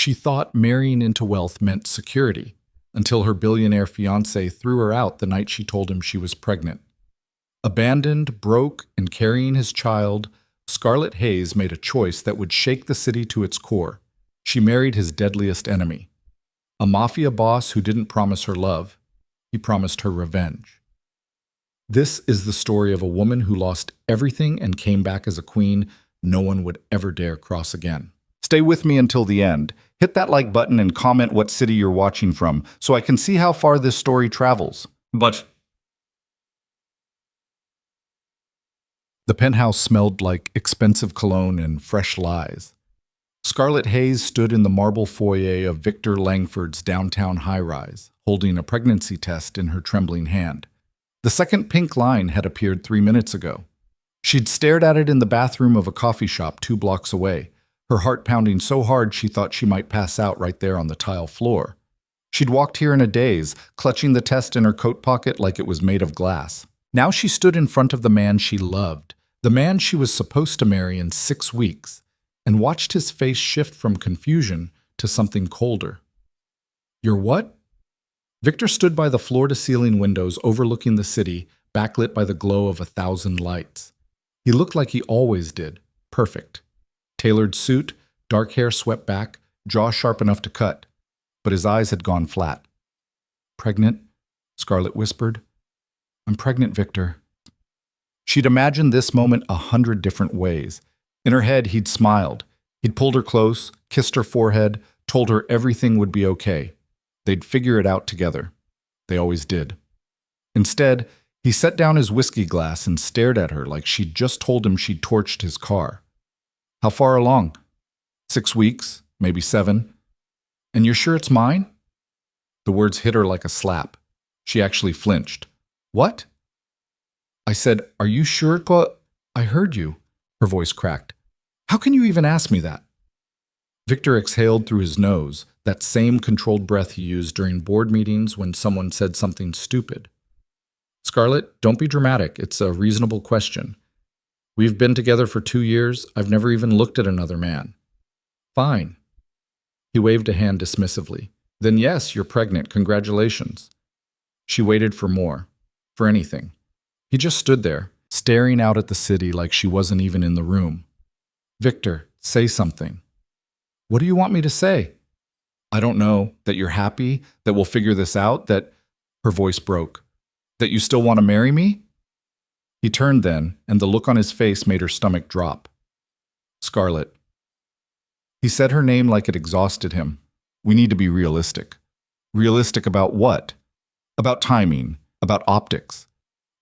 She thought marrying into wealth meant security, until her billionaire fiancé threw her out the night she told him she was pregnant. Abandoned, broke, and carrying his child, Scarlett Hayes made a choice that would shake the city to its core. She married his deadliest enemy. A mafia boss who didn't promise her love, he promised her revenge. This is the story of a woman who lost everything and came back as a queen no one would ever dare cross again. Stay with me until the end. Hit that like button and comment what city you're watching from so I can see how far this story travels. But the penthouse smelled like expensive cologne and fresh lies. Scarlett Hayes stood in the marble foyer of Victor Langford's downtown high-rise, holding a pregnancy test in her trembling hand. The second pink line had appeared 3 minutes ago. She'd stared at it in the bathroom of a coffee shop 2 blocks away, her heart pounding so hard she thought she might pass out right there on the tile floor. She'd walked here in a daze, clutching the test in her coat pocket like it was made of glass. Now she stood in front of the man she loved, the man she was supposed to marry in 6 weeks, and watched his face shift from confusion to something colder. "You're what?" Victor stood by the floor-to-ceiling windows overlooking the city, backlit by the glow of 1,000 lights. He looked like he always did, perfect. Tailored suit, dark hair swept back, jaw sharp enough to cut, but his eyes had gone flat. "Pregnant?" Scarlett whispered. "I'm pregnant, Victor." She'd imagined this moment 100 different ways. In her head, he'd smiled. He'd pulled her close, kissed her forehead, told her everything would be okay. They'd figure it out together. They always did. Instead, he set down his whiskey glass and stared at her like she'd just told him she'd torched his car. "How far along?" 6 weeks, maybe 7. "And you're sure it's mine?" The words hit her like a slap. She actually flinched. "What?" I said, "Are you sure?" "I heard you." Her voice cracked. "How can you even ask me that?" Victor exhaled through his nose, that same controlled breath he used during board meetings when someone said something stupid. "Scarlett, don't be dramatic. It's a reasonable question. We've been together for 2 years. I've never even looked at another man." "Fine." He waved a hand dismissively. "Then yes, you're pregnant. Congratulations." She waited for more. For anything. He just stood there, staring out at the city like she wasn't even in the room. "Victor, say something." "What do you want me to say?" "I don't know. That you're happy? That we'll figure this out? That—" Her voice broke. "That you still want to marry me?" He turned then, and the look on his face made her stomach drop. "Scarlett." He said her name like it exhausted him. "We need to be realistic." Realistic about what? About timing, about optics.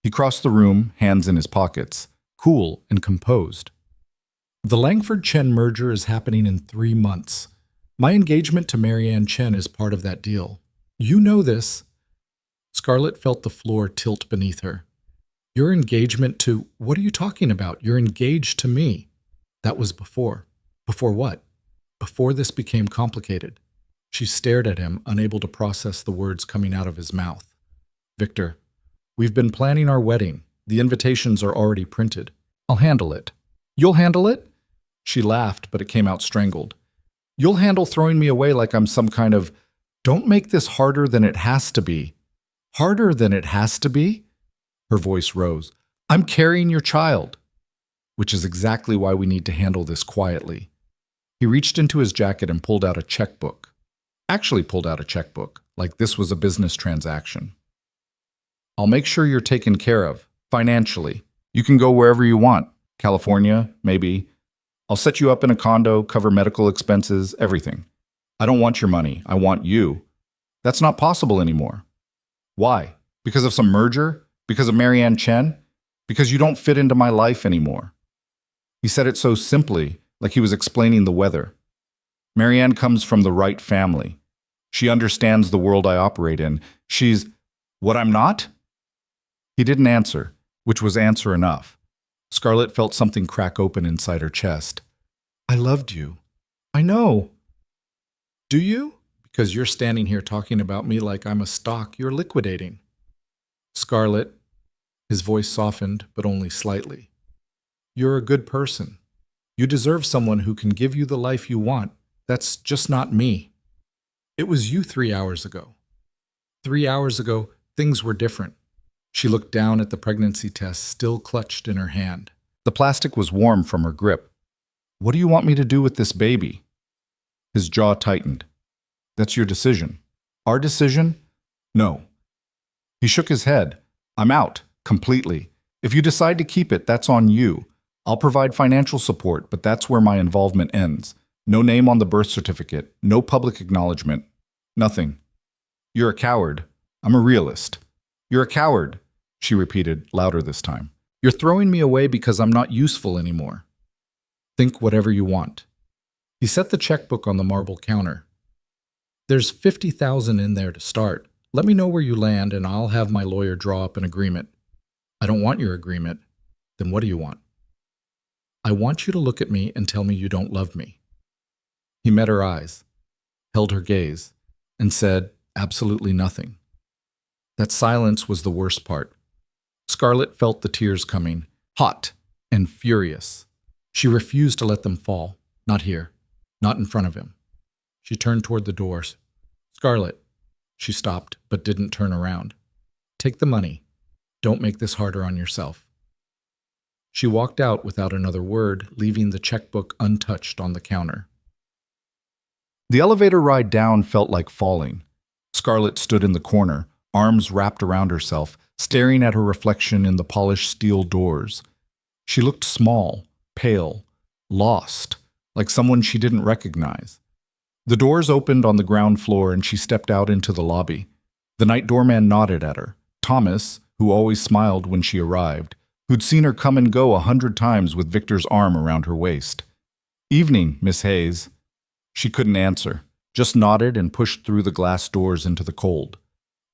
He crossed the room, hands in his pockets, cool and composed. "The Langford-Chen merger is happening in 3 months. My engagement to Marianne Chen is part of that deal. You know this." Scarlett felt the floor tilt beneath her. "Your engagement to— What are you talking about? You're engaged to me." That was before. Before what? Before this became complicated. She stared at him, unable to process the words coming out of his mouth. "Victor, we've been planning our wedding. The invitations are already printed. I'll handle it." "You'll handle it?" She laughed, but it came out strangled. "You'll handle throwing me away like I'm some kind of— Don't make this harder than it has to be." "Harder than it has to be?" Her voice rose. "I'm carrying your child." Which is exactly why we need to handle this quietly. He reached into his jacket and pulled out a checkbook. Actually pulled out a checkbook, like this was a business transaction. "I'll make sure you're taken care of, financially. You can go wherever you want. California, maybe. I'll set you up in a condo, cover medical expenses, everything. I don't want your money. I want you." "That's not possible anymore." "Why? Because of some merger? Because of Marianne Chen? Because you don't fit into my life anymore." He said it so simply, like he was explaining the weather. "Marianne comes from the right family. She understands the world I operate in. She's— What I'm not?" He didn't answer, which was answer enough. Scarlett felt something crack open inside her chest. "I loved you." "I know." "Do you? Because you're standing here talking about me like I'm a stock you're liquidating." "Scarlett," his voice softened, but only slightly. "You're a good person. You deserve someone who can give you the life you want, That's just not me. It was you 3 hours ago. 3 hours ago, things were different. She looked down at the pregnancy test still clutched in her hand. The plastic was warm from her grip. What do you want me to do with this baby? His jaw tightened. That's your decision. Our decision? No. He shook his head. I'm out, completely. If you decide to keep it, that's on you. I'll provide financial support, but that's where my involvement ends. No name on the birth certificate, no public acknowledgement, nothing. You're a coward. I'm a realist. You're a coward, she repeated, louder this time. You're throwing me away because I'm not useful anymore. Think whatever you want. He set the checkbook on the marble counter. There's $50,000 in there to start. Let me know where you land and I'll have my lawyer draw up an agreement. I don't want your agreement. Then what do you want? I want you to look at me and tell me you don't love me. He met her eyes, held her gaze, and said absolutely nothing. That silence was the worst part. Scarlett felt the tears coming, hot and furious. She refused to let them fall. Not here. Not in front of him. She turned toward the doors. Scarlett. She stopped, but didn't turn around. Take the money. Don't make this harder on yourself. She walked out without another word, leaving the checkbook untouched on the counter. The elevator ride down felt like falling. Scarlett stood in the corner, arms wrapped around herself, staring at her reflection in the polished steel doors. She looked small, pale, lost, like someone she didn't recognize. The doors opened on the ground floor and she stepped out into the lobby. The night doorman nodded at her. Thomas, who always smiled when she arrived, who'd seen her come and go 100 times with Victor's arm around her waist. Evening, Miss Hayes. She couldn't answer, just nodded and pushed through the glass doors into the cold.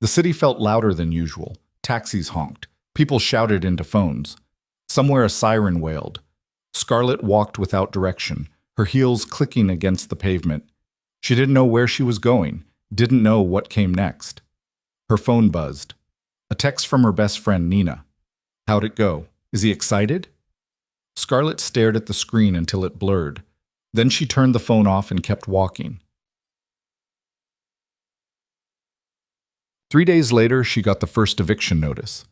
The city felt louder than usual. Taxis honked. People shouted into phones. Somewhere a siren wailed. Scarlett walked without direction, her heels clicking against the pavement. She didn't know where she was going, didn't know what came next. Her phone buzzed. A text from her best friend, Nina. How'd it go? Is he excited? Scarlett stared at the screen until it blurred. Then she turned the phone off and kept walking. 3 days later, she got the first eviction notice.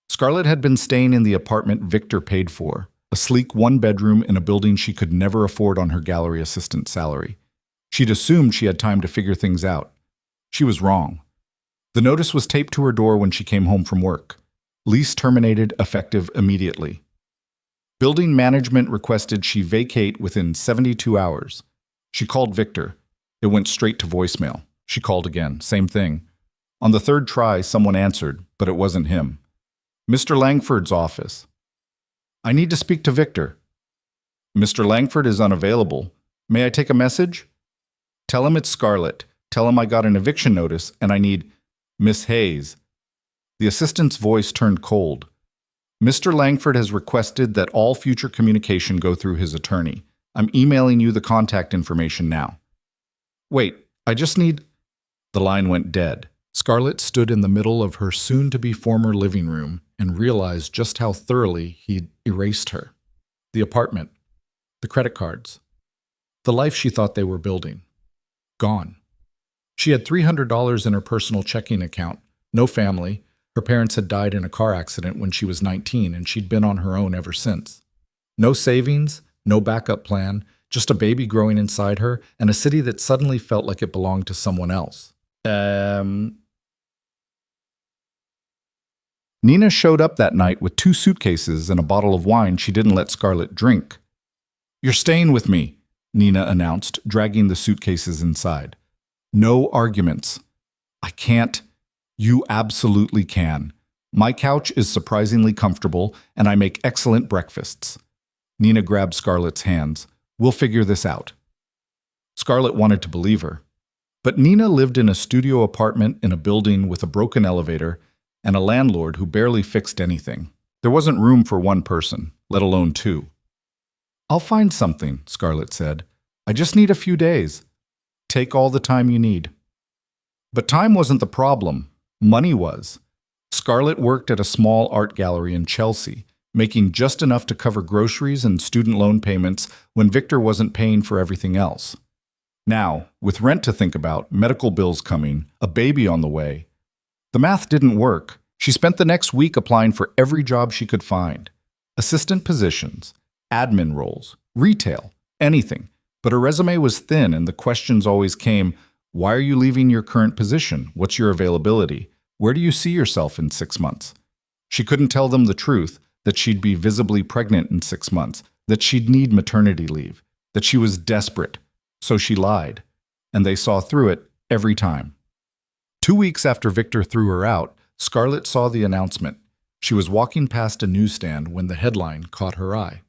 Scarlett had been staying in the apartment Victor paid for, a sleek one-bedroom in a building she could never afford on her gallery assistant salary. She'd assumed she had time to figure things out. She was wrong. The notice was taped to her door when she came home from work. Lease terminated, effective immediately. Building management requested she vacate within 72 hours. She called Victor. It went straight to voicemail. She called again, same thing. On the third try, someone answered, but it wasn't him. Mr. Langford's office. I need to speak to Victor. Mr. Langford is unavailable. May I take a message? Tell him it's Scarlett. Tell him I got an eviction notice and I need Miss Hayes. The assistant's voice turned cold. Mr. Langford has requested that all future communication go through his attorney. I'm emailing you the contact information now. Wait, I just need... The line went dead. Scarlett stood in the middle of her soon-to-be former living room and realized just how thoroughly he'd erased her. The apartment, the credit cards, the life she thought they were building. Gone. She had $300 in her personal checking account, no family. Her parents had died in a car accident when she was 19, and she'd been on her own ever since. No savings, no backup plan, just a baby growing inside her, and a city that suddenly felt like it belonged to someone else. Nina showed up that night with 2 suitcases and a bottle of wine she didn't let Scarlett drink. You're staying with me, Nina announced, dragging the suitcases inside. No arguments. I can't. You absolutely can. My couch is surprisingly comfortable, and I make excellent breakfasts. Nina grabbed Scarlett's hands. We'll figure this out. Scarlett wanted to believe her. But Nina lived in a studio apartment in a building with a broken elevator and a landlord who barely fixed anything. There wasn't room for one person, let alone 2. I'll find something, Scarlett said. I just need a few days. Take all the time you need. But time wasn't the problem. Money was. Scarlett worked at a small art gallery in Chelsea, making just enough to cover groceries and student loan payments when Victor wasn't paying for everything else. Now, with rent to think about, medical bills coming, a baby on the way, the math didn't work. She spent the next week applying for every job she could find. Assistant positions, admin roles, retail, anything. But her resume was thin and the questions always came, why are you leaving your current position? What's your availability? Where do you see yourself in 6 months? She couldn't tell them the truth, that she'd be visibly pregnant in 6 months, that she'd need maternity leave, that she was desperate. So she lied, and they saw through it every time. 2 weeks after Victor threw her out, Scarlett saw the announcement. She was walking past a newsstand when the headline caught her eye.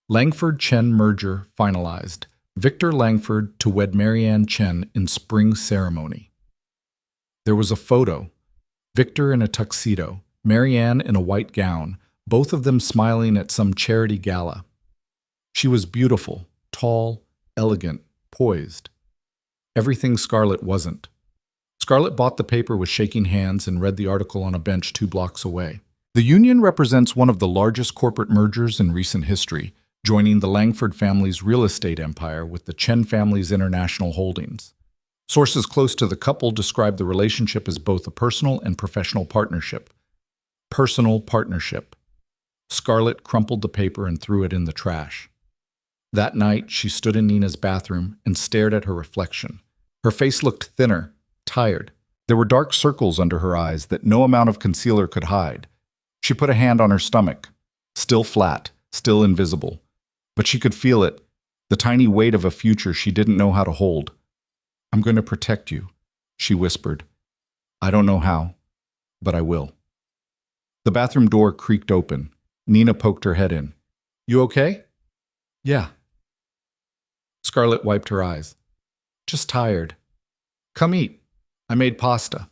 Langford-Chen merger finalized. Victor Langford to wed Marianne Chen in spring ceremony. There was a photo. Victor in a tuxedo, Marianne in a white gown, both of them smiling at some charity gala. She was beautiful, tall, elegant, poised. Everything Scarlett wasn't. Scarlett bought the paper with shaking hands and read the article on a bench 2 blocks away. The union represents one of the largest corporate mergers in recent history, joining the Langford family's real estate empire with the Chen family's international holdings. Sources close to the couple describe the relationship as both a personal and professional partnership. Personal partnership. Scarlett crumpled the paper and threw it in the trash. That night, she stood in Nina's bathroom and stared at her reflection. Her face looked thinner, tired. There were dark circles under her eyes that no amount of concealer could hide. She put a hand on her stomach, still flat, still invisible. But she could feel it, the tiny weight of a future she didn't know how to hold. I'm going to protect you, she whispered. I don't know how, but I will. The bathroom door creaked open. Nina poked her head in. You okay? Yeah. Scarlett wiped her eyes. Just tired. Come eat. I made pasta.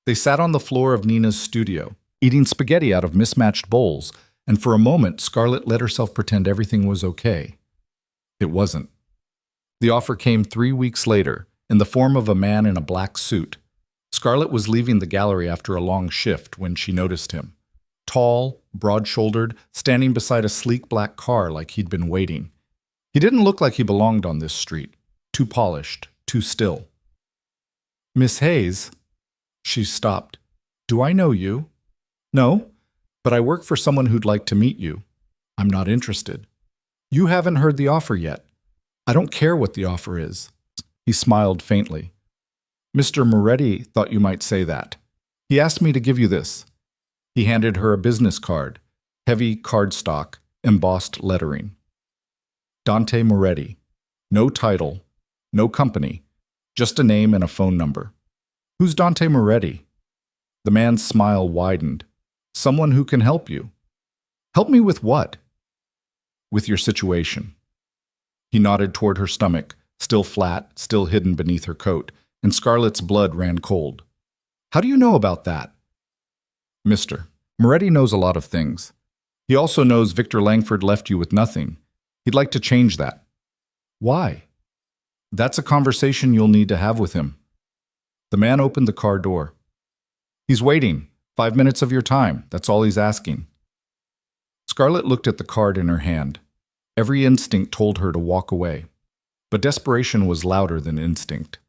They sat on the floor of Nina's studio, eating spaghetti out of mismatched bowls, and for a moment Scarlett let herself pretend everything was okay. It wasn't. The offer came 3 weeks later, in the form of a man in a black suit. Scarlett was leaving the gallery after a long shift when she noticed him. Tall, broad-shouldered, standing beside a sleek black car like he'd been waiting. He didn't look like he belonged on this street. Too polished, too still. Miss Hayes? She stopped. Do I know you? No, but I work for someone who'd like to meet you. I'm not interested. You haven't heard the offer yet. I don't care what the offer is. He smiled faintly. Mr. Moretti thought you might say that. He asked me to give you this. He handed her a business card, heavy cardstock, embossed lettering. Dante Moretti. No title, no company, just a name and a phone number. Who's Dante Moretti? The man's smile widened. Someone who can help you. Help me with what? With your situation. He nodded toward her stomach, still flat, still hidden beneath her coat, and Scarlett's blood ran cold. How do you know about that? Mister, Moretti knows a lot of things. He also knows Victor Langford left you with nothing. He'd like to change that. Why? That's a conversation you'll need to have with him. The man opened the car door. He's waiting. 5 minutes of your time. That's all he's asking. Scarlett looked at the card in her hand. Every instinct told her to walk away. But desperation was louder than instinct.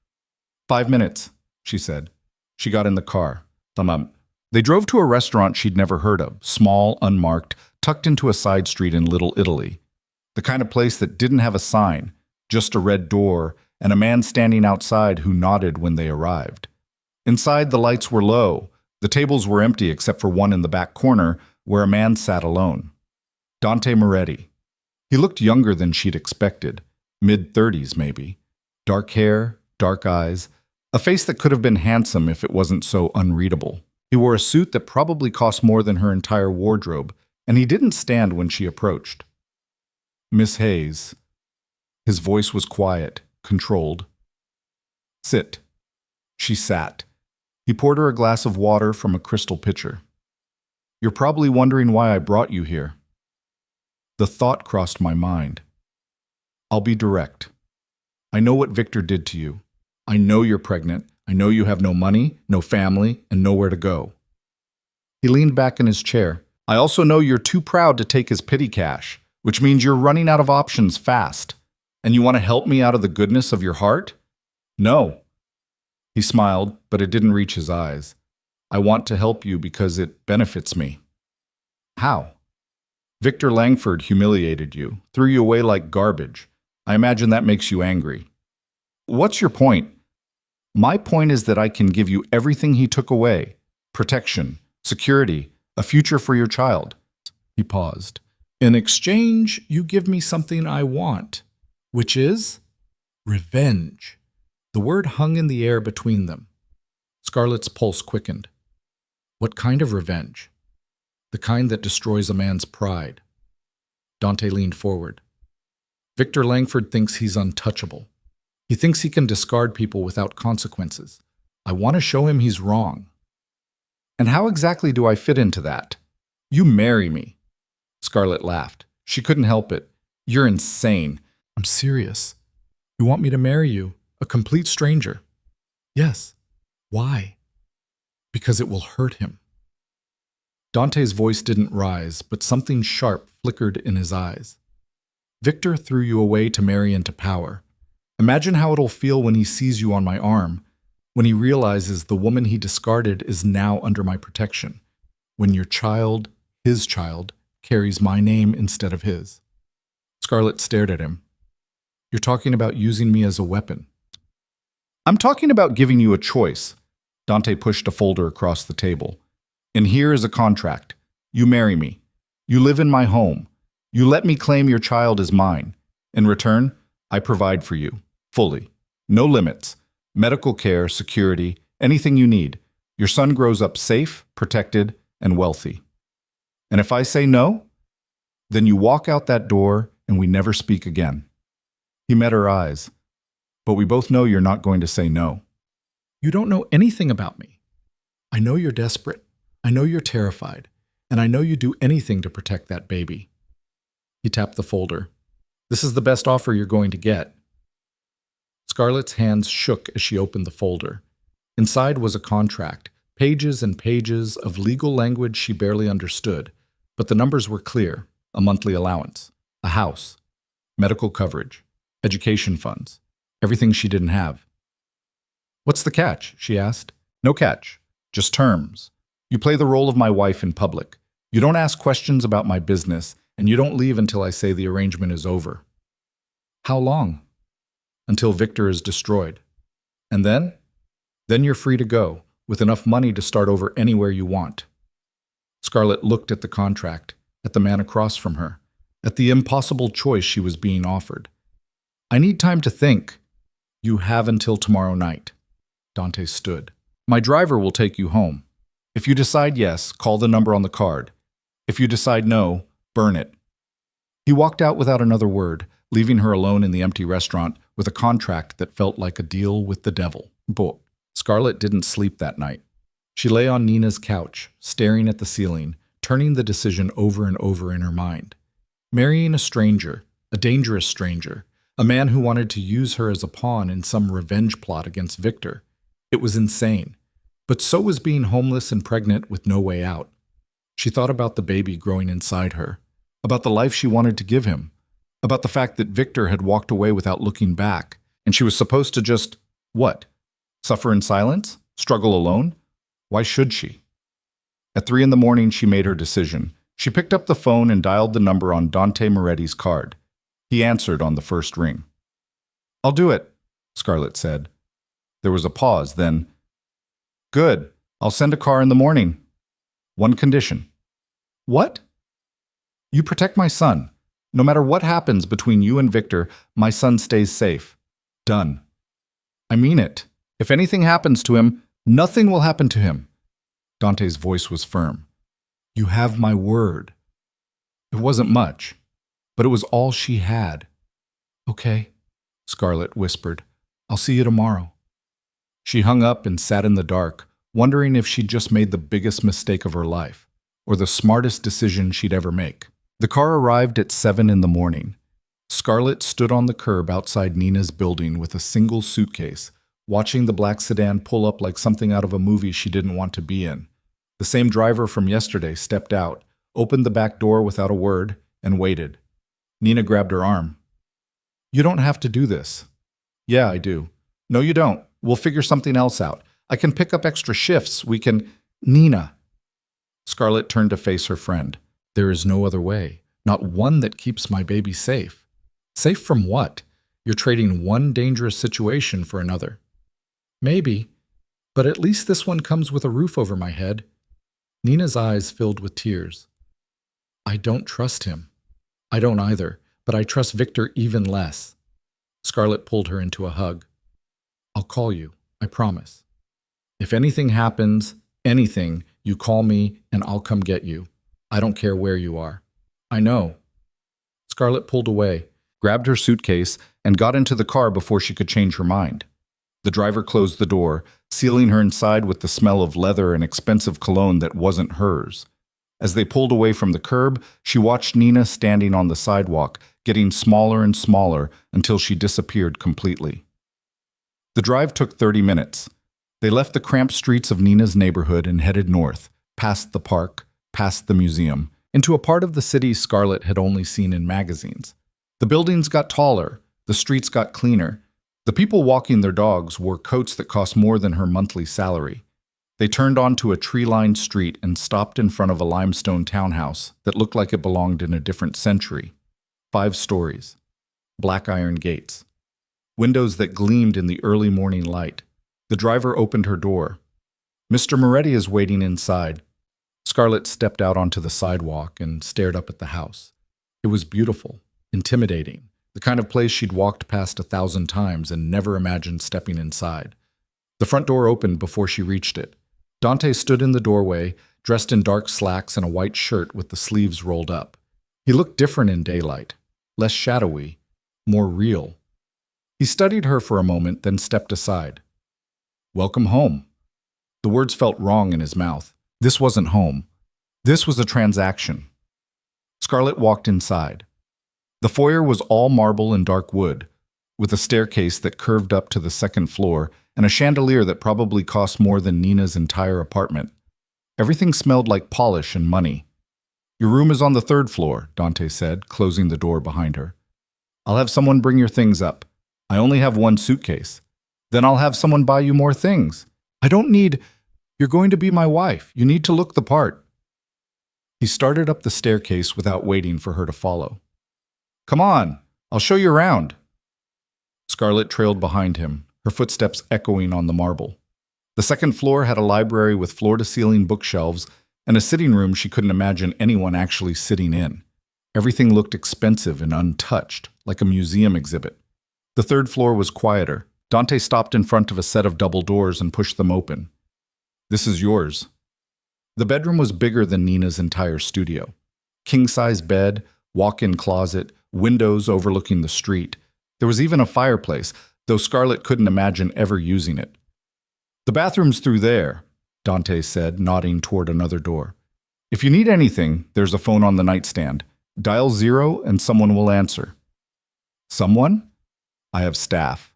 5 minutes, she said. She got in the car. Thumb up. They drove to a restaurant she'd never heard of, small, unmarked, tucked into a side street in Little Italy. The kind of place that didn't have a sign, just a red door and a man standing outside who nodded when they arrived. Inside, the lights were low. The tables were empty except for one in the back corner where a man sat alone. Dante Moretti. He looked younger than she'd expected, mid-30s maybe. Dark hair, dark eyes, a face that could have been handsome if it wasn't so unreadable. He wore a suit that probably cost more than her entire wardrobe, and he didn't stand when she approached. Miss Hayes. His voice was quiet, controlled. Sit. She sat. He poured her a glass of water from a crystal pitcher. You're probably wondering why I brought you here. The thought crossed my mind. I'll be direct. I know what Victor did to you. I know you're pregnant. I know you have no money, no family, and nowhere to go. He leaned back in his chair. I also know you're too proud to take his pity cash, which means you're running out of options fast. And you want to help me out of the goodness of your heart? No. He smiled, but it didn't reach his eyes. I want to help you because it benefits me. How? Victor Langford humiliated you, threw you away like garbage. I imagine that makes you angry. What's your point? My point is that I can give you everything he took away. Protection, security, a future for your child. He paused. In exchange, you give me something I want, which is revenge. The word hung in the air between them. Scarlett's pulse quickened. What kind of revenge? The kind that destroys a man's pride. Dante leaned forward. Victor Langford thinks he's untouchable. He thinks he can discard people without consequences. I want to show him he's wrong. And how exactly do I fit into that? You marry me. Scarlett laughed. She couldn't help it. You're insane. I'm serious. You want me to marry you, a complete stranger? Yes. Why? Because it will hurt him. Dante's voice didn't rise, but something sharp flickered in his eyes. Victor threw you away to marry into power. Imagine how it'll feel when he sees you on my arm, when he realizes the woman he discarded is now under my protection, when your child, his child, carries my name instead of his. Scarlett stared at him. You're talking about using me as a weapon. I'm talking about giving you a choice. Dante pushed a folder across the table. And here is a contract. You marry me. You live in my home. You let me claim your child as mine. In return, I provide for you, fully. No limits. Medical care, security, anything you need. Your son grows up safe, protected, and wealthy. And if I say no, then you walk out that door and we never speak again. He met her eyes. But we both know you're not going to say no. You don't know anything about me. I know you're desperate. I know you're terrified. And I know you'd do anything to protect that baby. He tapped the folder. This is the best offer you're going to get. Scarlett's hands shook as she opened the folder. Inside was a contract, pages and pages of legal language she barely understood, but the numbers were clear: a monthly allowance, a house, medical coverage, education funds, everything she didn't have. What's the catch? She asked. No catch, just terms. You play the role of my wife in public. You don't ask questions about my business, and you don't leave until I say the arrangement is over. How long? Until Victor is destroyed. And then? Then you're free to go, with enough money to start over anywhere you want. Scarlett looked at the contract, at the man across from her, at the impossible choice she was being offered. I need time to think. You have until tomorrow night. Dante stood. My driver will take you home. If you decide yes, call the number on the card. If you decide no, burn it. He walked out without another word, leaving her alone in the empty restaurant with a contract that felt like a deal with the devil. But Scarlett didn't sleep that night. She lay on Nina's couch, staring at the ceiling, turning the decision over and over in her mind. Marrying a stranger, a dangerous stranger, a man who wanted to use her as a pawn in some revenge plot against Victor. It was insane. But so was being homeless and pregnant with no way out. She thought about the baby growing inside her, about the life she wanted to give him, about the fact that Victor had walked away without looking back, and she was supposed to just, what? Suffer in silence? Struggle alone? Why should she? At 3 a.m, she made her decision. She picked up the phone and dialed the number on Dante Moretti's card. He answered on the first ring. I'll do it, Scarlett said. There was a pause, then, good, I'll send a car in the morning. One condition. What? You protect my son. No matter what happens between you and Victor, my son stays safe. Done. I mean it. If anything happens to him, nothing will happen to him. Dante's voice was firm. You have my word. It wasn't much, but it was all she had. Okay, Scarlett whispered. I'll see you tomorrow. She hung up and sat in the dark, wondering if she'd just made the biggest mistake of her life, or the smartest decision she'd ever make. The car arrived at 7 a.m. Scarlett stood on the curb outside Nina's building with a single suitcase, watching the black sedan pull up like something out of a movie she didn't want to be in. The same driver from yesterday stepped out, opened the back door without a word, and waited. Nina grabbed her arm. You don't have to do this. Yeah, I do. No, you don't. We'll figure something else out. I can pick up extra shifts. We can. Nina. Scarlett turned to face her friend. There is no other way. Not one that keeps my baby safe. Safe from what? You're trading one dangerous situation for another. Maybe, but at least this one comes with a roof over my head. Nina's eyes filled with tears. I don't trust him. I don't either, but I trust Victor even less. Scarlett pulled her into a hug. I'll call you, I promise. If anything happens, anything, you call me and I'll come get you. I don't care where you are. I know. Scarlett pulled away, grabbed her suitcase, and got into the car before she could change her mind. The driver closed the door, sealing her inside with the smell of leather and expensive cologne that wasn't hers. As they pulled away from the curb, she watched Nina standing on the sidewalk, getting smaller and smaller until she disappeared completely. The drive took 30 minutes. They left the cramped streets of Nina's neighborhood and headed north, past the park, past the museum, into a part of the city Scarlett had only seen in magazines. The buildings got taller, the streets got cleaner. The people walking their dogs wore coats that cost more than her monthly salary. They turned onto a tree-lined street and stopped in front of a limestone townhouse that looked like it belonged in a different century. 5 stories. Black iron gates. Windows that gleamed in the early morning light. The driver opened her door. Mr. Moretti is waiting inside. Scarlett stepped out onto the sidewalk and stared up at the house. It was beautiful, intimidating, the kind of place she'd walked past 1,000 times and never imagined stepping inside. The front door opened before she reached it. Dante stood in the doorway, dressed in dark slacks and a white shirt with the sleeves rolled up. He looked different in daylight, less shadowy, more real. He studied her for a moment, then stepped aside. Welcome home. The words felt wrong in his mouth. This wasn't home. This was a transaction. Scarlett walked inside. The foyer was all marble and dark wood, with a staircase that curved up to the second floor and a chandelier that probably cost more than Nina's entire apartment. Everything smelled like polish and money. Your room is on the 3rd floor, Dante said, closing the door behind her. I'll have someone bring your things up. I only have 1 suitcase. Then I'll have someone buy you more things. I don't need... You're going to be my wife. You need to look the part. He started up the staircase without waiting for her to follow. Come on, I'll show you around. Scarlett trailed behind him, her footsteps echoing on the marble. The 2nd floor had a library with floor-to-ceiling bookshelves and a sitting room she couldn't imagine anyone actually sitting in. Everything looked expensive and untouched, like a museum exhibit. The 3rd floor was quieter. Dante stopped in front of a set of double doors and pushed them open. This is yours. The bedroom was bigger than Nina's entire studio. King-size bed, walk-in closet, windows overlooking the street. There was even a fireplace, though Scarlett couldn't imagine ever using it. The bathroom's through there, Dante said, nodding toward another door. If you need anything, there's a phone on the nightstand. Dial 0 and someone will answer. Someone? I have staff.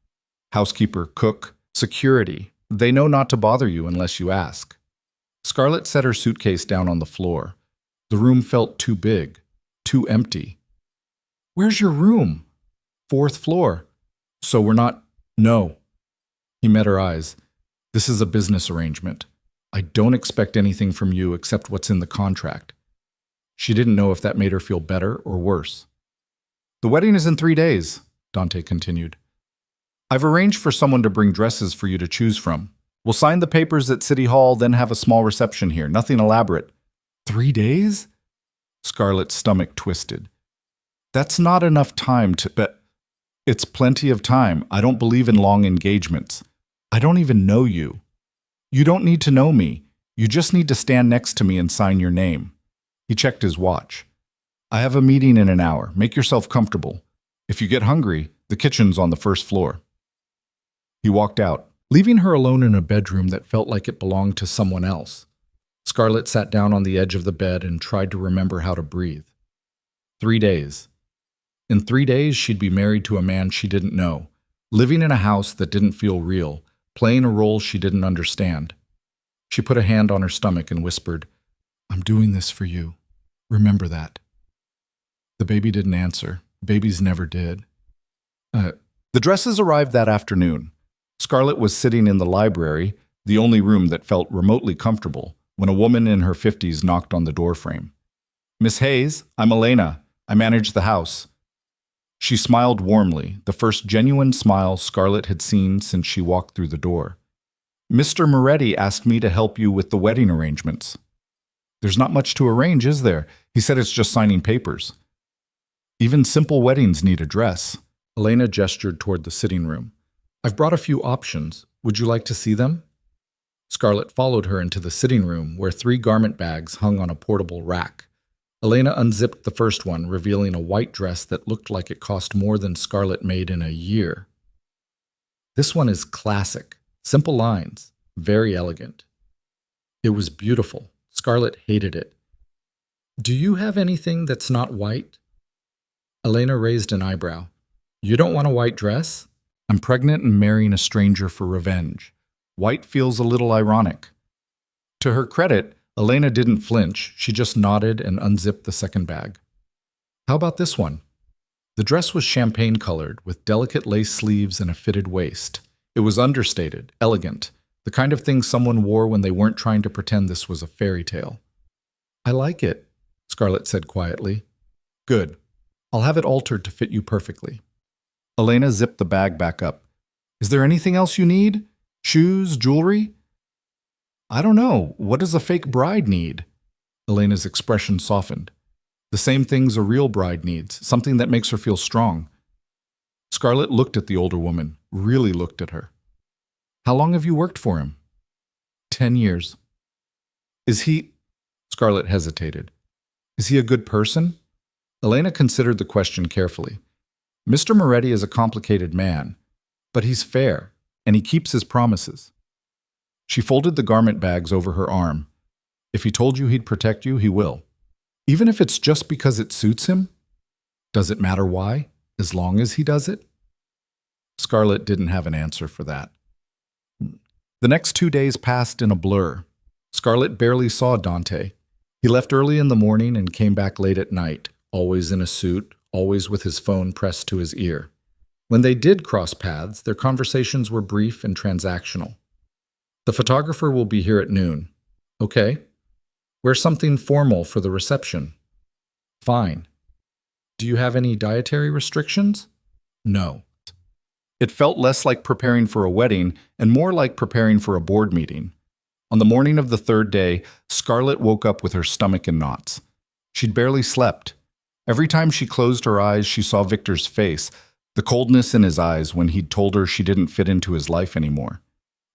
Housekeeper, cook, security. They know not to bother you unless you ask. Scarlett set her suitcase down on the floor. The room felt too big, too empty. Where's your room? 4th floor. So we're not... No. He met her eyes. This is a business arrangement. I don't expect anything from you except what's in the contract. She didn't know if that made her feel better or worse. The wedding is in 3 days, Dante continued. I've arranged for someone to bring dresses for you to choose from. We'll sign the papers at City Hall, then have a small reception here. Nothing elaborate. 3 days? Scarlett's stomach twisted. That's not enough time to... But it's plenty of time. I don't believe in long engagements. I don't even know you. You don't need to know me. You just need to stand next to me and sign your name. He checked his watch. I have a meeting in an hour. Make yourself comfortable. If you get hungry, the kitchen's on the 1st floor. He walked out, leaving her alone in a bedroom that felt like it belonged to someone else. Scarlett sat down on the edge of the bed and tried to remember how to breathe. 3 days. In 3 days, she'd be married to a man she didn't know, living in a house that didn't feel real, playing a role she didn't understand. She put a hand on her stomach and whispered, I'm doing this for you. Remember that. The baby didn't answer. Babies never did. Uh, the dresses arrived that afternoon. Scarlett was sitting in the library, the only room that felt remotely comfortable, when a woman in her 50s knocked on the doorframe. "Miss Hayes, I'm Elena. I manage the house." She smiled warmly, the first genuine smile Scarlett had seen since she walked through the door. "Mr. Moretti asked me to help you with the wedding arrangements." "There's not much to arrange, is there? He said it's just signing papers." "Even simple weddings need a dress." Elena gestured toward the sitting room. "I've brought a few options. Would you like to see them?" Scarlett followed her into the sitting room, where 3 garment bags hung on a portable rack. Elena unzipped the first one, revealing a white dress that looked like it cost more than Scarlett made in a year. "This one is classic. Simple lines. Very elegant." It was beautiful. Scarlett hated it. "Do you have anything that's not white?" Elena raised an eyebrow. "You don't want a white dress?" "I'm pregnant and marrying a stranger for revenge. White feels a little ironic." To her credit, Elena didn't flinch. She just nodded and unzipped the second bag. "How about this one?" The dress was champagne-colored, with delicate lace sleeves and a fitted waist. It was understated, elegant, the kind of thing someone wore when they weren't trying to pretend this was a fairy tale. "I like it," Scarlett said quietly. "Good. I'll have it altered to fit you perfectly." Elena zipped the bag back up. "Is there anything else you need? Shoes, jewelry?" "I don't know. What does a fake bride need?" Elena's expression softened. "The same things a real bride needs, something that makes her feel strong." Scarlett looked at the older woman, really looked at her. "How long have you worked for him?" 10 years. "Is he—" Scarlett hesitated. "Is he a good person?" Elena considered the question carefully. "Mr. Moretti is a complicated man, but he's fair, and he keeps his promises." She folded the garment bags over her arm. "If he told you he'd protect you, he will. Even if it's just because it suits him? Does it matter why, as long as he does it?" Scarlett didn't have an answer for that. The next 2 days passed in a blur. Scarlett barely saw Dante. He left early in the morning and came back late at night, always in a suit, always with his phone pressed to his ear. When they did cross paths, their conversations were brief and transactional. "The photographer will be here at noon." "Okay. Wear something formal for the reception." "Fine. Do you have any dietary restrictions?" "No." It felt less like preparing for a wedding and more like preparing for a board meeting. On the morning of the 3rd day, Scarlett woke up with her stomach in knots. She'd barely slept. Every time she closed her eyes, she saw Victor's face, the coldness in his eyes when he'd told her she didn't fit into his life anymore.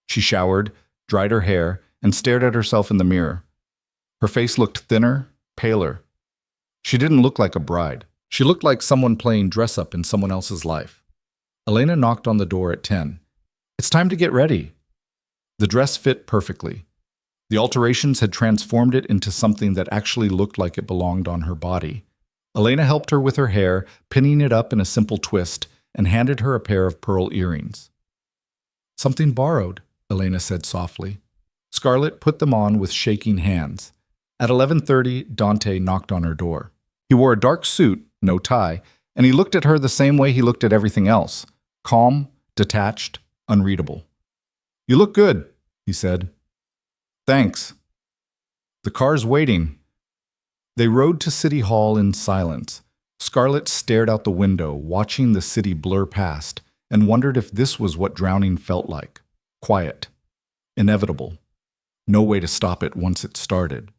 She showered, dried her hair, and stared at herself in the mirror. Her face looked thinner, paler. She didn't look like a bride. She looked like someone playing dress-up in someone else's life. Elena knocked on the door at 10. "It's time to get ready." The dress fit perfectly. The alterations had transformed it into something that actually looked like it belonged on her body. Elena helped her with her hair, pinning it up in a simple twist, and handed her a pair of pearl earrings. "Something borrowed," Elena said softly. Scarlett put them on with shaking hands. At 11:30, Dante knocked on her door. He wore a dark suit, no tie, and he looked at her the same way he looked at everything else, calm, detached, unreadable. "You look good," he said. "Thanks." "The car's waiting." They rode to City Hall in silence. Scarlett stared out the window, watching the city blur past, and wondered if this was what drowning felt like. Quiet. Inevitable. No way to stop it once it started.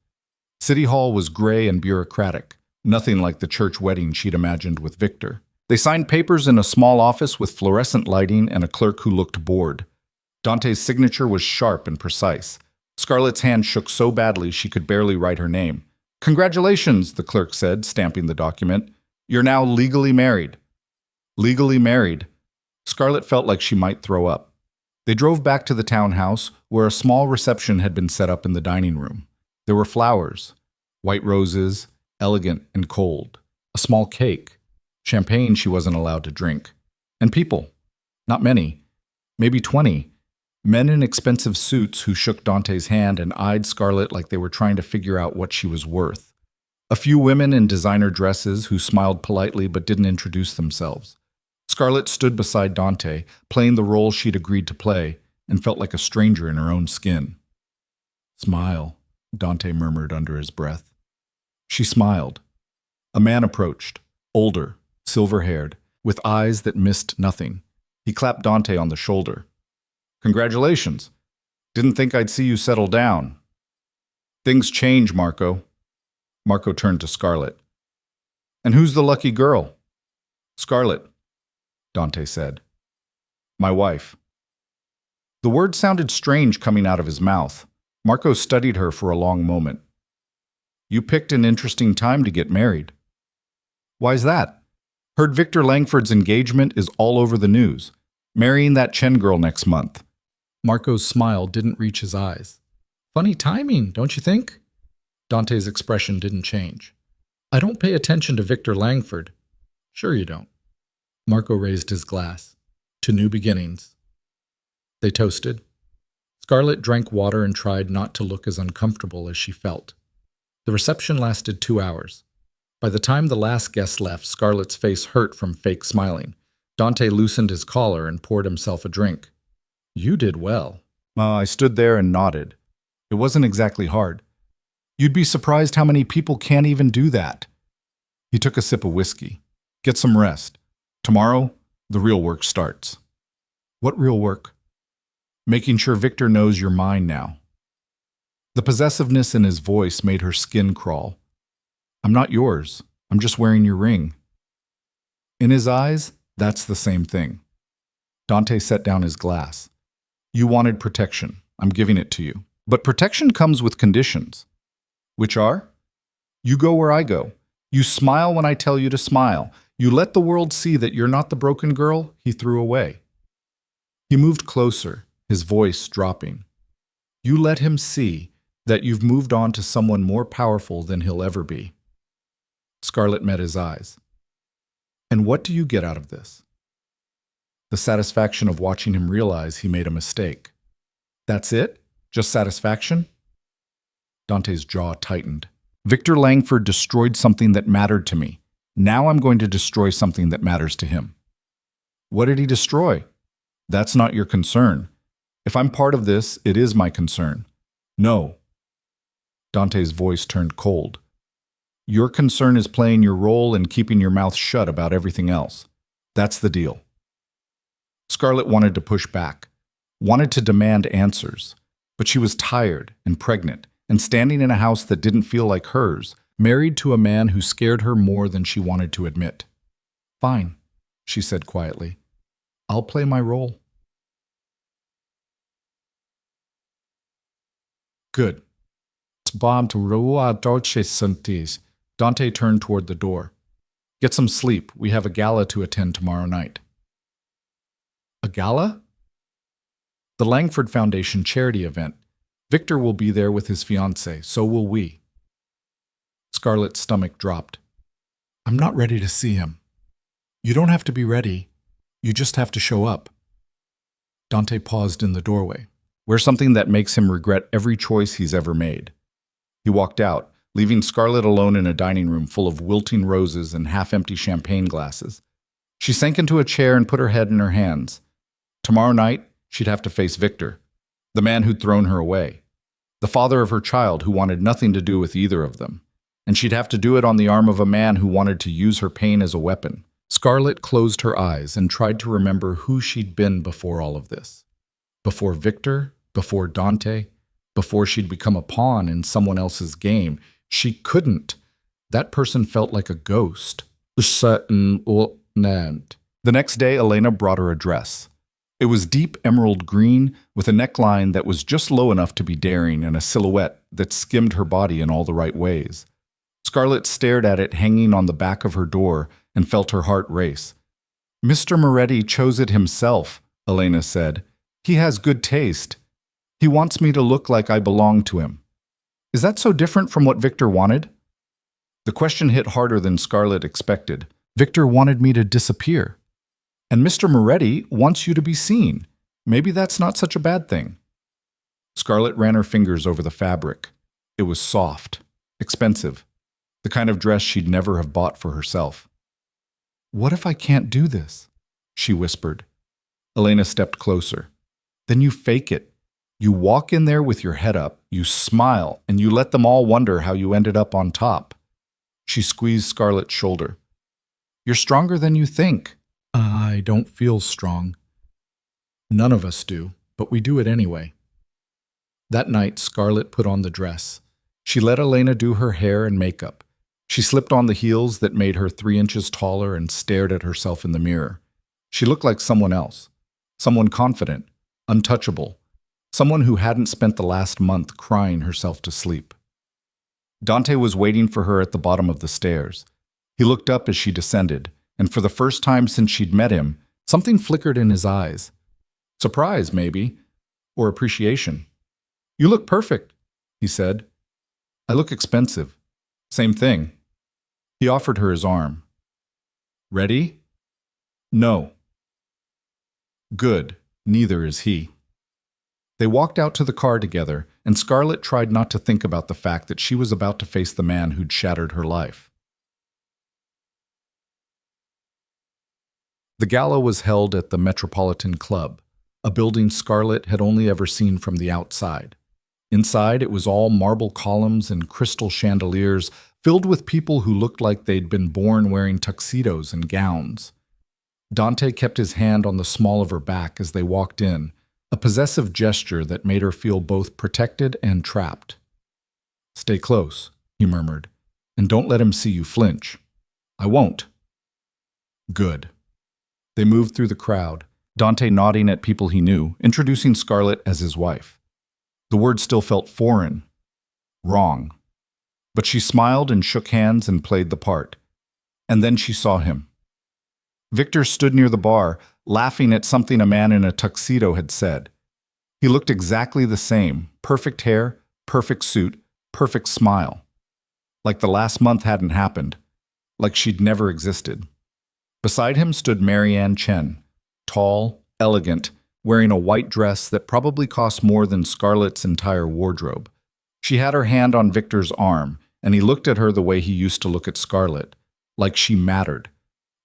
City Hall was gray and bureaucratic, nothing like the church wedding she'd imagined with Victor. They signed papers in a small office with fluorescent lighting and a clerk who looked bored. Dante's signature was sharp and precise. Scarlett's hand shook so badly she could barely write her name. "Congratulations," the clerk said, stamping the document. "You're now legally married." Legally married. Scarlett felt like she might throw up. They drove back to the townhouse, where a small reception had been set up in the dining room. There were flowers, white roses, elegant and cold, a small cake, champagne she wasn't allowed to drink, and people. Not many, maybe 20. Men in expensive suits who shook Dante's hand and eyed Scarlett like they were trying to figure out what she was worth. A few women in designer dresses who smiled politely but didn't introduce themselves. Scarlett stood beside Dante, playing the role she'd agreed to play, and felt like a stranger in her own skin. "Smile," Dante murmured under his breath. She smiled. A man approached, older, silver-haired, with eyes that missed nothing. He clapped Dante on the shoulder. "Congratulations. Didn't think I'd see you settle down." "Things change, Marco." Marco turned to Scarlett. "And who's the lucky girl?" "Scarlett," Dante said. "My wife." The word sounded strange coming out of his mouth. Marco studied her for a long moment. "You picked an interesting time to get married." "Why's that?" "Heard Victor Langford's engagement is all over the news. Marrying that Chen girl next month." Marco's smile didn't reach his eyes. "Funny timing, don't you think?" Dante's expression didn't change. "I don't pay attention to Victor Langford." "Sure you don't." Marco raised his glass. "To new beginnings." They toasted. Scarlett drank water and tried not to look as uncomfortable as she felt. The reception lasted 2 hours. By the time the last guest left, Scarlett's face hurt from fake smiling. Dante loosened his collar and poured himself a drink. "You did well." I stood there and nodded. It wasn't exactly hard. "You'd be surprised how many people can't even do that." He took a sip of whiskey. "Get some rest. Tomorrow, the real work starts." "What real work?" "Making sure Victor knows you're mine now." The possessiveness in his voice made her skin crawl. "I'm not yours. I'm just wearing your ring." In his eyes, that's the same thing. Dante set down his glass. "You wanted protection. I'm giving it to you. But protection comes with conditions." "Which are?" "You go where I go. You smile when I tell you to smile. You let the world see that you're not the broken girl he threw away." He moved closer, his voice dropping. "You let him see that you've moved on to someone more powerful than he'll ever be." Scarlett met his eyes. "And what do you get out of this?" The satisfaction of watching him realize he made a mistake. "That's it? Just satisfaction?" Dante's jaw tightened. "Victor Langford destroyed something that mattered to me. Now I'm going to destroy something that matters to him." "What did he destroy?" "That's not your concern. If I'm part of this, it is my concern." "No." Dante's voice turned cold. "Your concern is playing your role and keeping your mouth shut about everything else. That's the deal." Scarlett wanted to push back, wanted to demand answers, but she was tired and pregnant and standing in a house that didn't feel like hers, married to a man who scared her more than she wanted to admit. "Fine," she said quietly. "I'll play my role." "Good." Dante turned toward the door. "Get some sleep. We have a gala to attend tomorrow night." "A gala?" "The Langford Foundation charity event. Victor will be there with his fiancée, so will we." Scarlett's stomach dropped. "I'm not ready to see him." "You don't have to be ready. You just have to show up." Dante paused in the doorway. "Wear something that makes him regret every choice he's ever made." He walked out, leaving Scarlett alone in a dining room full of wilting roses and half-empty champagne glasses. She sank into a chair and put her head in her hands. Tomorrow night, she'd have to face Victor, the man who'd thrown her away, the father of her child who wanted nothing to do with either of them, and she'd have to do it on the arm of a man who wanted to use her pain as a weapon. Scarlett closed her eyes and tried to remember who she'd been before all of this. Before Victor, before Dante, before she'd become a pawn in someone else's game. She couldn't. That person felt like a ghost. The next day, Elena brought her a dress. It was deep emerald green with a neckline that was just low enough to be daring and a silhouette that skimmed her body in all the right ways. Scarlett stared at it hanging on the back of her door and felt her heart race. "Mr. Moretti chose it himself," Elena said. "He has good taste. He wants me to look like I belong to him." "Is that so different from what Victor wanted?" The question hit harder than Scarlett expected. "Victor wanted me to disappear. And Mr. Moretti wants you to be seen. Maybe that's not such a bad thing." Scarlett ran her fingers over the fabric. It was soft, expensive, the kind of dress she'd never have bought for herself. "What if I can't do this?" she whispered. Elena stepped closer. Then you fake it. You walk in there with your head up, you smile, and you let them all wonder how you ended up on top. She squeezed Scarlett's shoulder. You're stronger than you think. I don't feel strong. None of us do, but we do it anyway. That night, Scarlett put on the dress. She let Elena do her hair and makeup. She slipped on the heels that made her 3 inches taller and stared at herself in the mirror. She looked like someone else. Someone confident, untouchable. Someone who hadn't spent the last month crying herself to sleep. Dante was waiting for her at the bottom of the stairs. He looked up as she descended, and for the first time since she'd met him, something flickered in his eyes. Surprise, maybe, or appreciation. You look perfect, he said. I look expensive. Same thing. He offered her his arm. Ready? No. Good, neither is he. They walked out to the car together, and Scarlett tried not to think about the fact that she was about to face the man who'd shattered her life. The gala was held at the Metropolitan Club, a building Scarlett had only ever seen from the outside. Inside, it was all marble columns and crystal chandeliers filled with people who looked like they'd been born wearing tuxedos and gowns. Dante kept his hand on the small of her back as they walked in, a possessive gesture that made her feel both protected and trapped. Stay close, he murmured, and don't let him see you flinch. I won't. Good. They moved through the crowd, Dante nodding at people he knew, introducing Scarlett as his wife. The word still felt foreign. Wrong. But she smiled and shook hands and played the part. And then she saw him. Victor stood near the bar, laughing at something a man in a tuxedo had said. He looked exactly the same, perfect hair, perfect suit, perfect smile. Like the last month hadn't happened, like she'd never existed. Beside him stood Marianne Chen, tall, elegant, wearing a white dress that probably cost more than Scarlett's entire wardrobe. She had her hand on Victor's arm, and he looked at her the way he used to look at Scarlett, like she mattered.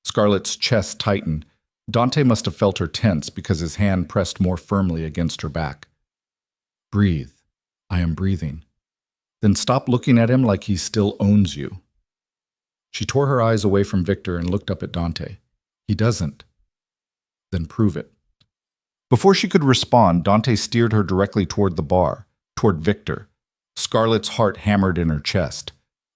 Scarlett's chest tightened. Dante must have felt her tense because his hand pressed more firmly against her back. Breathe. I am breathing. Then stop looking at him like he still owns you. She tore her eyes away from Victor and looked up at Dante. He doesn't. Then prove it. Before she could respond, Dante steered her directly toward the bar, toward Victor. Scarlett's heart hammered in her chest.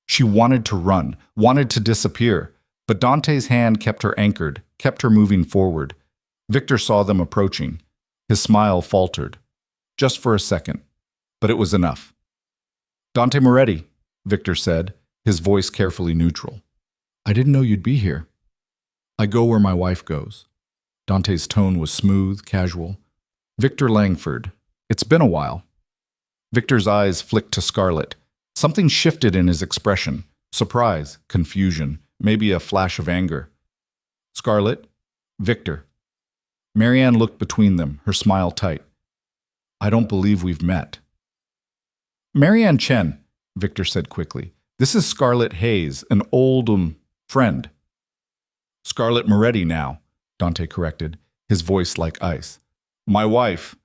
She wanted to run, wanted to disappear, but Dante's hand kept her anchored, kept her moving forward. Victor saw them approaching. His smile faltered. Just for a second. But it was enough. Dante Moretti, Victor said, his voice carefully neutral. I didn't know you'd be here. I go where my wife goes. Dante's tone was smooth, casual. Victor Langford. It's been a while. Victor's eyes flicked to Scarlett. Something shifted in his expression. Surprise, confusion, maybe a flash of anger. Scarlett, Victor. Marianne looked between them, her smile tight. I don't believe we've met. Marianne Chen, Victor said quickly. This is Scarlett Hayes, an old, friend. Scarlett Moretti now, Dante corrected, his voice like ice. My wife.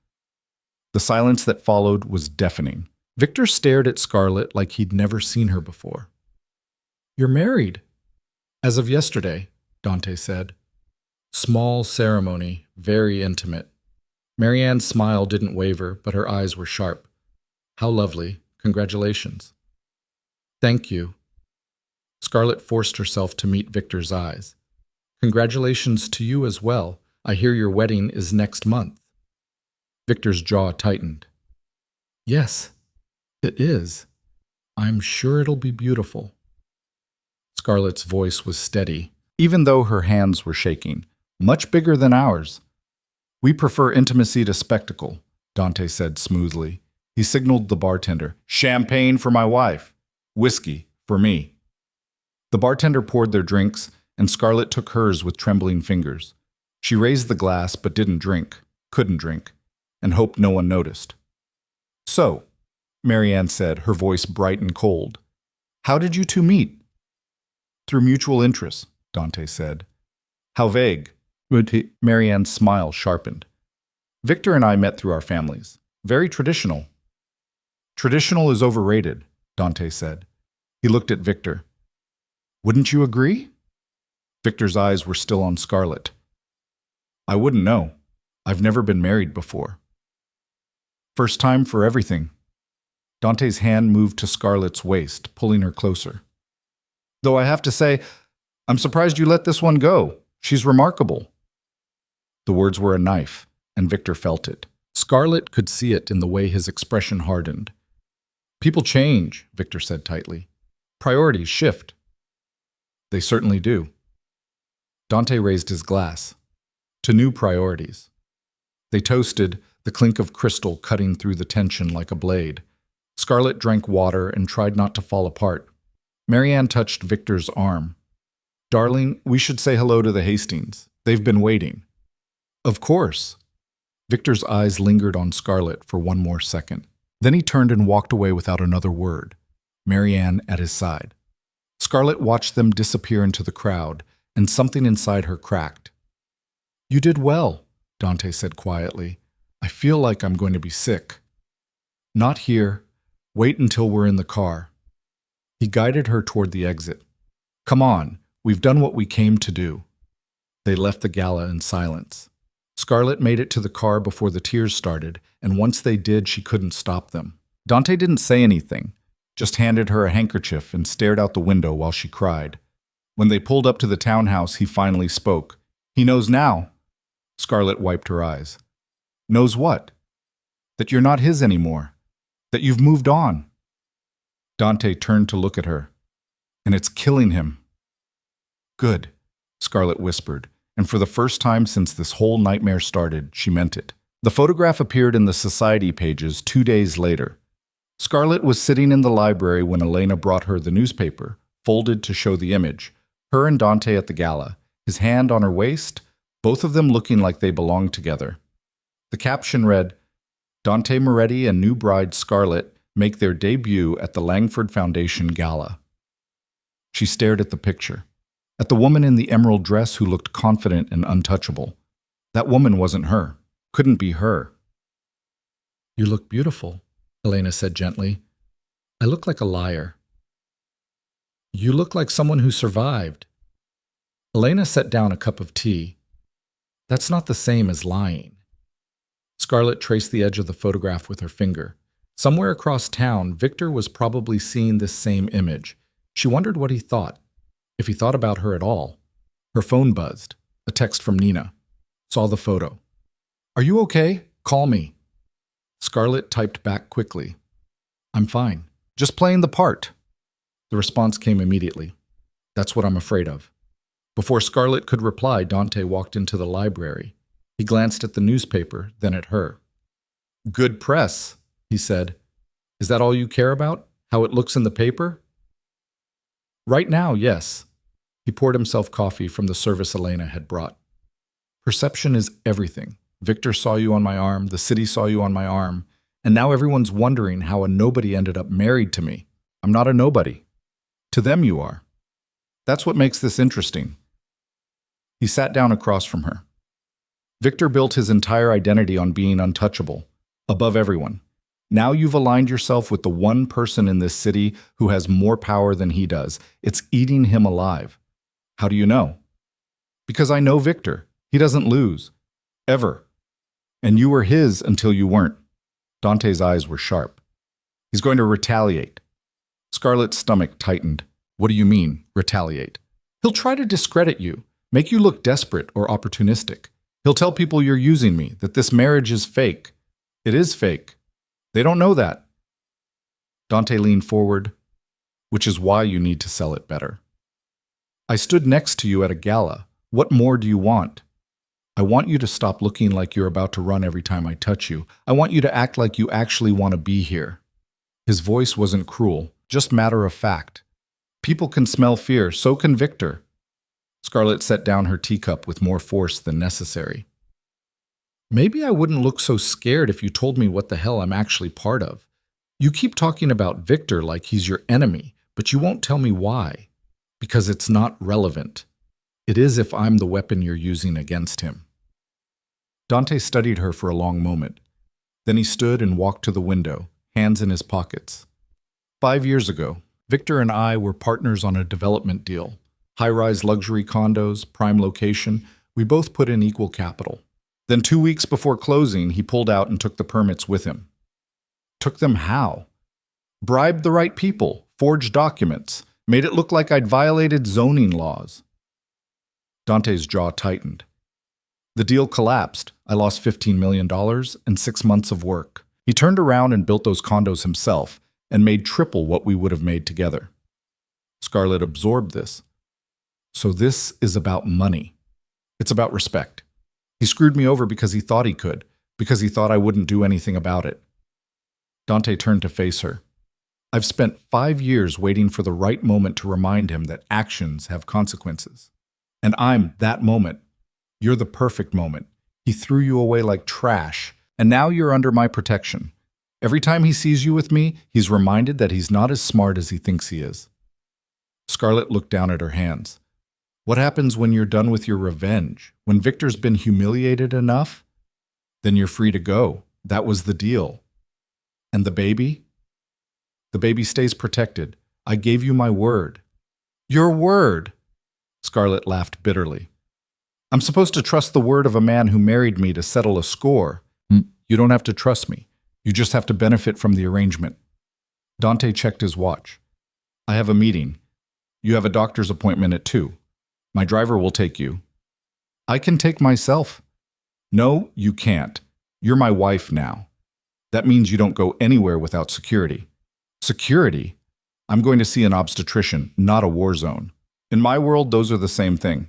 The silence that followed was deafening. Victor stared at Scarlett like he'd never seen her before. You're married. As of yesterday, Dante said. Small ceremony, very intimate. Marianne's smile didn't waver, but her eyes were sharp. How lovely. Congratulations. Thank you. Scarlett forced herself to meet Victor's eyes. Congratulations to you as well. I hear your wedding is next month. Victor's jaw tightened. Yes, it is. I'm sure it'll be beautiful. Scarlett's voice was steady, even though her hands were shaking. Much bigger than ours. We prefer intimacy to spectacle, Dante said smoothly. He signaled the bartender. Champagne for my wife. Whiskey for me. The bartender poured their drinks, and Scarlett took hers with trembling fingers. She raised the glass but didn't drink, couldn't drink, and hoped no one noticed. So, Marianne said, her voice bright and cold. How did you two meet? Through mutual interests, Dante said. How vague. Marianne's smile sharpened. Victor and I met through our families. Very traditional. Traditional is overrated, Dante said. He looked at Victor. Wouldn't you agree? Victor's eyes were still on Scarlett. I wouldn't know. I've never been married before. First time for everything. Dante's hand moved to Scarlett's waist, pulling her closer. Though I have to say, I'm surprised you let this one go. She's remarkable. The words were a knife, and Victor felt it. Scarlett could see it in the way his expression hardened. People change, Victor said tightly. Priorities shift. They certainly do. Dante raised his glass. To new priorities. They toasted, the clink of crystal cutting through the tension like a blade. Scarlett drank water and tried not to fall apart. Marianne touched Victor's arm. Darling, we should say hello to the Hastings. They've been waiting. Of course. Victor's eyes lingered on Scarlett for one more second. Then he turned and walked away without another word, Marianne at his side. Scarlett watched them disappear into the crowd, and something inside her cracked. You did well, Dante said quietly. I feel like I'm going to be sick. Not here. Wait until we're in the car. He guided her toward the exit. Come on, we've done what we came to do. They left the gala in silence. Scarlett made it to the car before the tears started, and once they did, she couldn't stop them. Dante didn't say anything, just handed her a handkerchief and stared out the window while she cried. When they pulled up to the townhouse, he finally spoke. He knows now. Scarlett wiped her eyes. Knows what? That you're not his anymore. That you've moved on. Dante turned to look at her. And it's killing him. Good, Scarlett whispered, and for the first time since this whole nightmare started, she meant it. The photograph appeared in the society pages 2 days later. Scarlett was sitting in the library when Elena brought her the newspaper, folded to show the image. Her and Dante at the gala, his hand on her waist, both of them looking like they belonged together. The caption read, Dante Moretti and new bride Scarlett make their debut at the Langford Foundation Gala. She stared at the picture, at the woman in the emerald dress who looked confident and untouchable. That woman wasn't her, couldn't be her. You look beautiful, Elena said gently. I look like a liar. You look like someone who survived. Elena set down a cup of tea. That's not the same as lying. Scarlett traced the edge of the photograph with her finger. Somewhere across town, Victor was probably seeing this same image. She wondered what he thought, if he thought about her at all. Her phone buzzed. A text from Nina. Saw the photo. Are you okay? Call me. Scarlett typed back quickly. I'm fine. Just playing the part. The response came immediately. That's what I'm afraid of. Before Scarlett could reply, Dante walked into the library. He glanced at the newspaper, then at her. Good press, he said. Is that all you care about? How it looks in the paper? Right now, yes. He poured himself coffee from the service Elena had brought. Perception is everything. Victor saw you on my arm, the city saw you on my arm, and now everyone's wondering how a nobody ended up married to me. I'm not a nobody. To them you are. That's what makes this interesting. He sat down across from her. Victor built his entire identity on being untouchable, above everyone. Now you've aligned yourself with the one person in this city who has more power than he does. It's eating him alive. How do you know? Because I know Victor. He doesn't lose. Ever. And you were his until you weren't. Dante's eyes were sharp. He's going to retaliate. Scarlett's stomach tightened. What do you mean, retaliate? He'll try to discredit you, make you look desperate or opportunistic. He'll tell people you're using me, that this marriage is fake. It is fake. They don't know that. Dante leaned forward, which is why you need to sell it better. I stood next to you at a gala. What more do you want? I want you to stop looking like you're about to run every time I touch you. I want you to act like you actually want to be here. His voice wasn't cruel, just matter of fact. People can smell fear, so can Victor. Scarlett set down her teacup with more force than necessary. Maybe I wouldn't look so scared if you told me what the hell I'm actually part of. You keep talking about Victor like he's your enemy, but you won't tell me why. Because it's not relevant. It is if I'm the weapon you're using against him. Dante studied her for a long moment. Then he stood and walked to the window, hands in his pockets. 5 years ago, Victor and I were partners on a development deal. High-rise luxury condos, prime location. We both put in equal capital. Then 2 weeks before closing, he pulled out and took the permits with him. Took them how? Bribed the right people, forged documents, made it look like I'd violated zoning laws. Dante's jaw tightened. The deal collapsed. I lost $15 million and 6 months of work. He turned around and built those condos himself and made triple what we would have made together. Scarlett absorbed this. So this is about money. It's about respect. He screwed me over because he thought he could, because he thought I wouldn't do anything about it. Dante turned to face her. I've spent 5 years waiting for the right moment to remind him that actions have consequences. And I'm that moment. You're the perfect moment. He threw you away like trash, and now you're under my protection. Every time he sees you with me, he's reminded that he's not as smart as he thinks he is. Scarlett looked down at her hands. What happens when you're done with your revenge? When Victor's been humiliated enough? Then you're free to go. That was the deal. And the baby? The baby stays protected. I gave you my word. Your word! Scarlett laughed bitterly. I'm supposed to trust the word of a man who married me to settle a score. You don't have to trust me. You just have to benefit from the arrangement. Dante checked his watch. I have a meeting. You have a doctor's appointment at 2. My driver will take you. I can take myself. No, you can't. You're my wife now. That means you don't go anywhere without security. Security? I'm going to see an obstetrician, not a war zone. In my world, those are the same thing.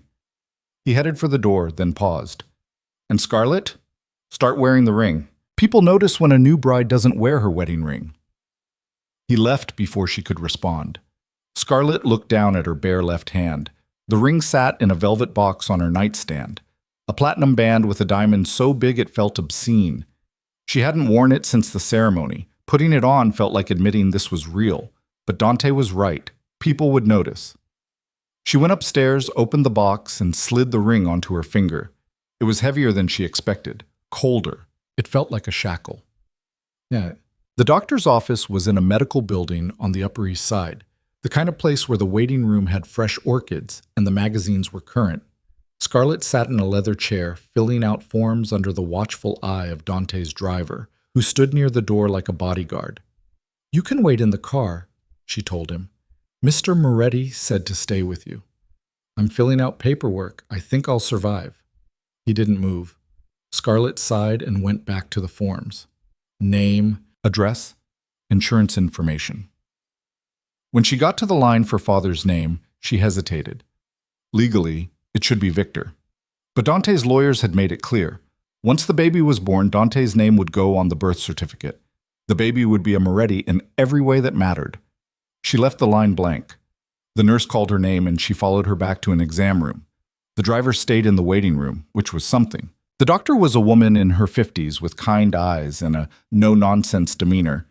He headed for the door, then paused. And Scarlett? Start wearing the ring. People notice when a new bride doesn't wear her wedding ring. He left before she could respond. Scarlett looked down at her bare left hand. The ring sat in a velvet box on her nightstand, a platinum band with a diamond so big it felt obscene. She hadn't worn it since the ceremony. Putting it on felt like admitting this was real. But Dante was right. People would notice. She went upstairs, opened the box, and slid the ring onto her finger. It was heavier than she expected, colder. It felt like a shackle. The doctor's office was in a medical building on the Upper East Side, the kind of place where the waiting room had fresh orchids and the magazines were current. Scarlett sat in a leather chair, filling out forms under the watchful eye of Dante's driver, who stood near the door like a bodyguard. You can wait in the car, she told him. Mr. Moretti said to stay with you. I'm filling out paperwork. I think I'll survive. He didn't move. Scarlett sighed and went back to the forms. Name, address, insurance information. When she got to the line for father's name, she hesitated. Legally, it should be Victor. But Dante's lawyers had made it clear. Once the baby was born, Dante's name would go on the birth certificate. The baby would be a Moretti in every way that mattered. She left the line blank. The nurse called her name and she followed her back to an exam room. The driver stayed in the waiting room, which was something. The doctor was a woman in her 50s with kind eyes and a no-nonsense demeanor.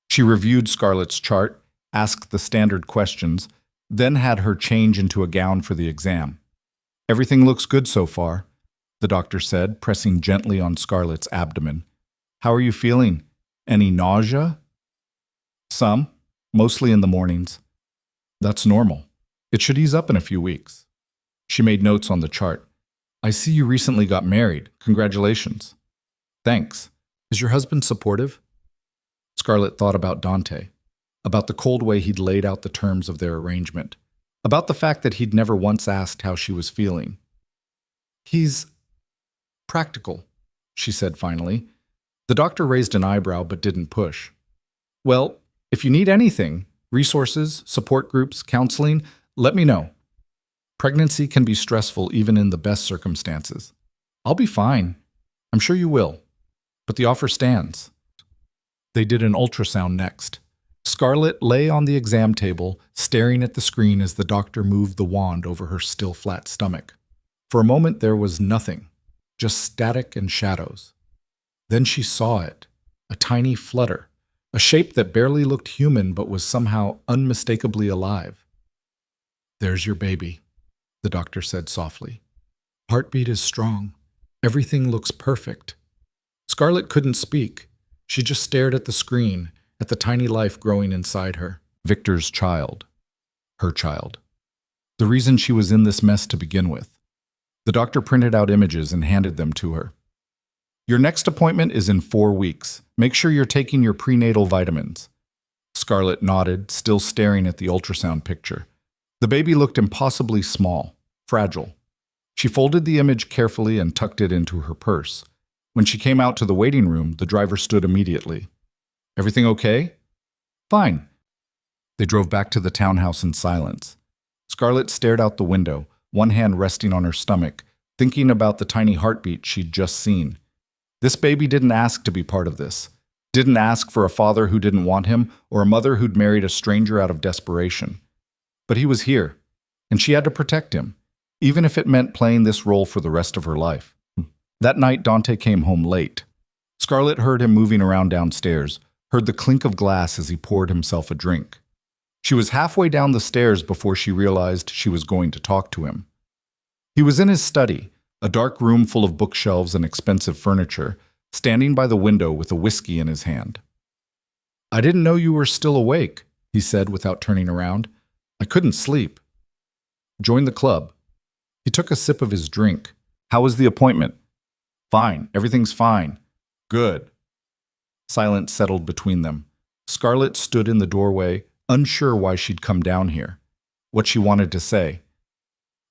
She reviewed Scarlett's chart, asked the standard questions, then had her change into a gown for the exam. Everything looks good so far, the doctor said, pressing gently on Scarlett's abdomen. How are you feeling? Any nausea? Some, mostly in the mornings. That's normal. It should ease up in a few weeks. She made notes on the chart. I see you recently got married. Congratulations. Thanks. Is your husband supportive? Scarlett thought about Dante, about the cold way he'd laid out the terms of their arrangement, about the fact that he'd never once asked how she was feeling. He's practical, she said finally. The doctor raised an eyebrow but didn't push. Well, if you need anything, resources, support groups, counseling, let me know. Pregnancy can be stressful even in the best circumstances. I'll be fine. I'm sure you will. But the offer stands. They did an ultrasound next. Scarlett lay on the exam table, staring at the screen as the doctor moved the wand over her still flat stomach. For a moment there was nothing, just static and shadows. Then she saw it, a tiny flutter, a shape that barely looked human but was somehow unmistakably alive. There's your baby. the doctor said softly. Heartbeat is strong. Everything looks perfect. Scarlett couldn't speak. She just stared at the screen, at the tiny life growing inside her. Victor's child. Her child. The reason she was in this mess to begin with. The doctor printed out images and handed them to her. Your next appointment is in 4 weeks. Make sure you're taking your prenatal vitamins. Scarlett nodded, still staring at the ultrasound picture. The baby looked impossibly small, fragile. She folded the image carefully and tucked it into her purse. When she came out to the waiting room, the driver stood immediately. Everything okay? Fine. They drove back to the townhouse in silence. Scarlett stared out the window, one hand resting on her stomach, thinking about the tiny heartbeat she'd just seen. This baby didn't ask to be part of this. Didn't ask for a father who didn't want him or a mother who'd married a stranger out of desperation. But he was here, and she had to protect him, even if it meant playing this role for the rest of her life. That night, Dante came home late. Scarlett heard him moving around downstairs, heard the clink of glass as he poured himself a drink. She was halfway down the stairs before she realized she was going to talk to him. He was in his study, a dark room full of bookshelves and expensive furniture, standing by the window with a whiskey in his hand. I didn't know you were still awake, he said without turning around. I couldn't sleep. Join the club. He took a sip of his drink. How was the appointment? Fine. Everything's fine. Good. Silence settled between them. Scarlett stood in the doorway, unsure why she'd come down here, what she wanted to say.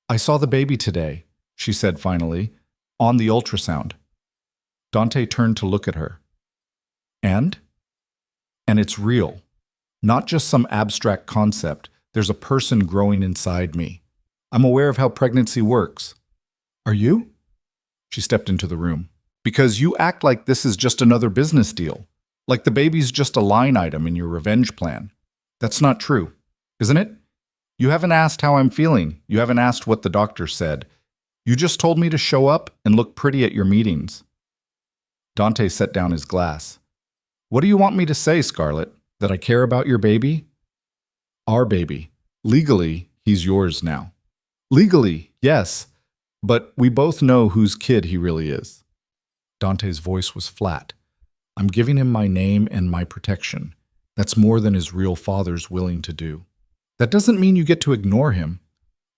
I saw the baby today, she said finally, on the ultrasound. Dante turned to look at her. And? And it's real. Not just some abstract concept. There's a person growing inside me. I'm aware of how pregnancy works. Are you? She stepped into the room. Because you act like this is just another business deal. Like the baby's just a line item in your revenge plan. That's not true, isn't it? You haven't asked how I'm feeling. You haven't asked what the doctor said. You just told me to show up and look pretty at your meetings. Dante set down his glass. What do you want me to say, Scarlett? That I care about your baby? Our baby. Legally, he's yours now. Legally, yes. But we both know whose kid he really is. Dante's voice was flat. I'm giving him my name and my protection. That's more than his real father's willing to do. That doesn't mean you get to ignore him.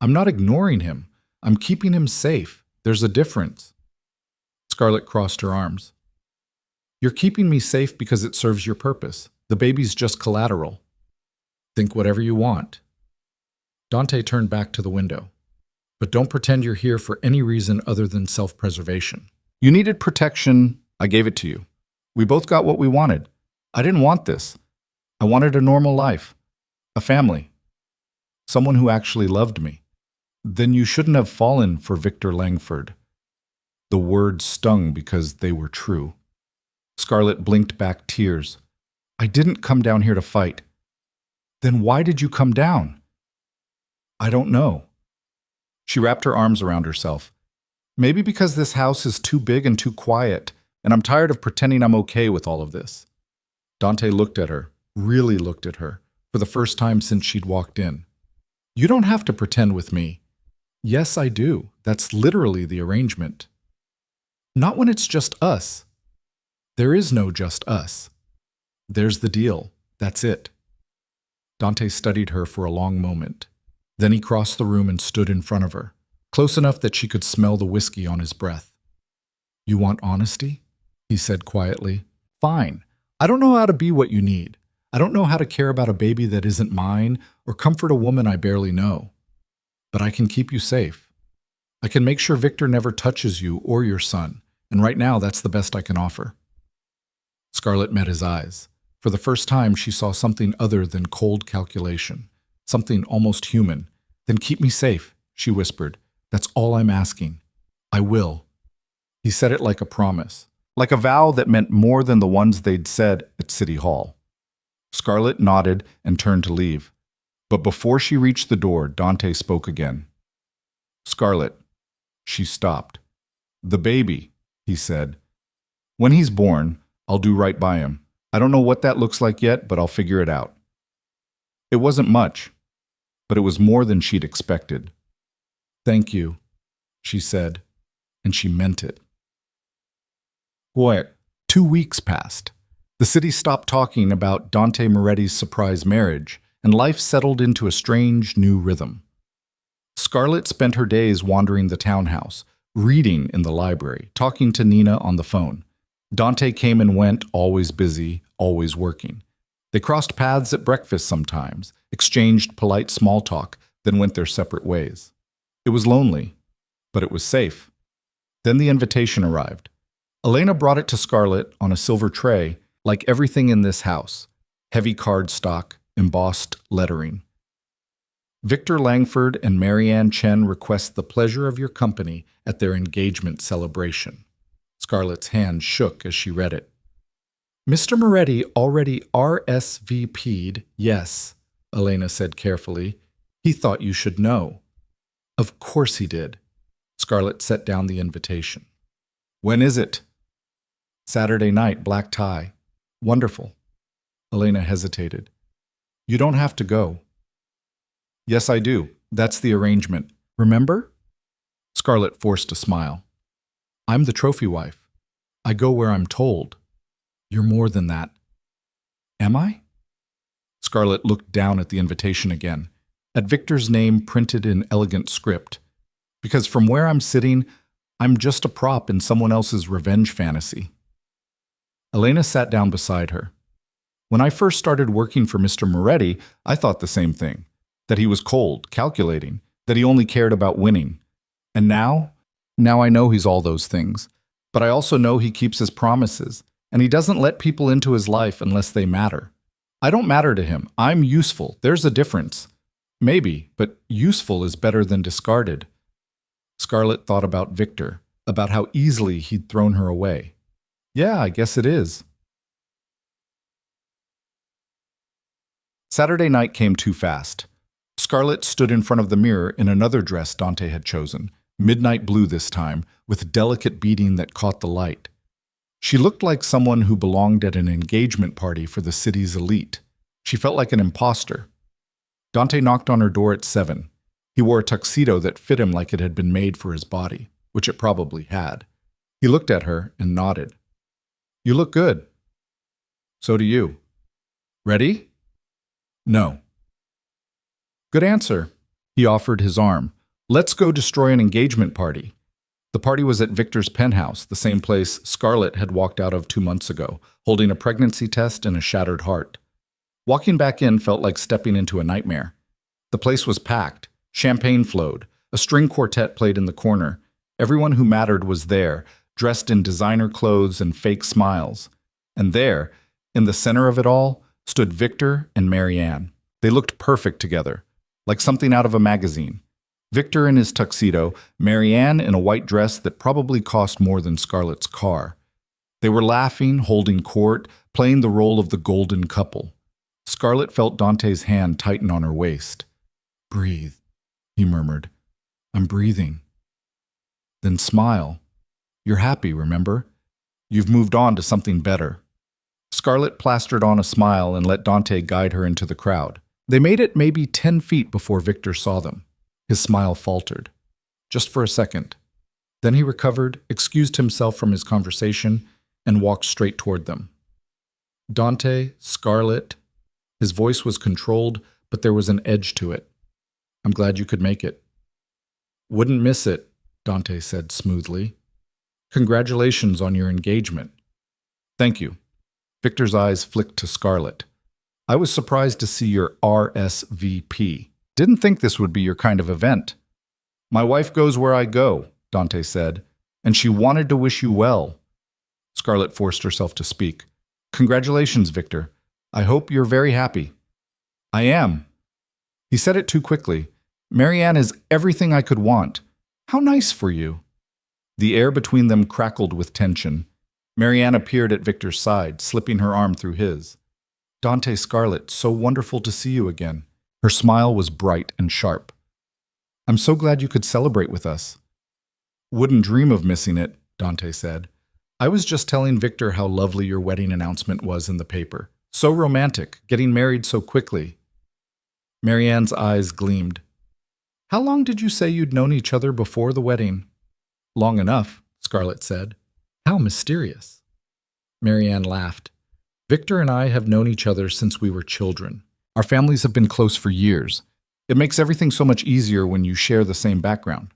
I'm not ignoring him. I'm keeping him safe. There's a difference. Scarlett crossed her arms. You're keeping me safe because it serves your purpose. The baby's just collateral. Think whatever you want. Dante turned back to the window. But don't pretend you're here for any reason other than self-preservation. You needed protection. I gave it to you. We both got what we wanted. I didn't want this. I wanted a normal life. A family. Someone who actually loved me. Then you shouldn't have fallen for Victor Langford. The words stung because they were true. Scarlett blinked back tears. I didn't come down here to fight. Then why did you come down? I don't know. She wrapped her arms around herself. Maybe because this house is too big and too quiet, and I'm tired of pretending I'm okay with all of this. Dante looked at her, really looked at her, for the first time since she'd walked in. You don't have to pretend with me. Yes, I do. That's literally the arrangement. Not when it's just us. There is no just us. There's the deal. That's it. Dante studied her for a long moment. Then he crossed the room and stood in front of her, close enough that she could smell the whiskey on his breath. You want honesty? He said quietly. Fine. I don't know how to be what you need. I don't know how to care about a baby that isn't mine or comfort a woman I barely know. But I can keep you safe. I can make sure Victor never touches you or your son, and right now that's the best I can offer. Scarlett met his eyes. For the first time, she saw something other than cold calculation, something almost human. Then keep me safe, she whispered. That's all I'm asking. I will. He said it like a promise, like a vow that meant more than the ones they'd said at City Hall. Scarlett nodded and turned to leave. But before she reached the door, Dante spoke again. Scarlett. She stopped. The baby, he said. When he's born, I'll do right by him. I don't know what that looks like yet, but I'll figure it out. It wasn't much, but it was more than she'd expected. Thank you, she said, and she meant it. Boy, 2 weeks passed. The city stopped talking about Dante Moretti's surprise marriage, and life settled into a strange new rhythm. Scarlett spent her days wandering the townhouse, reading in the library, talking to Nina on the phone. Dante came and went, always busy, always working. They crossed paths at breakfast sometimes, exchanged polite small talk, then went their separate ways. It was lonely, but it was safe. Then the invitation arrived. Elena brought it to Scarlett on a silver tray, like everything in this house. Heavy cardstock, embossed lettering. Victor Langford and Marianne Chen request the pleasure of your company at their engagement celebration. Scarlett's hand shook as she read it. Mr. Moretti already RSVP'd, yes, Elena said carefully. He thought you should know. Of course he did. Scarlett set down the invitation. When is it? Saturday night, black tie. Wonderful. Elena hesitated. You don't have to go. Yes, I do. That's the arrangement. Remember? Scarlett forced a smile. I'm the trophy wife. I go where I'm told. You're more than that. Am I? Scarlett looked down at the invitation again, at Victor's name printed in elegant script. Because from where I'm sitting, I'm just a prop in someone else's revenge fantasy. Elena sat down beside her. When I first started working for Mr. Moretti, I thought the same thing. That he was cold, calculating, that he only cared about winning. And now I know he's all those things. But I also know he keeps his promises, and he doesn't let people into his life unless they matter. I don't matter to him. I'm useful. There's a difference. Maybe, but useful is better than discarded. Scarlett thought about Victor, about how easily he'd thrown her away. Yeah, I guess it is. Saturday night came too fast. Scarlett stood in front of the mirror in another dress Dante had chosen, midnight blue this time, with delicate beading that caught the light. She looked like someone who belonged at an engagement party for the city's elite. She felt like an imposter. Dante knocked on her door at 7. He wore a tuxedo that fit him like it had been made for his body, which it probably had. He looked at her and nodded. You look good. So do you. Ready? No. Good answer. He offered his arm. Let's go destroy an engagement party. The party was at Victor's penthouse, the same place Scarlett had walked out of 2 months ago, holding a pregnancy test and a shattered heart. Walking back in felt like stepping into a nightmare. The place was packed. Champagne flowed. A string quartet played in the corner. Everyone who mattered was there, dressed in designer clothes and fake smiles. And there, in the center of it all, stood Victor and Marianne. They looked perfect together, like something out of a magazine. Victor in his tuxedo, Marianne in a white dress that probably cost more than Scarlett's car. They were laughing, holding court, playing the role of the golden couple. Scarlett felt Dante's hand tighten on her waist. Breathe, he murmured. I'm breathing. Then smile. You're happy, remember? You've moved on to something better. Scarlett plastered on a smile and let Dante guide her into the crowd. They made it maybe 10 feet before Victor saw them. His smile faltered. Just for a second. Then he recovered, excused himself from his conversation, and walked straight toward them. Dante, Scarlett. His voice was controlled, but there was an edge to it. I'm glad you could make it. Wouldn't miss it, Dante said smoothly. Congratulations on your engagement. Thank you. Victor's eyes flicked to Scarlett. I was surprised to see your RSVP. Didn't think this would be your kind of event. My wife goes where I go, Dante said, and she wanted to wish you well. Scarlett forced herself to speak. Congratulations, Victor. I hope you're very happy. I am. He said it too quickly. Marianne is everything I could want. How nice for you. The air between them crackled with tension. Marianne appeared at Victor's side, slipping her arm through his. Dante, Scarlett, so wonderful to see you again. Her smile was bright and sharp. I'm so glad you could celebrate with us. Wouldn't dream of missing it, Dante said. I was just telling Victor how lovely your wedding announcement was in the paper. So romantic, getting married so quickly. Marianne's eyes gleamed. How long did you say you'd known each other before the wedding? Long enough, Scarlett said. How mysterious. Marianne laughed. Victor and I have known each other since we were children. Our families have been close for years. It makes everything so much easier when you share the same background.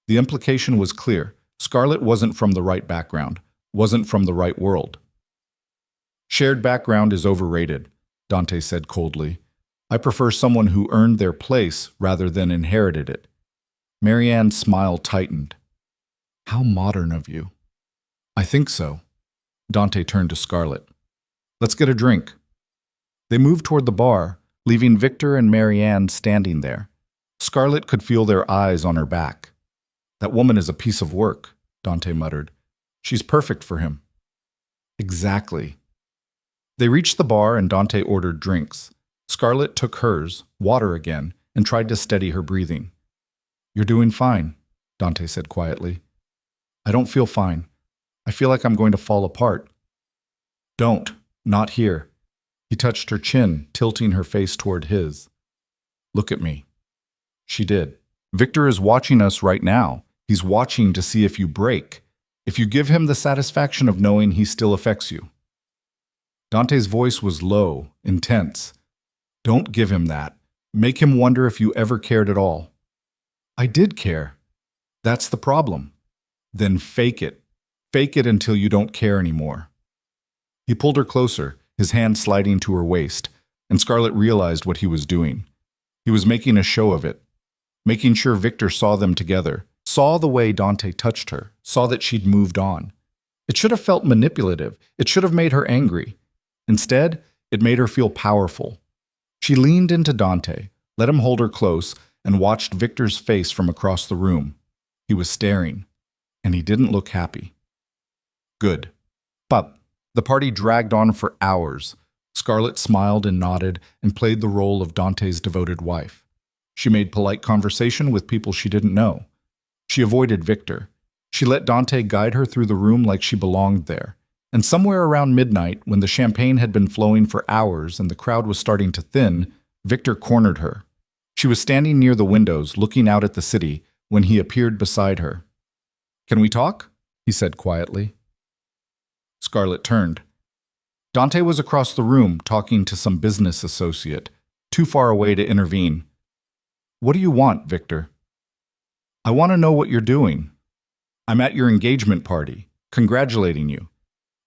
The implication was clear. Scarlett wasn't from the right background, wasn't from the right world. Shared background is overrated, Dante said coldly. I prefer someone who earned their place rather than inherited it. Marianne's smile tightened. How modern of you. I think so. Dante turned to Scarlett. Let's get a drink. They moved toward the bar, leaving Victor and Marianne standing there. Scarlett could feel their eyes on her back. That woman is a piece of work, Dante muttered. She's perfect for him. Exactly. They reached the bar and Dante ordered drinks. Scarlett took hers, water again, and tried to steady her breathing. You're doing fine, Dante said quietly. I don't feel fine. I feel like I'm going to fall apart. Don't. Not here. He touched her chin, tilting her face toward his. Look at me. She did. Victor is watching us right now. He's watching to see if you break, if you give him the satisfaction of knowing he still affects you. Dante's voice was low, intense. Don't give him that. Make him wonder if you ever cared at all. I did care. That's the problem. Then fake it. Fake it until you don't care anymore. He pulled her closer, his hand sliding to her waist, and Scarlett realized what he was doing. He was making a show of it, making sure Victor saw them together, saw the way Dante touched her, saw that she'd moved on. It should have felt manipulative. It should have made her angry. Instead, it made her feel powerful. She leaned into Dante, let him hold her close, and watched Victor's face from across the room. He was staring, and he didn't look happy. Good. But the party dragged on for hours. Scarlett smiled and nodded and played the role of Dante's devoted wife. She made polite conversation with people she didn't know. She avoided Victor. She let Dante guide her through the room like she belonged there. And somewhere around midnight, when the champagne had been flowing for hours and the crowd was starting to thin, Victor cornered her. She was standing near the windows, looking out at the city, when he appeared beside her. Can we talk? He said quietly. Scarlett turned. Dante was across the room, talking to some business associate, too far away to intervene. What do you want, Victor? I want to know what you're doing. I'm at your engagement party, congratulating you.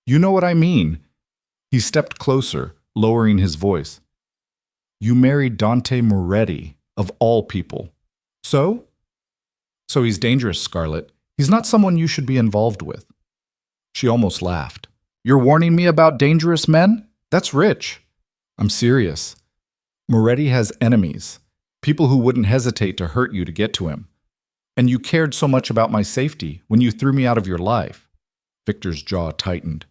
You know what I mean. He stepped closer, lowering his voice. You married Dante Moretti, of all people. So? So he's dangerous, Scarlett. He's not someone you should be involved with. She almost laughed. You're warning me about dangerous men? That's rich. I'm serious. Moretti has enemies, people who wouldn't hesitate to hurt you to get to him. And you cared so much about my safety when you threw me out of your life. Victor's jaw tightened.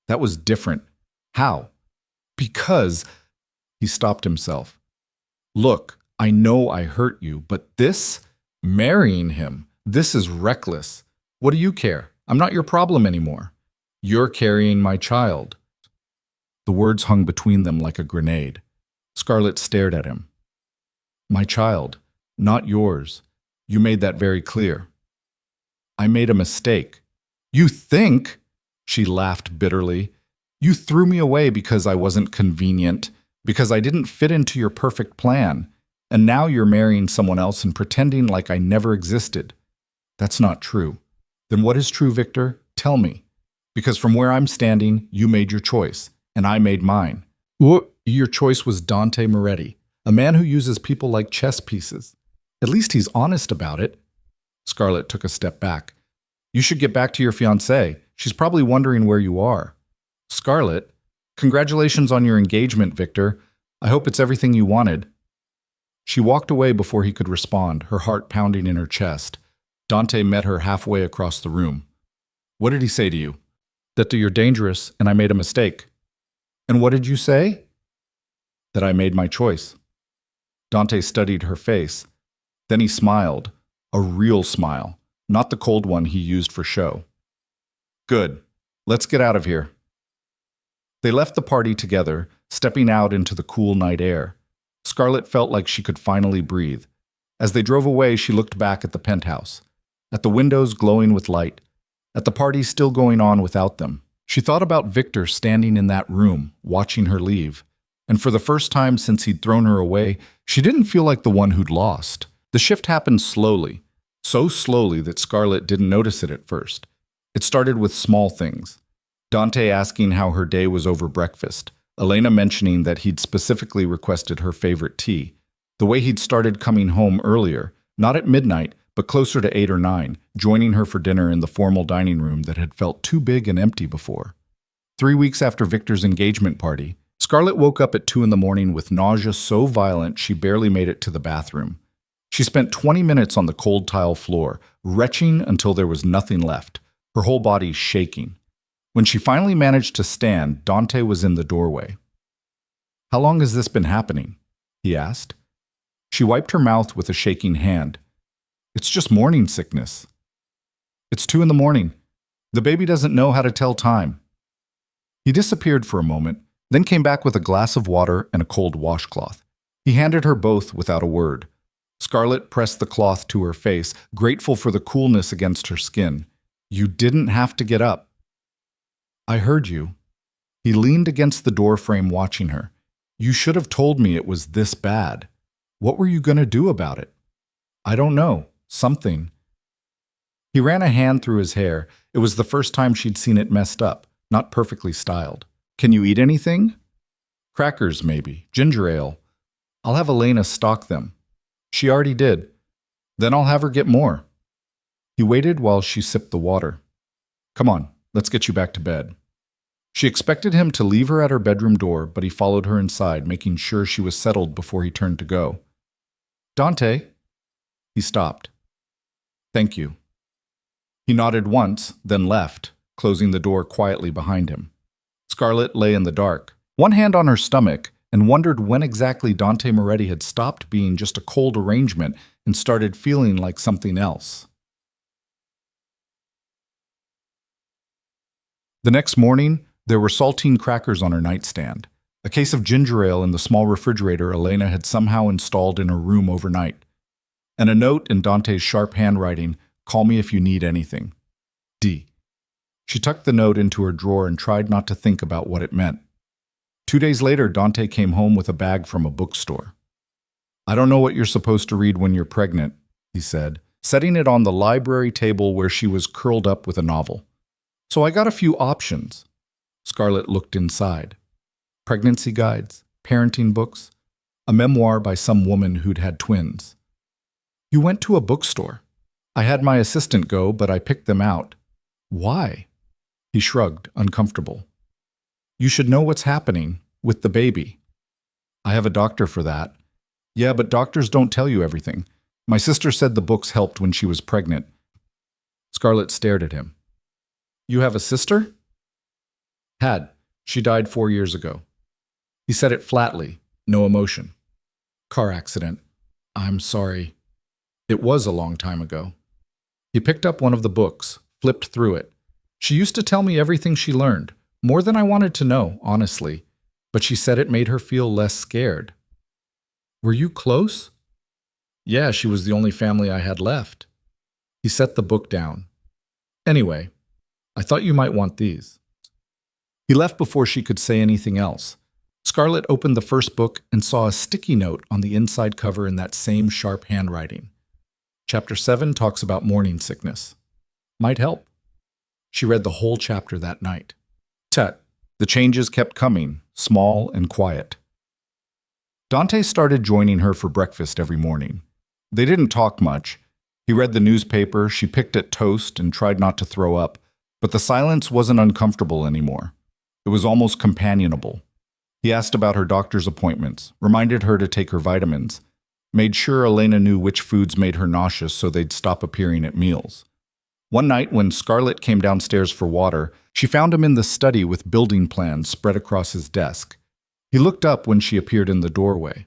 That was different. How? Because... He stopped himself. Look, I know I hurt you, but this, marrying him, this is reckless. What do you care? I'm not your problem anymore. You're carrying my child. The words hung between them like a grenade. Scarlett stared at him. My child, not yours. You made that very clear. I made a mistake. You think? She laughed bitterly. You threw me away because I wasn't convenient, because I didn't fit into your perfect plan, and now you're marrying someone else and pretending like I never existed. That's not true. Then what is true, Victor? Tell me. Because from where I'm standing, you made your choice, and I made mine. Your choice was Dante Moretti, a man who uses people like chess pieces. At least he's honest about it. Scarlett took a step back. You should get back to your fiancée. She's probably wondering where you are. Scarlett, congratulations on your engagement, Victor. I hope it's everything you wanted. She walked away before he could respond, her heart pounding in her chest. Dante met her halfway across the room. What did he say to you? That you're dangerous and I made a mistake. And what did you say? That I made my choice. Dante studied her face. Then he smiled, a real smile, not the cold one he used for show. Good. Let's get out of here. They left the party together, stepping out into the cool night air. Scarlett felt like she could finally breathe. As they drove away, she looked back at the penthouse, at the windows glowing with light, at the party still going on without them. She thought about Victor standing in that room, watching her leave. And for the first time since he'd thrown her away, she didn't feel like the one who'd lost. The shift happened slowly, so slowly that Scarlett didn't notice it at first. It started with small things. Dante asking how her day was over breakfast, Elena mentioning that he'd specifically requested her favorite tea, the way he'd started coming home earlier, not at midnight, but closer to 8 or 9, joining her for dinner in the formal dining room that had felt too big and empty before. 3 weeks after Victor's engagement party, Scarlett woke up at 2 in the morning with nausea so violent she barely made it to the bathroom. She spent 20 minutes on the cold tile floor, retching until there was nothing left, her whole body shaking. When she finally managed to stand, Dante was in the doorway. "How long has this been happening?" he asked. She wiped her mouth with a shaking hand. "It's just morning sickness." "It's 2 in the morning. The baby doesn't know how to tell time." He disappeared for a moment, then came back with a glass of water and a cold washcloth. He handed her both without a word. Scarlett pressed the cloth to her face, grateful for the coolness against her skin. "You didn't have to get up." "I heard you." He leaned against the doorframe watching her. "You should have told me it was this bad. What were you going to do about it?" "I don't know. Something." He ran a hand through his hair. It was the first time she'd seen it messed up, not perfectly styled. "Can you eat anything?" "Crackers, maybe. Ginger ale. I'll have Elena stock them." "She already did." "Then I'll have her get more." He waited while she sipped the water. "Come on, let's get you back to bed." She expected him to leave her at her bedroom door, but he followed her inside, making sure she was settled before he turned to go. "Dante?" He stopped. "Thank you." He nodded once, then left, closing the door quietly behind him. Scarlett lay in the dark, one hand on her stomach, and wondered when exactly Dante Moretti had stopped being just a cold arrangement and started feeling like something else. The next morning, there were saltine crackers on her nightstand, a case of ginger ale in the small refrigerator Elena had somehow installed in her room overnight, and a note in Dante's sharp handwriting, "Call me if you need anything. D." She tucked the note into her drawer and tried not to think about what it meant. 2 days later, Dante came home with a bag from a bookstore. "I don't know what you're supposed to read when you're pregnant," he said, setting it on the library table where she was curled up with a novel. "So I got a few options." Scarlett looked inside. Pregnancy guides, parenting books, a memoir by some woman who'd had twins. "You went to a bookstore." "I had my assistant go, but I picked them out." "Why?" He shrugged, uncomfortable. "You should know what's happening with the baby." "I have a doctor for that." "Yeah, but doctors don't tell you everything. My sister said the books helped when she was pregnant." Scarlett stared at him. "You have a sister?" "Had. She died 4 years ago." He said it flatly, no emotion. "Car accident. I'm sorry." "It was a long time ago." He picked up one of the books, flipped through it. "She used to tell me everything she learned, more than I wanted to know, honestly, but she said it made her feel less scared." "Were you close?" "Yeah, she was the only family I had left." He set the book down. "Anyway, I thought you might want these." He left before she could say anything else. Scarlett opened the first book and saw a sticky note on the inside cover in that same sharp handwriting. Chapter 7 talks about morning sickness. Might help. She read the whole chapter that night. Tut. The changes kept coming, small and quiet. Dante started joining her for breakfast every morning. They didn't talk much. He read the newspaper, she picked at toast and tried not to throw up, but the silence wasn't uncomfortable anymore. It was almost companionable. He asked about her doctor's appointments, reminded her to take her vitamins, made sure Elena knew which foods made her nauseous so they'd stop appearing at meals. One night, when Scarlett came downstairs for water, she found him in the study with building plans spread across his desk. He looked up when she appeared in the doorway.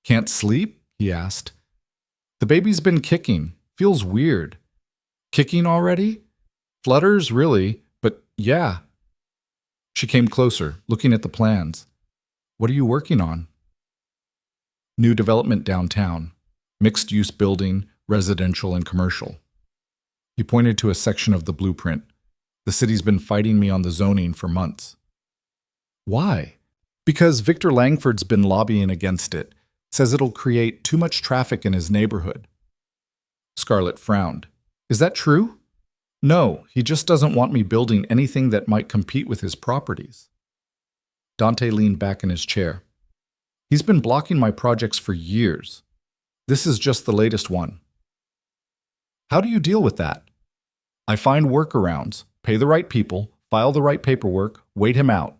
"Can't sleep?" he asked. "The baby's been kicking. Feels weird." "Kicking already?" "Flutters, really, but yeah." She came closer, looking at the plans. "What are you working on?" "New development downtown." Mixed-use building, residential and commercial. He pointed to a section of the blueprint. The city's been fighting me on the zoning for months. Why? Because Victor Langford's been lobbying against it. Says it'll create too much traffic in his neighborhood. Scarlett frowned. Is that true? No, he just doesn't want me building anything that might compete with his properties. Dante leaned back in his chair. He's been blocking my projects for years. This is just the latest one. How do you deal with that? I find workarounds, pay the right people, file the right paperwork, wait him out.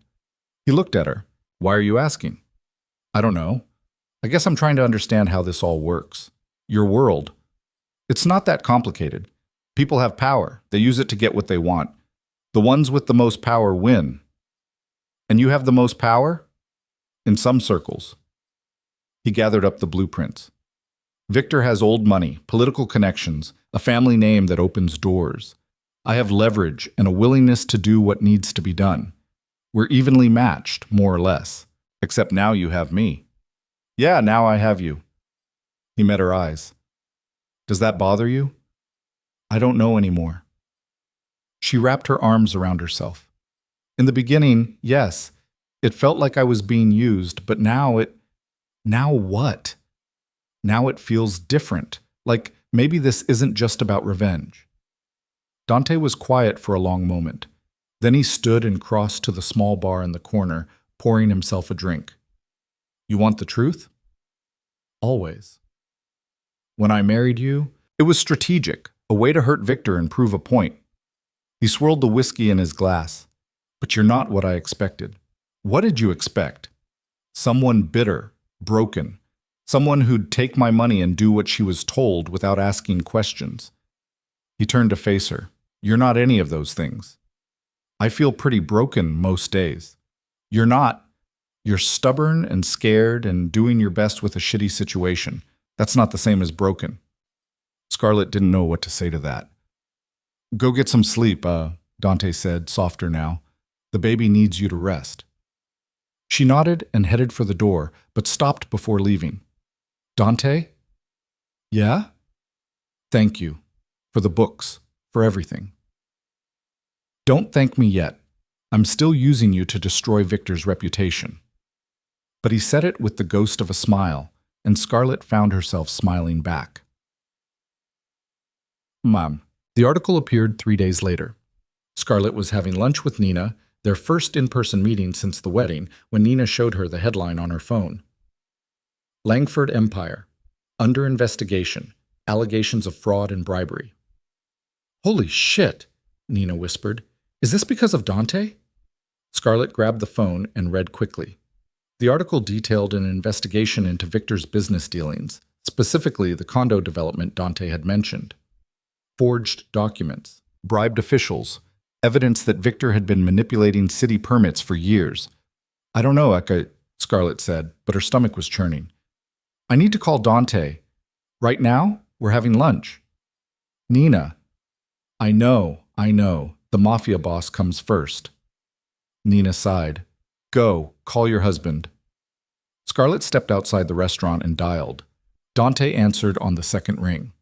He looked at her. Why are you asking? I don't know. I guess I'm trying to understand how this all works. Your world. It's not that complicated. People have power. They use it to get what they want. The ones with the most power win. And you have the most power? In some circles. He gathered up the blueprints. Victor has old money, political connections, a family name that opens doors. I have leverage and a willingness to do what needs to be done. We're evenly matched, more or less. Except now you have me. Yeah, now I have you. He met her eyes. Does that bother you? I don't know anymore. She wrapped her arms around herself. In the beginning, yes, it felt like I was being used, but now what? Now it feels different, like maybe this isn't just about revenge. Dante was quiet for a long moment. Then he stood and crossed to the small bar in the corner, pouring himself a drink. You want the truth? Always. When I married you, it was strategic, a way to hurt Victor and prove a point. He swirled the whiskey in his glass. But you're not what I expected. What did you expect? Someone bitter, broken. Someone who'd take my money and do what she was told without asking questions. He turned to face her. You're not any of those things. I feel pretty broken most days. You're not. You're stubborn and scared and doing your best with a shitty situation. That's not the same as broken. Scarlett didn't know what to say to that. Go get some sleep, Dante said, softer now. The baby needs you to rest. She nodded and headed for the door, but stopped before leaving. Dante? Yeah? Thank you. For the books. For everything. Don't thank me yet. I'm still using you to destroy Victor's reputation. But he said it with the ghost of a smile, and Scarlett found herself smiling back. Mom. The article appeared 3 days later. Scarlett was having lunch with Nina, their first in-person meeting since the wedding, when Nina showed her the headline on her phone. Langford Empire. Under investigation. Allegations of fraud and bribery. Holy shit, Nina whispered. Is this because of Dante? Scarlett grabbed the phone and read quickly. The article detailed an investigation into Victor's business dealings, specifically the condo development Dante had mentioned. Forged documents, bribed officials, evidence that Victor had been manipulating city permits for years. I don't know, Scarlett said, but her stomach was churning. I need to call Dante. Right now, we're having lunch. Nina. I know. The Mafia boss comes first. Nina sighed. Go, call your husband. Scarlett stepped outside the restaurant and dialed. Dante answered on the second ring.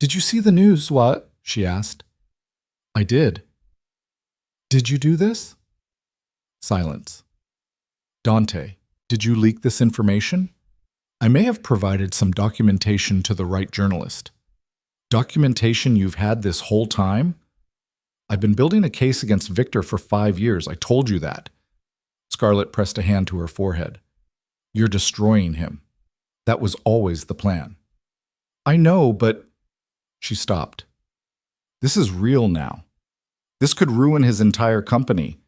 Did you see the news, what? She asked. I did. Did you do this? Silence. Dante, did you leak this information? I may have provided some documentation to the right journalist. Documentation you've had this whole time? I've been building a case against Victor for 5 years. I told you that. Scarlett pressed a hand to her forehead. You're destroying him. That was always the plan. I know, but... She stopped. This is real now. This could ruin his entire company.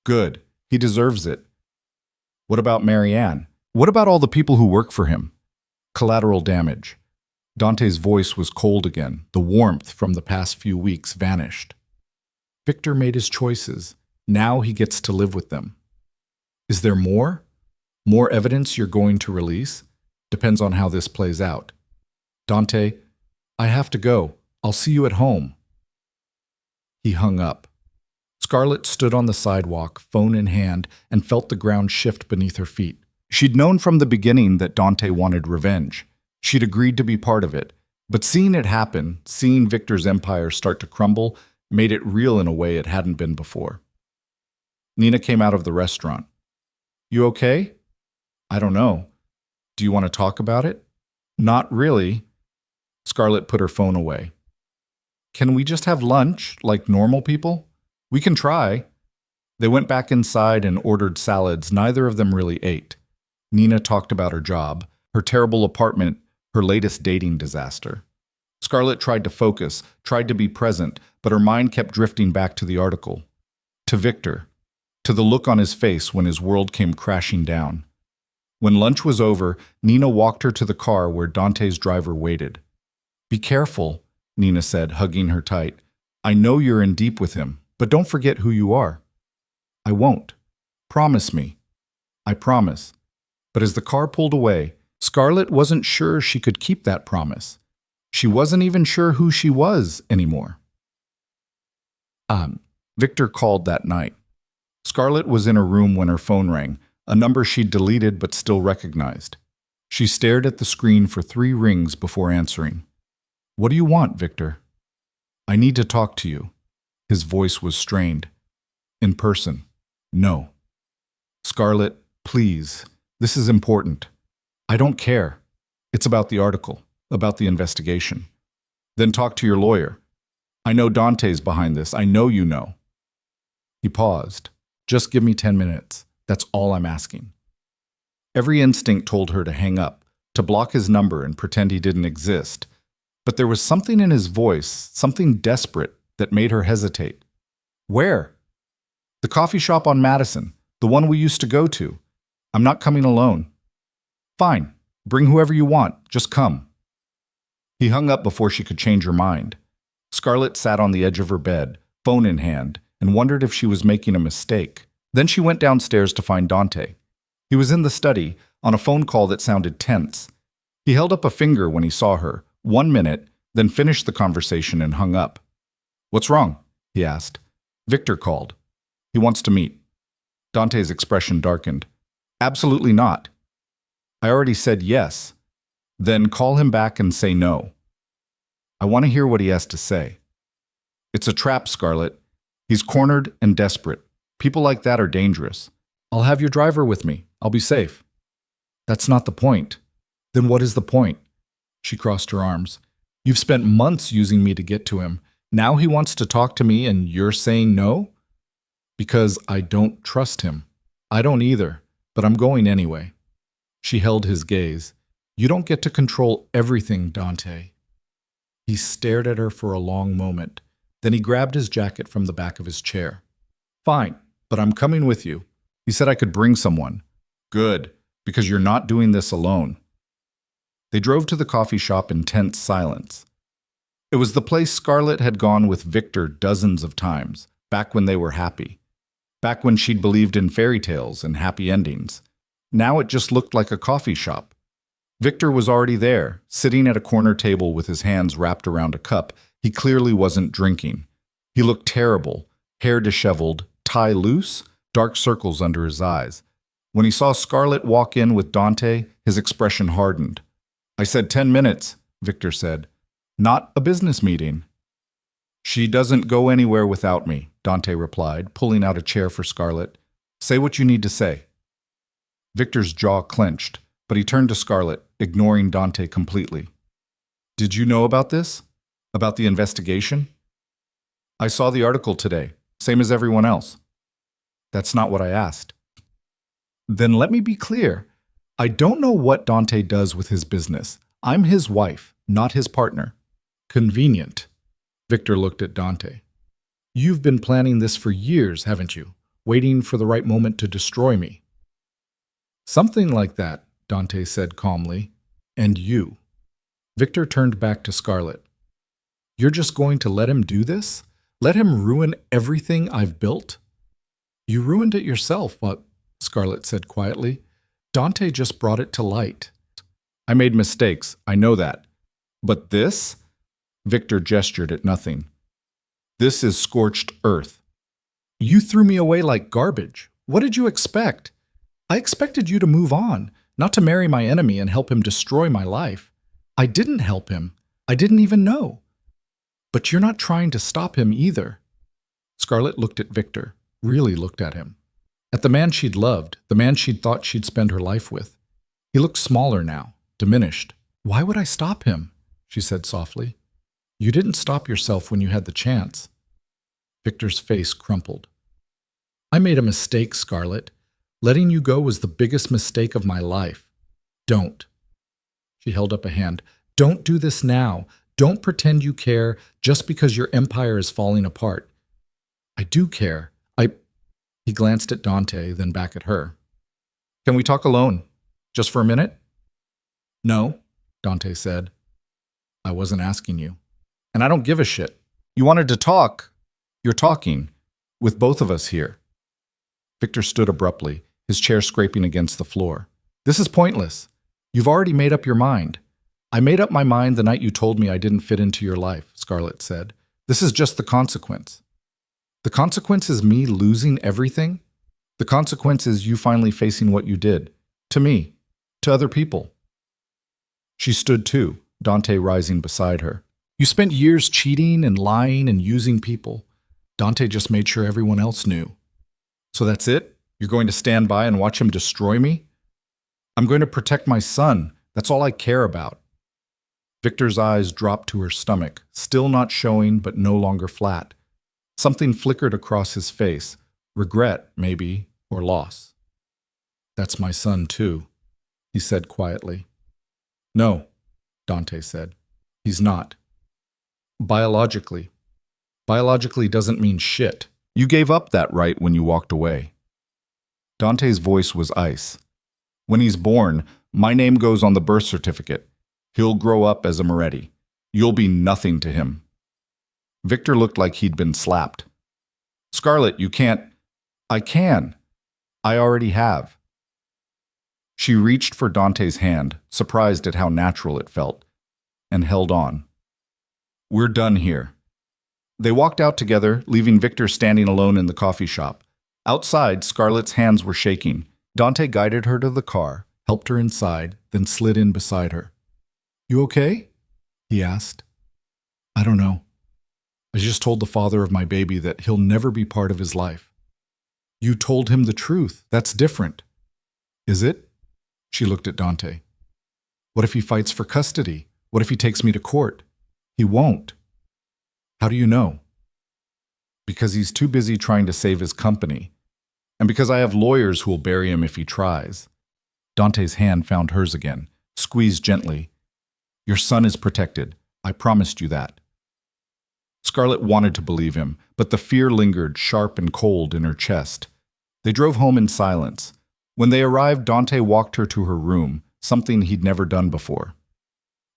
Good. He deserves it. What about Marianne? What about all the people who work for him? Collateral damage. Dante's voice was cold again. The warmth from the past few weeks vanished. Victor made his choices. Now he gets to live with them. Is there more? More evidence you're going to release? Depends on how this plays out. Dante, I have to go. I'll see you at home. He hung up. Scarlett stood on the sidewalk, phone in hand, and felt the ground shift beneath her feet. She'd known from the beginning that Dante wanted revenge. She'd agreed to be part of it, but seeing it happen, seeing Victor's empire start to crumble, made it real in a way it hadn't been before. Nina came out of the restaurant. You okay? I don't know. Do you want to talk about it? Not really. Scarlett put her phone away. Can we just have lunch, like normal people? We can try. They went back inside and ordered salads. Neither of them really ate. Nina talked about her job, her terrible apartment, her latest dating disaster. Scarlett tried to focus, tried to be present, but her mind kept drifting back to the article, to Victor, to the look on his face when his world came crashing down. When lunch was over, Nina walked her to the car where Dante's driver waited. Be careful, Nina said, hugging her tight. I know you're in deep with him, but don't forget who you are. I won't. Promise me. I promise. But as the car pulled away, Scarlett wasn't sure she could keep that promise. She wasn't even sure who she was anymore. Victor called that night. Scarlett was in her room when her phone rang, a number she'd deleted but still recognized. She stared at the screen for 3 rings before answering. What do you want, Victor? I need to talk to you. His voice was strained. In person. No. Scarlett, please. This is important. I don't care. It's about the article, about the investigation. Then talk to your lawyer. I know Dante's behind this. I know you know. He paused. Just give me 10 minutes. That's all I'm asking. Every instinct told her to hang up, to block his number and pretend he didn't exist. But there was something in his voice, something desperate, that made her hesitate. Where? The coffee shop on Madison, the one we used to go to. I'm not coming alone. Fine. Bring whoever you want. Just come. He hung up before she could change her mind. Scarlett sat on the edge of her bed, phone in hand, and wondered if she was making a mistake. Then she went downstairs to find Dante. He was in the study, on a phone call that sounded tense. He held up a finger when he saw her, 1 minute, then finished the conversation and hung up. What's wrong? He asked. Victor called. He wants to meet. Dante's expression darkened. Absolutely not. I already said yes. Then call him back and say no. I want to hear what he has to say. It's a trap, Scarlett. He's cornered and desperate. People like that are dangerous. I'll have your driver with me. I'll be safe. That's not the point. Then what is the point? She crossed her arms. You've spent months using me to get to him. Now he wants to talk to me and you're saying no? Because I don't trust him. I don't either, but I'm going anyway. She held his gaze. You don't get to control everything, Dante. He stared at her for a long moment. Then he grabbed his jacket from the back of his chair. Fine, but I'm coming with you. He said I could bring someone. Good, because you're not doing this alone. They drove to the coffee shop in tense silence. It was the place Scarlett had gone with Victor dozens of times, back when they were happy. Back when she'd believed in fairy tales and happy endings. Now it just looked like a coffee shop. Victor was already there, sitting at a corner table with his hands wrapped around a cup. He clearly wasn't drinking. He looked terrible, hair disheveled, tie loose, dark circles under his eyes. When he saw Scarlett walk in with Dante, his expression hardened. I said 10 minutes, Victor said. Not a business meeting. She doesn't go anywhere without me, Dante replied, pulling out a chair for Scarlett. Say what you need to say. Victor's jaw clenched, but he turned to Scarlett, ignoring Dante completely. Did you know about this? About the investigation? I saw the article today, same as everyone else. That's not what I asked. Then let me be clear. I don't know what Dante does with his business. I'm his wife, not his partner. Convenient. Victor looked at Dante. You've been planning this for years, haven't you? Waiting for the right moment to destroy me. Something like that, Dante said calmly. And you. Victor turned back to Scarlett. You're just going to let him do this? Let him ruin everything I've built? You ruined it yourself, Scarlett said quietly. Dante just brought it to light. I made mistakes, I know that. But this? Victor gestured at nothing. This is scorched earth. You threw me away like garbage. What did you expect? I expected you to move on, not to marry my enemy and help him destroy my life. I didn't help him. I didn't even know. But you're not trying to stop him either. Scarlett looked at Victor, really looked at him. At the man she'd loved, the man she'd thought she'd spend her life with. He looked smaller now, diminished. Why would I stop him? She said softly. You didn't stop yourself when you had the chance. Victor's face crumpled. I made a mistake, Scarlett. Letting you go was the biggest mistake of my life. Don't. She held up a hand. Don't do this now. Don't pretend you care just because your empire is falling apart. I do care. He glanced at Dante, then back at her. Can we talk alone? Just for a minute? No, Dante said. I wasn't asking you. And I don't give a shit. You wanted to talk. You're talking. With both of us here. Victor stood abruptly, his chair scraping against the floor. This is pointless. You've already made up your mind. I made up my mind the night you told me I didn't fit into your life, Scarlett said. This is just the consequence. The consequence is me losing everything? The consequence is you finally facing what you did. To me. To other people. She stood too, Dante rising beside her. You spent years cheating and lying and using people. Dante just made sure everyone else knew. So that's it? You're going to stand by and watch him destroy me? I'm going to protect my son. That's all I care about. Victor's eyes dropped to her stomach, still not showing but no longer flat. Something flickered across his face. Regret, maybe, or loss. That's my son, too, he said quietly. No, Dante said. He's not. Biologically. Biologically doesn't mean shit. You gave up that right when you walked away. Dante's voice was ice. When he's born, my name goes on the birth certificate. He'll grow up as a Moretti. You'll be nothing to him. Victor looked like he'd been slapped. Scarlett, you can't. I can. I already have. She reached for Dante's hand, surprised at how natural it felt, and held on. We're done here. They walked out together, leaving Victor standing alone in the coffee shop. Outside, Scarlett's hands were shaking. Dante guided her to the car, helped her inside, then slid in beside her. You okay? He asked. I don't know. I just told the father of my baby that he'll never be part of his life. You told him the truth. That's different. Is it? She looked at Dante. What if he fights for custody? What if he takes me to court? He won't. How do you know? Because he's too busy trying to save his company. And because I have lawyers who will bury him if he tries. Dante's hand found hers again, squeezed gently. Your son is protected. I promised you that. Scarlett wanted to believe him, but the fear lingered sharp and cold in her chest. They drove home in silence. When they arrived, Dante walked her to her room, something he'd never done before.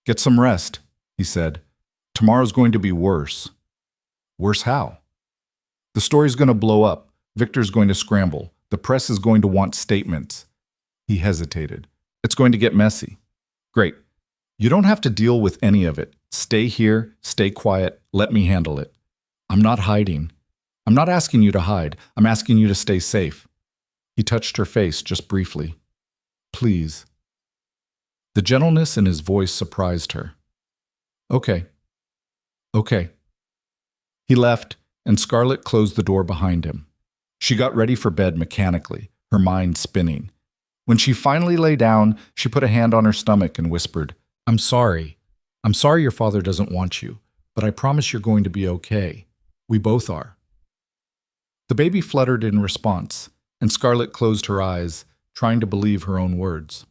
Get some rest, he said. Tomorrow's going to be worse. Worse how? The story's going to blow up. Victor's going to scramble. The press is going to want statements. He hesitated. It's going to get messy. Great. You don't have to deal with any of it. Stay here, stay quiet, let me handle it. I'm not hiding. I'm not asking you to hide. I'm asking you to stay safe. He touched her face just briefly. Please. The gentleness in his voice surprised her. Okay. Okay. He left, and Scarlett closed the door behind him. She got ready for bed mechanically, her mind spinning. When she finally lay down, she put a hand on her stomach and whispered, I'm sorry. I'm sorry your father doesn't want you, but I promise you're going to be okay. We both are. The baby fluttered in response, and Scarlett closed her eyes, trying to believe her own words.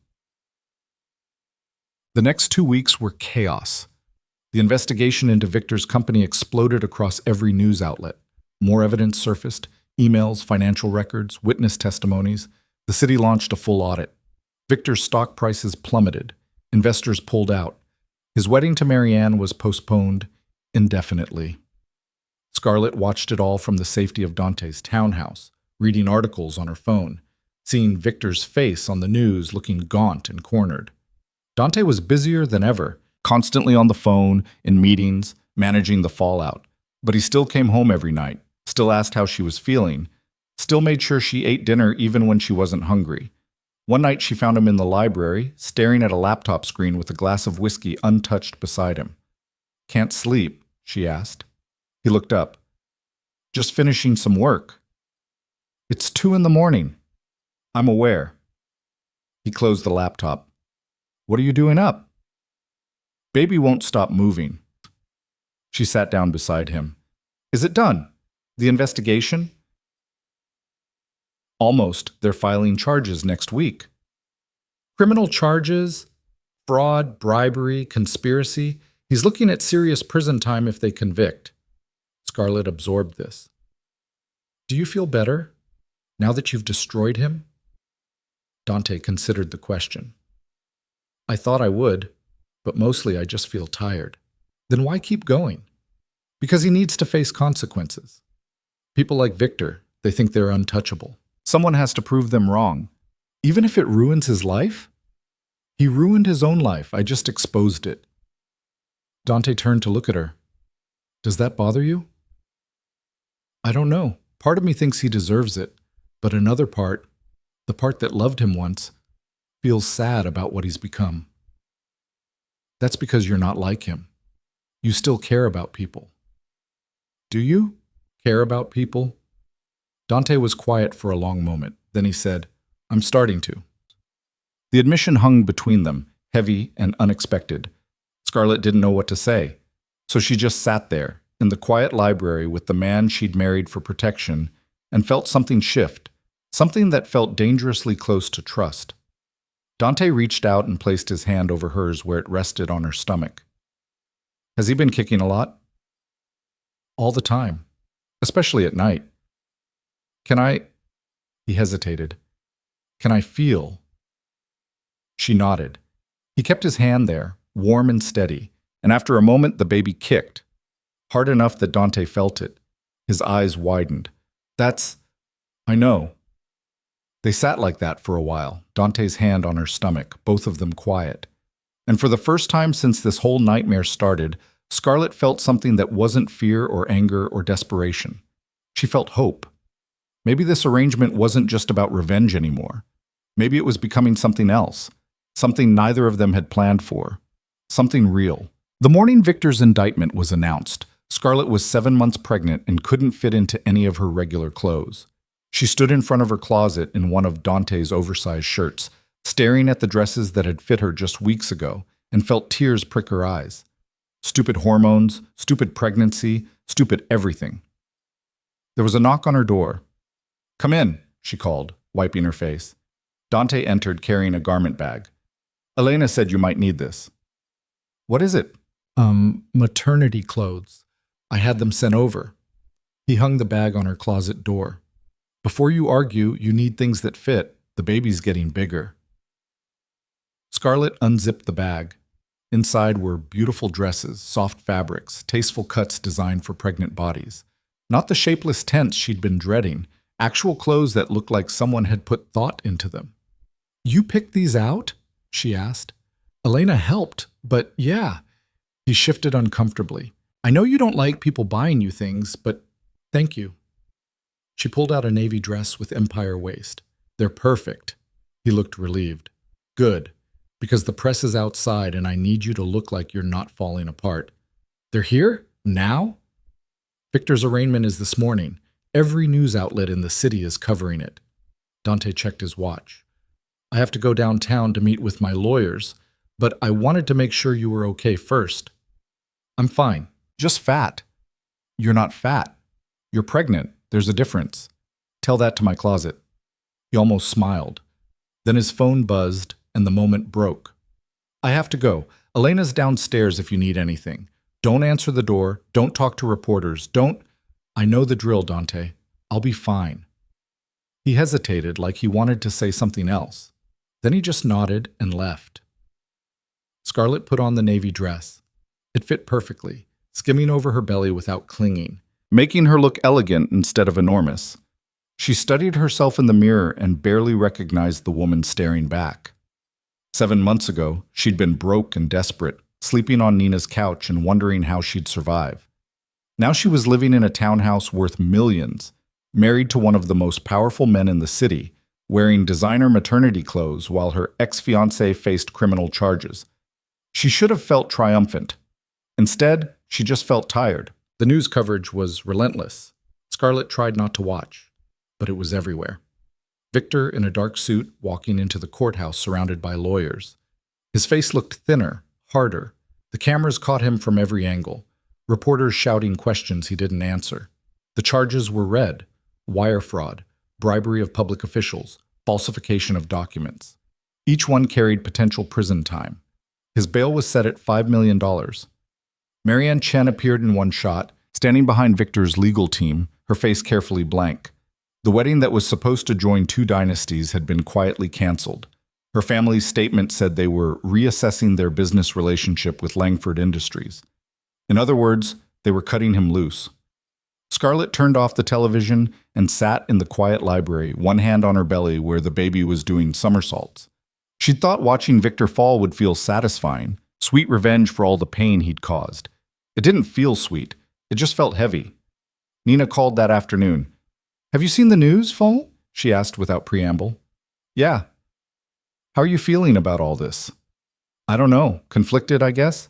The next 2 weeks were chaos. The investigation into Victor's company exploded across every news outlet. More evidence surfaced, emails, financial records, witness testimonies. The city launched a full audit. Victor's stock prices plummeted. Investors pulled out. His wedding to Marianne was postponed indefinitely. Scarlett watched it all from the safety of Dante's townhouse, reading articles on her phone, seeing Victor's face on the news looking gaunt and cornered. Dante was busier than ever, constantly on the phone, in meetings, managing the fallout. But he still came home every night, still asked how she was feeling, still made sure she ate dinner even when she wasn't hungry. One night she found him in the library, staring at a laptop screen with a glass of whiskey untouched beside him. "Can't sleep?" she asked. He looked up. "Just finishing some work." "It's 2 in the morning." "I'm aware." He closed the laptop. "What are you doing up?" "Baby won't stop moving." She sat down beside him. "Is it done? The investigation?" "Almost. They're filing charges next week." "Criminal charges? Fraud, bribery, conspiracy? He's looking at serious prison time if they convict." Scarlett absorbed this. "Do you feel better, now that you've destroyed him?" Dante considered the question. "I thought I would, but mostly I just feel tired." "Then why keep going?" "Because he needs to face consequences. People like Victor, they think they're untouchable. Someone has to prove them wrong, even if it ruins his life." "He ruined his own life. I just exposed it." Dante turned to look at her. "Does that bother you?" "I don't know. Part of me thinks he deserves it, but another part, the part that loved him once, feels sad about what he's become." "That's because you're not like him. You still care about people." "Do you care about people?" Dante was quiet for a long moment. Then he said, "I'm starting to." The admission hung between them, heavy and unexpected. Scarlett didn't know what to say, so she just sat there, in the quiet library with the man she'd married for protection, and felt something shift, something that felt dangerously close to trust. Dante reached out and placed his hand over hers where it rested on her stomach. "Has he been kicking a lot?" "All the time, especially at night." "Can I—" He hesitated. "Can I feel?" She nodded. He kept his hand there, warm and steady, and after a moment the baby kicked, hard enough that Dante felt it. His eyes widened. I know." They sat like that for a while, Dante's hand on her stomach, both of them quiet. And for the first time since this whole nightmare started, Scarlett felt something that wasn't fear or anger or desperation. She felt hope. Maybe this arrangement wasn't just about revenge anymore. Maybe it was becoming something else, something neither of them had planned for, something real. The morning Victor's indictment was announced. Scarlett was 7 months pregnant and couldn't fit into any of her regular clothes. She stood in front of her closet in one of Dante's oversized shirts, staring at the dresses that had fit her just weeks ago, and felt tears prick her eyes. Stupid hormones, stupid pregnancy, stupid everything. There was a knock on her door. "Come in," she called, wiping her face. Dante entered carrying a garment bag. "Elena said you might need this." "What is it?" Maternity clothes. I had them sent over." He hung the bag on her closet door. "Before you argue, you need things that fit. The baby's getting bigger." Scarlett unzipped the bag. Inside were beautiful dresses, soft fabrics, tasteful cuts designed for pregnant bodies. Not the shapeless tents she'd been dreading, actual clothes that looked like someone had put thought into them. "You picked these out?" she asked. "Elena helped, but yeah." He shifted uncomfortably. "I know you don't like people buying you things, but thank you." She pulled out a navy dress with empire waist. "They're perfect." He looked relieved. "Good, because the press is outside and I need you to look like you're not falling apart." "They're here? Now?" "Victor's arraignment is this morning. Every news outlet in the city is covering it." Dante checked his watch. "I have to go downtown to meet with my lawyers, but I wanted to make sure you were okay first." "I'm fine. Just fat." "You're not fat. You're pregnant. There's a difference. Tell that to my closet." He almost smiled. Then his phone buzzed and the moment broke. "I have to go. Elena's downstairs if you need anything. Don't answer the door. Don't talk to reporters. Don't—" "I know the drill, Dante. I'll be fine." He hesitated like he wanted to say something else. Then he just nodded and left. Scarlett put on the navy dress. It fit perfectly, skimming over her belly without clinging, making her look elegant instead of enormous. She studied herself in the mirror and barely recognized the woman staring back. 7 months ago, she'd been broke and desperate, sleeping on Nina's couch and wondering how she'd survive. Now she was living in a townhouse worth millions, married to one of the most powerful men in the city, wearing designer maternity clothes while her ex-fiancé faced criminal charges. She should have felt triumphant. Instead, she just felt tired. The news coverage was relentless. Scarlett tried not to watch, but it was everywhere. Victor in a dark suit walking into the courthouse surrounded by lawyers. His face looked thinner, harder. The cameras caught him from every angle. Reporters shouting questions he didn't answer. The charges were read: wire fraud, bribery of public officials, falsification of documents. Each one carried potential prison time. His bail was set at $5 million. Marianne Chen appeared in one shot, standing behind Victor's legal team, her face carefully blank. The wedding that was supposed to join two dynasties had been quietly canceled. Her family's statement said they were reassessing their business relationship with Langford Industries. In other words, they were cutting him loose. Scarlett turned off the television and sat in the quiet library, one hand on her belly where the baby was doing somersaults. She'd thought watching Victor fall would feel satisfying, sweet revenge for all the pain he'd caused. It didn't feel sweet. It just felt heavy. Nina called that afternoon. "Have you seen the news, Fong?" she asked without preamble. "Yeah." "How are you feeling about all this?" "I don't know. Conflicted, I guess."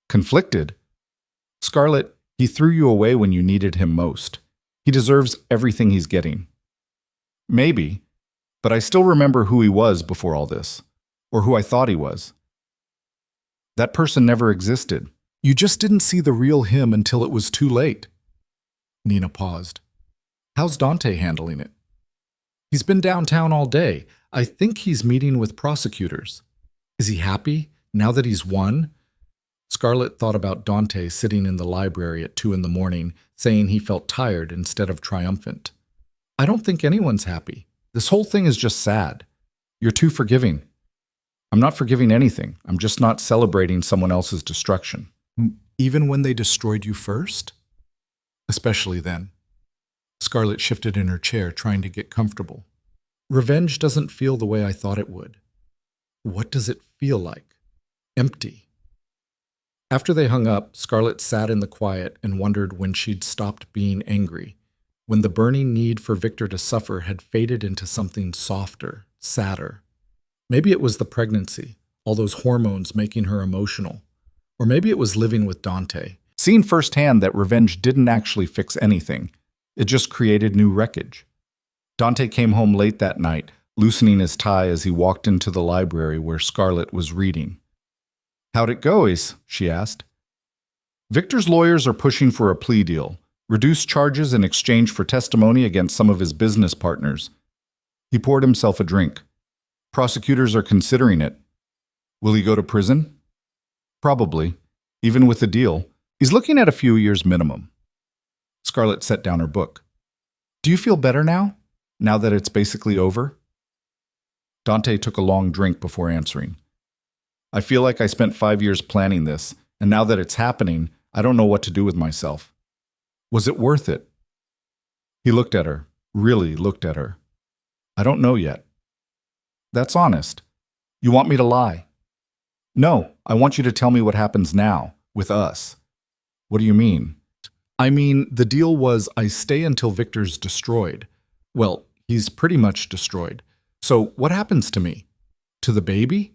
"Conflicted?" "Scarlett, he threw you away when you needed him most. He deserves everything he's getting." "Maybe, but I still remember who he was before all this, or who I thought he was. That person never existed. You just didn't see the real him until it was too late." Nina paused. "How's Dante handling it?" "He's been downtown all day. I think he's meeting with prosecutors." "Is he happy now that he's won?" Scarlett thought about Dante sitting in the library at 2 a.m, saying he felt tired instead of triumphant. "I don't think anyone's happy. This whole thing is just sad. You're too forgiving." "I'm not forgiving anything. I'm just not celebrating someone else's destruction." "Even when they destroyed you first?" "Especially then." Scarlett shifted in her chair, trying to get comfortable. "Revenge doesn't feel the way I thought it would." "What does it feel like?" "Empty." After they hung up, Scarlett sat in the quiet and wondered when she'd stopped being angry, when the burning need for Victor to suffer had faded into something softer, sadder. Maybe it was the pregnancy, all those hormones making her emotional. Or maybe it was living with Dante, seeing firsthand that revenge didn't actually fix anything. It just created new wreckage. Dante came home late that night, loosening his tie as he walked into the library where Scarlett was reading. "How'd it go, Ace?" she asked. "Victor's lawyers are pushing for a plea deal, reduced charges in exchange for testimony against some of his business partners." He poured himself a drink. "Prosecutors are considering it." "Will he go to prison?" "Probably. Even with the deal, he's looking at a few years minimum." Scarlett set down her book. "Do you feel better now that it's basically over?" Dante took a long drink before answering. "I feel like I spent 5 years planning this, and now that it's happening, I don't know what to do with myself." "Was it worth it?" He looked at her, really looked at her. "I don't know yet." "That's honest. You want me to lie?" "No, I want you to tell me what happens now, with us." "What do you mean?" "I mean, the deal was I stay until Victor's destroyed. Well, he's pretty much destroyed. So what happens to me? To the baby?"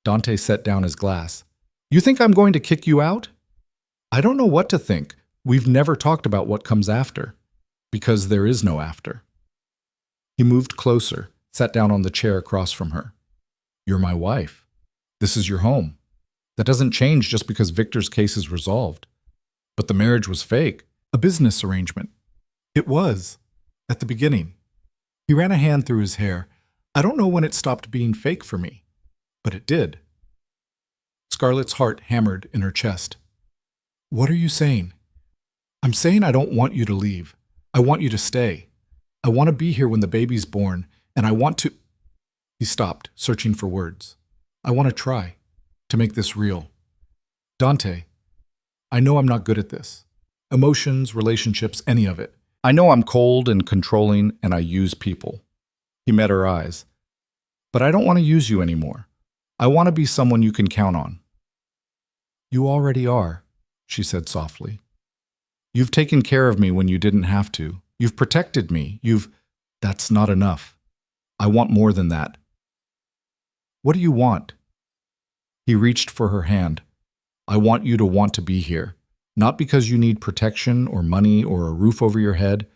Dante set down his glass. "You think I'm going to kick you out?" "I don't know what to think. We've never talked about what comes after. Because there is no after." He moved closer, sat down on the chair across from her. "You're my wife. This is your home. That doesn't change just because Victor's case is resolved." "But the marriage was fake. A business arrangement." "It was. At the beginning." He ran a hand through his hair. "I don't know when it stopped being fake for me. But it did." Scarlett's heart hammered in her chest. "What are you saying?" "I'm saying I don't want you to leave. I want you to stay. I want to be here when the baby's born, and I want to—" He stopped, searching for words. "I want to try to make this real. Dante, I know I'm not good at this. Emotions, relationships, any of it. I know I'm cold and controlling, and I use people." He met her eyes. "But I don't want to use you anymore. I want to be someone you can count on." "You already are," she said softly. "You've taken care of me when you didn't have to. You've protected me. That's not enough." I want more than that. What do you want? He reached for her hand. I want you to want to be here, not because you need protection or money or a roof over your head,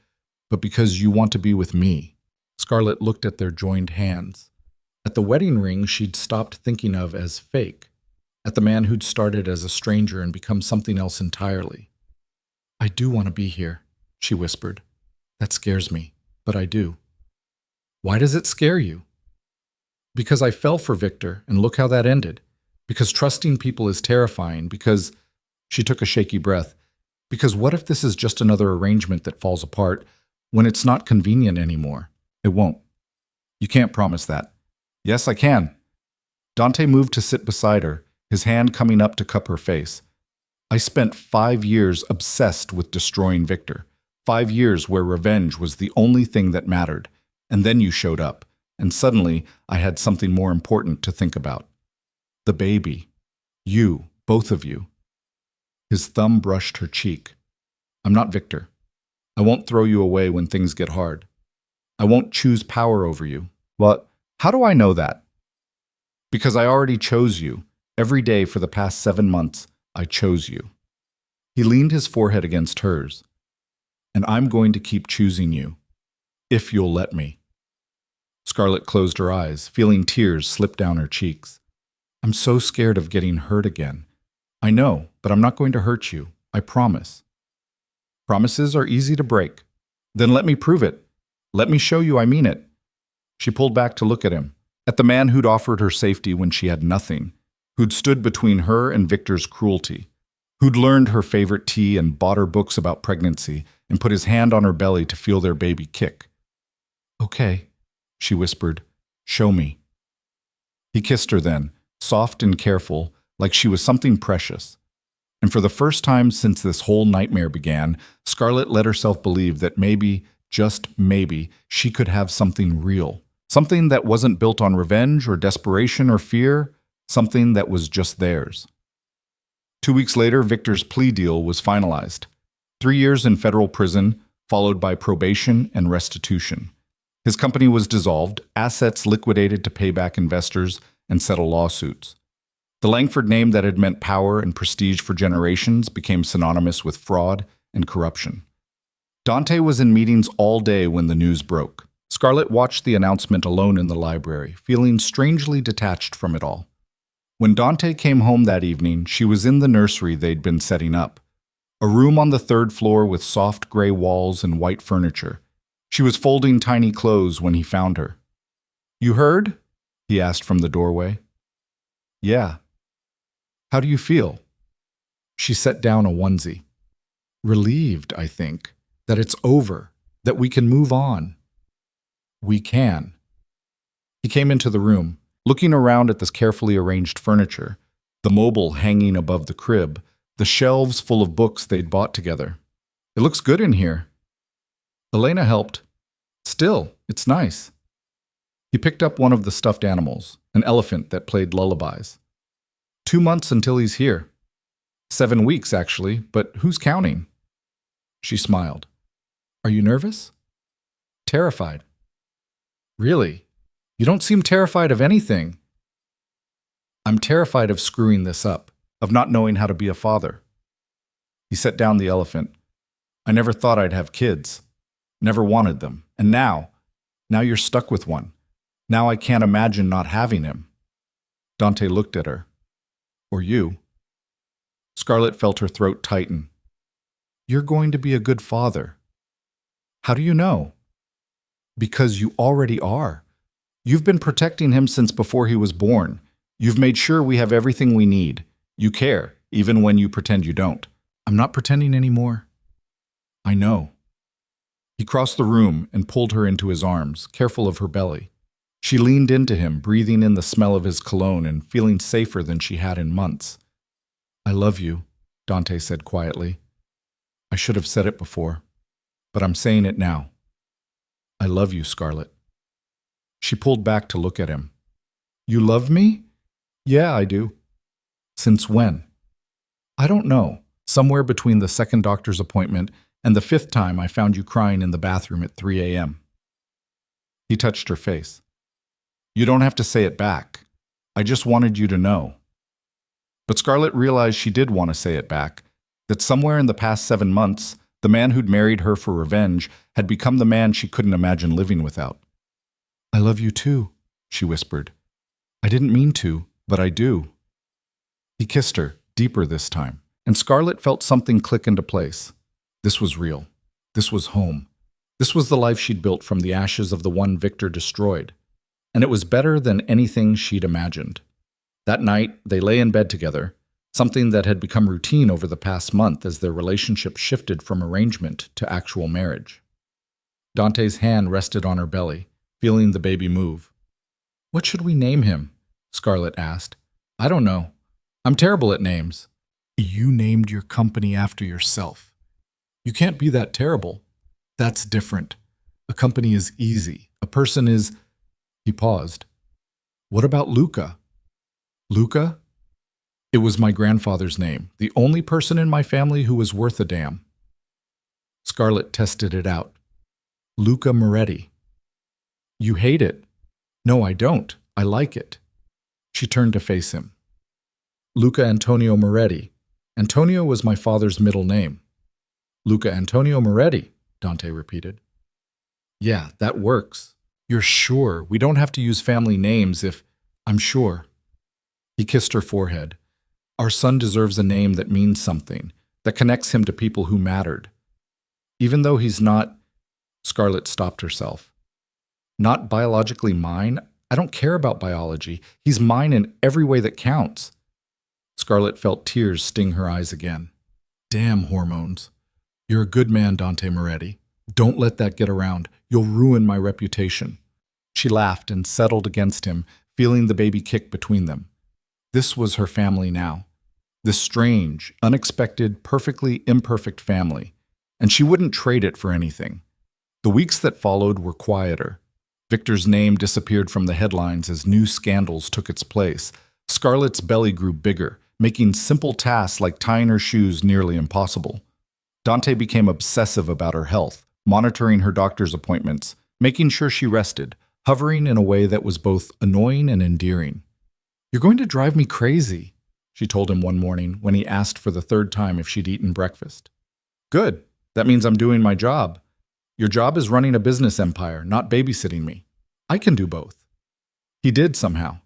but because you want to be with me. Scarlett looked at their joined hands. At the wedding ring she'd stopped thinking of as fake, at the man who'd started as a stranger and become something else entirely. I do want to be here, she whispered. That scares me, but I do. Why does it scare you? Because I fell for Victor, and look how that ended. Because trusting people is terrifying, because… She took a shaky breath. Because what if this is just another arrangement that falls apart when it's not convenient anymore? It won't. You can't promise that. Yes, I can. Dante moved to sit beside her, his hand coming up to cup her face. I spent 5 years obsessed with destroying Victor. 5 years where revenge was the only thing that mattered. And then you showed up, and suddenly I had something more important to think about. The baby. You, both of you. His thumb brushed her cheek. I'm not Victor. I won't throw you away when things get hard. I won't choose power over you. But how do I know that? Because I already chose you. Every day for the past 7 months, I chose you. He leaned his forehead against hers. And I'm going to keep choosing you, if you'll let me. Scarlett closed her eyes, feeling tears slip down her cheeks. I'm so scared of getting hurt again. I know, but I'm not going to hurt you. I promise. Promises are easy to break. Then let me prove it. Let me show you I mean it. She pulled back to look at him, at the man who'd offered her safety when she had nothing, who'd stood between her and Victor's cruelty, who'd learned her favorite tea and bought her books about pregnancy and put his hand on her belly to feel their baby kick. Okay, she whispered, show me. He kissed her then, soft and careful, like she was something precious. And for the first time since this whole nightmare began, Scarlett let herself believe that maybe, just maybe, she could have something real. Something that wasn't built on revenge or desperation or fear, something that was just theirs. 2 weeks later, Victor's plea deal was finalized. 3 years in federal prison, followed by probation and restitution. His company was dissolved, assets liquidated to pay back investors and settle lawsuits. The Langford name that had meant power and prestige for generations became synonymous with fraud and corruption. Dante was in meetings all day when the news broke. Scarlett watched the announcement alone in the library, feeling strangely detached from it all. When Dante came home that evening, she was in the nursery they'd been setting up. A room on the 3rd floor with soft gray walls and white furniture. She was folding tiny clothes when he found her. You heard? He asked from the doorway. Yeah. How do you feel? She set down a onesie. Relieved, I think, that it's over, that we can move on. We can. He came into the room, looking around at this carefully arranged furniture, the mobile hanging above the crib, the shelves full of books they'd bought together. It looks good in here. Elena helped. Still, it's nice. He picked up one of the stuffed animals, an elephant that played lullabies. 2 months until he's here. 7 weeks, actually, but who's counting? She smiled. Are you nervous? Terrified. Really? You don't seem terrified of anything. I'm terrified of screwing this up, of not knowing how to be a father. He set down the elephant. I never thought I'd have kids. Never wanted them. And now you're stuck with one. Now I can't imagine not having him. Dante looked at her. Or you. Scarlett felt her throat tighten. You're going to be a good father. How do you know? Because you already are. You've been protecting him since before he was born. You've made sure we have everything we need. You care, even when you pretend you don't. I'm not pretending anymore. I know. He crossed the room and pulled her into his arms, careful of her belly. She leaned into him, breathing in the smell of his cologne and feeling safer than she had in months. I love you, Dante said quietly. I should have said it before, but I'm saying it now. I love you, Scarlett. She pulled back to look at him. You love me? Yeah, I do. Since when? I don't know. Somewhere between the 2nd doctor's appointment and the 5th time I found you crying in the bathroom at 3 a.m. He touched her face. You don't have to say it back. I just wanted you to know. But Scarlett realized she did want to say it back, that somewhere in the past 7 months, the man who'd married her for revenge had become the man she couldn't imagine living without. I love you too, she whispered. I didn't mean to, but I do. He kissed her, deeper this time, and Scarlett felt something click into place. This was real. This was home. This was the life she'd built from the ashes of the one Victor destroyed. And it was better than anything she'd imagined. That night, they lay in bed together, something that had become routine over the past month as their relationship shifted from arrangement to actual marriage. Dante's hand rested on her belly, feeling the baby move. What should we name him? Scarlett asked. I don't know. I'm terrible at names. You named your company after yourself. You can't be that terrible. That's different. A company is easy. A person is... He paused. What about Luca? Luca? It was my grandfather's name, the only person in my family who was worth a damn. Scarlett tested it out. Luca Moretti. You hate it. No, I don't. I like it. She turned to face him. Luca Antonio Moretti. Antonio was my father's middle name. Luca Antonio Moretti, Dante repeated. Yeah, that works. You're sure we don't have to use family names if... I'm sure. He kissed her forehead. Our son deserves a name that means something, that connects him to people who mattered. Even though he's not... Scarlett stopped herself. Not biologically mine? I don't care about biology. He's mine in every way that counts. Scarlett felt tears sting her eyes again. Damn hormones. You're a good man, Dante Moretti. Don't let that get around. You'll ruin my reputation. She laughed and settled against him, feeling the baby kick between them. This was her family now. This strange, unexpected, perfectly imperfect family. And she wouldn't trade it for anything. The weeks that followed were quieter. Victor's name disappeared from the headlines as new scandals took its place. Scarlett's belly grew bigger, making simple tasks like tying her shoes nearly impossible. Dante became obsessive about her health, monitoring her doctor's appointments, making sure she rested, hovering in a way that was both annoying and endearing. You're going to drive me crazy, she told him one morning when he asked for the third time if she'd eaten breakfast. Good. That means I'm doing my job. Your job is running a business empire, not babysitting me. I can do both. He did somehow,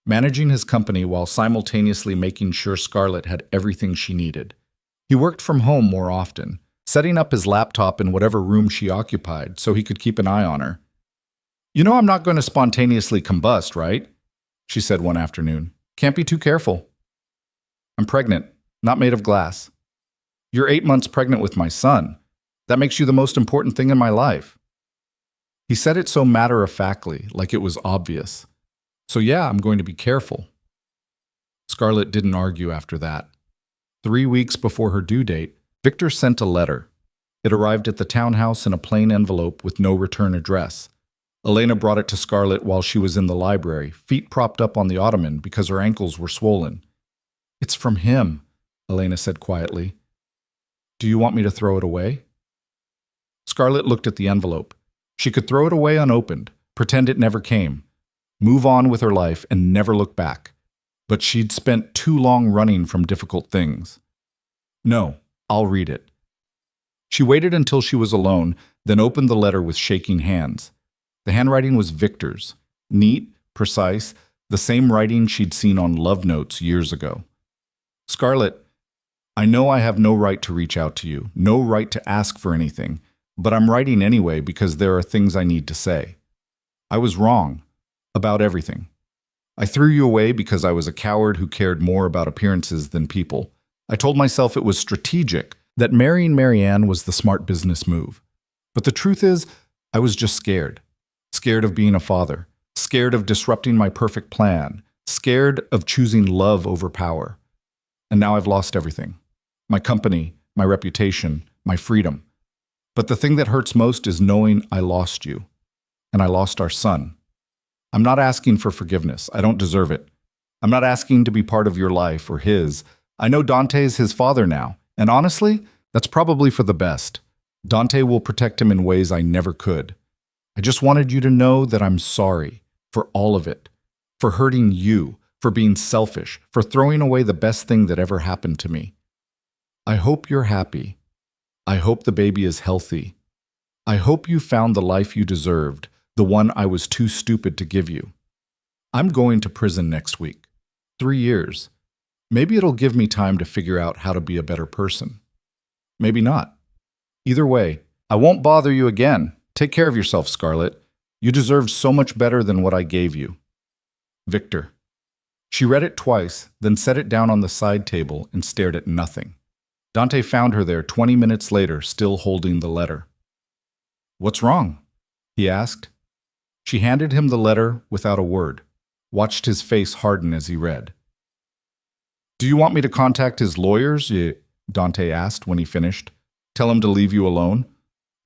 managing his company while simultaneously making sure Scarlett had everything she needed. He worked from home more often, setting up his laptop in whatever room she occupied so he could keep an eye on her. You know I'm not going to spontaneously combust, right? She said one afternoon. Can't be too careful. I'm pregnant, not made of glass. You're 8 months pregnant with my son. That makes you the most important thing in my life. He said it so matter-of-factly, like it was obvious. So yeah, I'm going to be careful. Scarlett didn't argue after that. 3 weeks before her due date, Victor sent a letter. It arrived at the townhouse in a plain envelope with no return address. Elena brought it to Scarlett while she was in the library, feet propped up on the ottoman because her ankles were swollen. It's from him, Elena said quietly. Do you want me to throw it away? Scarlett looked at the envelope. She could throw it away unopened, pretend it never came, move on with her life and never look back. But she'd spent too long running from difficult things. No, I'll read it. She waited until she was alone, then opened the letter with shaking hands. The handwriting was Victor's, neat, precise, the same writing she'd seen on love notes years ago. Scarlett, I know I have no right to reach out to you, no right to ask for anything, but I'm writing anyway because there are things I need to say. I was wrong about everything. I threw you away because I was a coward who cared more about appearances than people. I told myself it was strategic, that marrying Marianne was the smart business move. But the truth is, I was just scared. Scared of being a father. Scared of disrupting my perfect plan. Scared of choosing love over power. And now I've lost everything. My company, my reputation, my freedom. But the thing that hurts most is knowing I lost you. And I lost our son. I'm not asking for forgiveness. I don't deserve it. I'm not asking to be part of your life or his. I know Dante's his father now. And honestly, that's probably for the best. Dante will protect him in ways I never could. I just wanted you to know that I'm sorry for all of it, for hurting you, for being selfish, for throwing away the best thing that ever happened to me. I hope you're happy. I hope the baby is healthy. I hope you found the life you deserved, the one I was too stupid to give you. I'm going to prison next week. 3 years. Maybe it'll give me time to figure out how to be a better person. Maybe not. Either way, I won't bother you again. Take care of yourself, Scarlett. You deserved so much better than what I gave you. Victor. She read it twice, then set it down on the side table and stared at nothing. Dante found her there 20 minutes later, still holding the letter. "What's wrong?" he asked. She handed him the letter without a word, watched his face harden as he read. "Do you want me to contact his lawyers?" Dante asked when he finished. "Tell him to leave you alone?"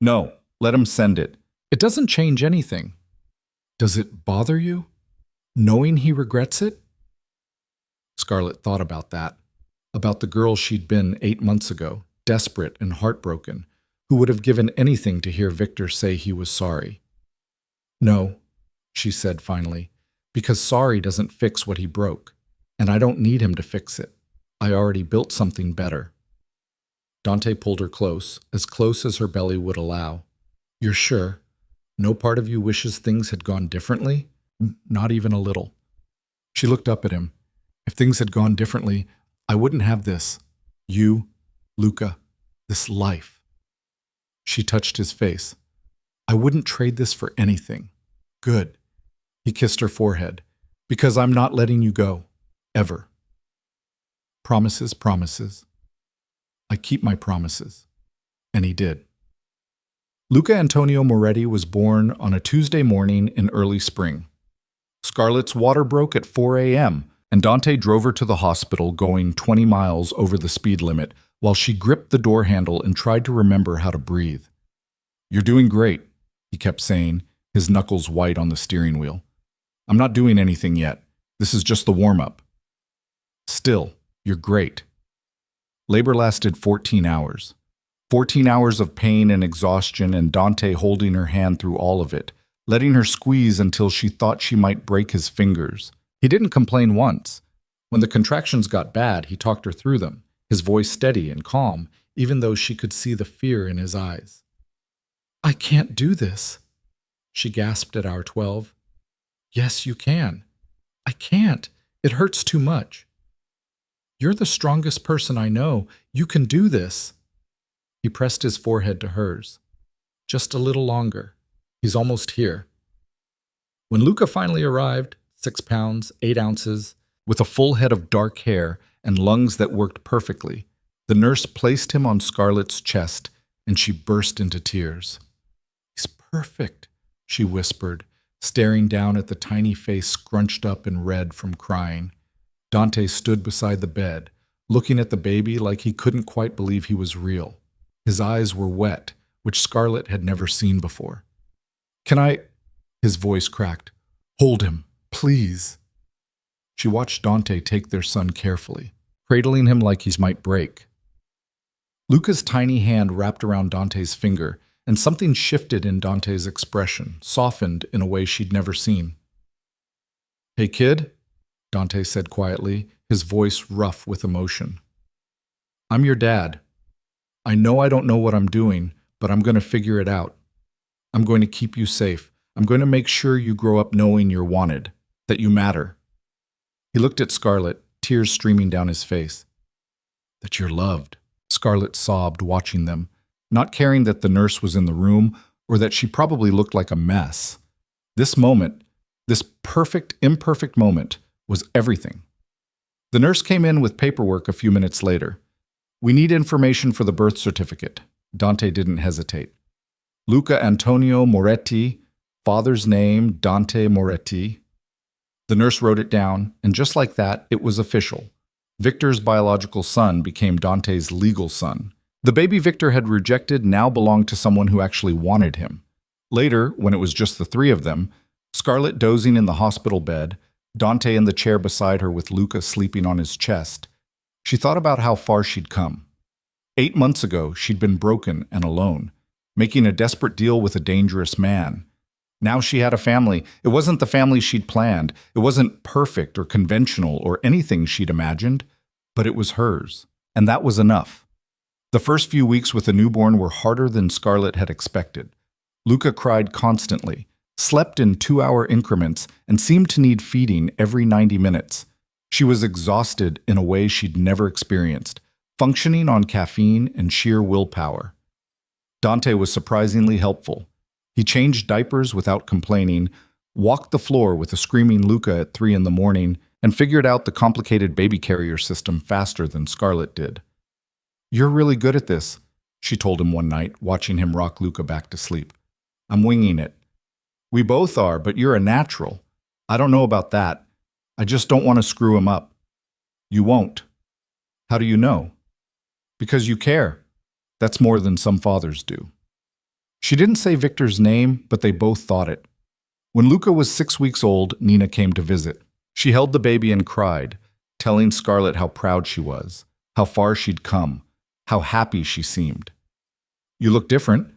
"No, let him send it. It doesn't change anything." "Does it bother you, knowing he regrets it?" Scarlett thought about that, about the girl she'd been 8 months ago, desperate and heartbroken, who would have given anything to hear Victor say he was sorry. "No," she said finally, "because sorry doesn't fix what he broke, and I don't need him to fix it. I already built something better." Dante pulled her close as her belly would allow. "You're sure? No part of you wishes things had gone differently?" "Not even a little." She looked up at him. "If things had gone differently, I wouldn't have this. You, Luca, this life." She touched his face. "I wouldn't trade this for anything." "Good." He kissed her forehead. "Because I'm not letting you go. Ever." Promises, promises. I keep my promises. And he did. Luca Antonio Moretti was born on a Tuesday morning in early spring. Scarlett's water broke at 4 a.m., and Dante drove her to the hospital going 20 miles over the speed limit while she gripped the door handle and tried to remember how to breathe. "You're doing great," he kept saying, his knuckles white on the steering wheel. "I'm not doing anything yet. This is just the warm-up." "Still, you're great." Labor lasted 14 hours. 14 hours of pain and exhaustion, and Dante holding her hand through all of it, letting her squeeze until she thought she might break his fingers. He didn't complain once. When the contractions got bad, he talked her through them, his voice steady and calm, even though she could see the fear in his eyes. "I can't do this," she gasped at hour 12. "Yes, you can." "I can't. It hurts too much." "You're the strongest person I know. You can do this." He pressed his forehead to hers. "Just a little longer. He's almost here." When Luca finally arrived, 6 pounds, 8 ounces, with a full head of dark hair and lungs that worked perfectly, the nurse placed him on Scarlett's chest, and she burst into tears. "He's perfect," she whispered, staring down at the tiny face scrunched up and red from crying. Dante stood beside the bed, looking at the baby like he couldn't quite believe he was real. His eyes were wet, which Scarlett had never seen before. "Can I—" His voice cracked. "Hold him, please." She watched Dante take their son carefully, cradling him like he might break. Luca's tiny hand wrapped around Dante's finger, and something shifted in Dante's expression, softened in a way she'd never seen. "Hey, kid," Dante said quietly, his voice rough with emotion. "I'm your dad. I know I don't know what I'm doing, but I'm going to figure it out. I'm going to keep you safe. I'm going to make sure you grow up knowing you're wanted, that you matter." He looked at Scarlett, tears streaming down his face. "That you're loved," Scarlett sobbed, watching them, not caring that the nurse was in the room or that she probably looked like a mess. This moment, this perfect, imperfect moment, was everything. The nurse came in with paperwork a few minutes later. "We need information for the birth certificate." Dante didn't hesitate. "Luca Antonio Moretti, father's name, Dante Moretti." The nurse wrote it down, and just like that, it was official. Victor's biological son became Dante's legal son. The baby Victor had rejected now belonged to someone who actually wanted him. Later, when it was just the 3 of them, Scarlett dozing in the hospital bed, Dante in the chair beside her with Luca sleeping on his chest, she thought about how far she'd come. 8 months ago, she'd been broken and alone, making a desperate deal with a dangerous man. Now she had a family. It wasn't the family she'd planned. It wasn't perfect or conventional or anything she'd imagined, but it was hers. And that was enough. The first few weeks with a newborn were harder than Scarlett had expected. Luca cried constantly, slept in 2-hour increments, and seemed to need feeding every 90 minutes. She was exhausted in a way she'd never experienced, functioning on caffeine and sheer willpower. Dante was surprisingly helpful. He changed diapers without complaining, walked the floor with a screaming Luca at 3 in the morning, and figured out the complicated baby carrier system faster than Scarlett did. "You're really good at this," she told him one night, watching him rock Luca back to sleep. "I'm winging it." "We both are, but you're a natural." "I don't know about that. I just don't want to screw him up." "You won't." "How do you know?" "Because you care. That's more than some fathers do." She didn't say Victor's name, but they both thought it. When Luca was 6 weeks old, Nina came to visit. She held the baby and cried, telling Scarlett how proud she was, how far she'd come, how happy she seemed. "You look different,"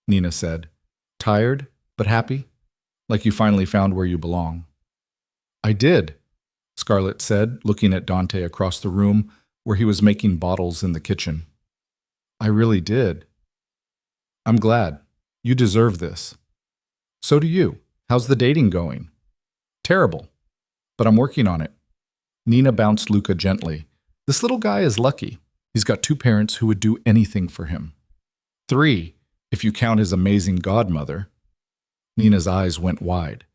Nina said. "Tired, but happy? Like you finally found where you belong." "I did," Scarlett said, looking at Dante across the room where he was making bottles in the kitchen. "I really did." "I'm glad. You deserve this." "So do you. How's the dating going?" "Terrible. But I'm working on it." Nina bounced Luca gently. "This little guy is lucky. He's got 2 parents who would do anything for him. 3, if you count his amazing godmother." Nina's eyes went wide.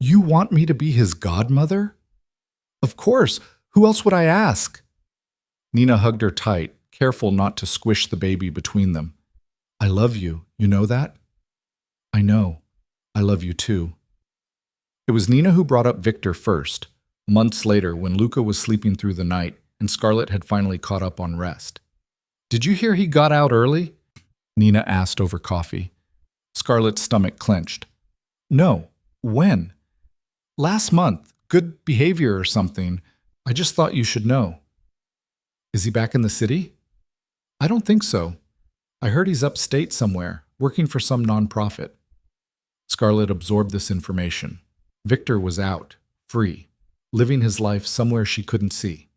"You want me to be his godmother?" "Of course. Who else would I ask?" Nina hugged her tight, careful not to squish the baby between them. "I love you. You know that?" "I know. I love you too." It was Nina who brought up Victor first, months later when Luca was sleeping through the night and Scarlett had finally caught up on rest. "Did you hear he got out early?" Nina asked over coffee. Scarlett's stomach clenched. "No. When?" "Last month. Good behavior or something. I just thought you should know." "Is he back in the city?" "I don't think so. I heard he's upstate somewhere, working for some nonprofit." Scarlett absorbed this information. Victor was out, free, living his life somewhere she couldn't see.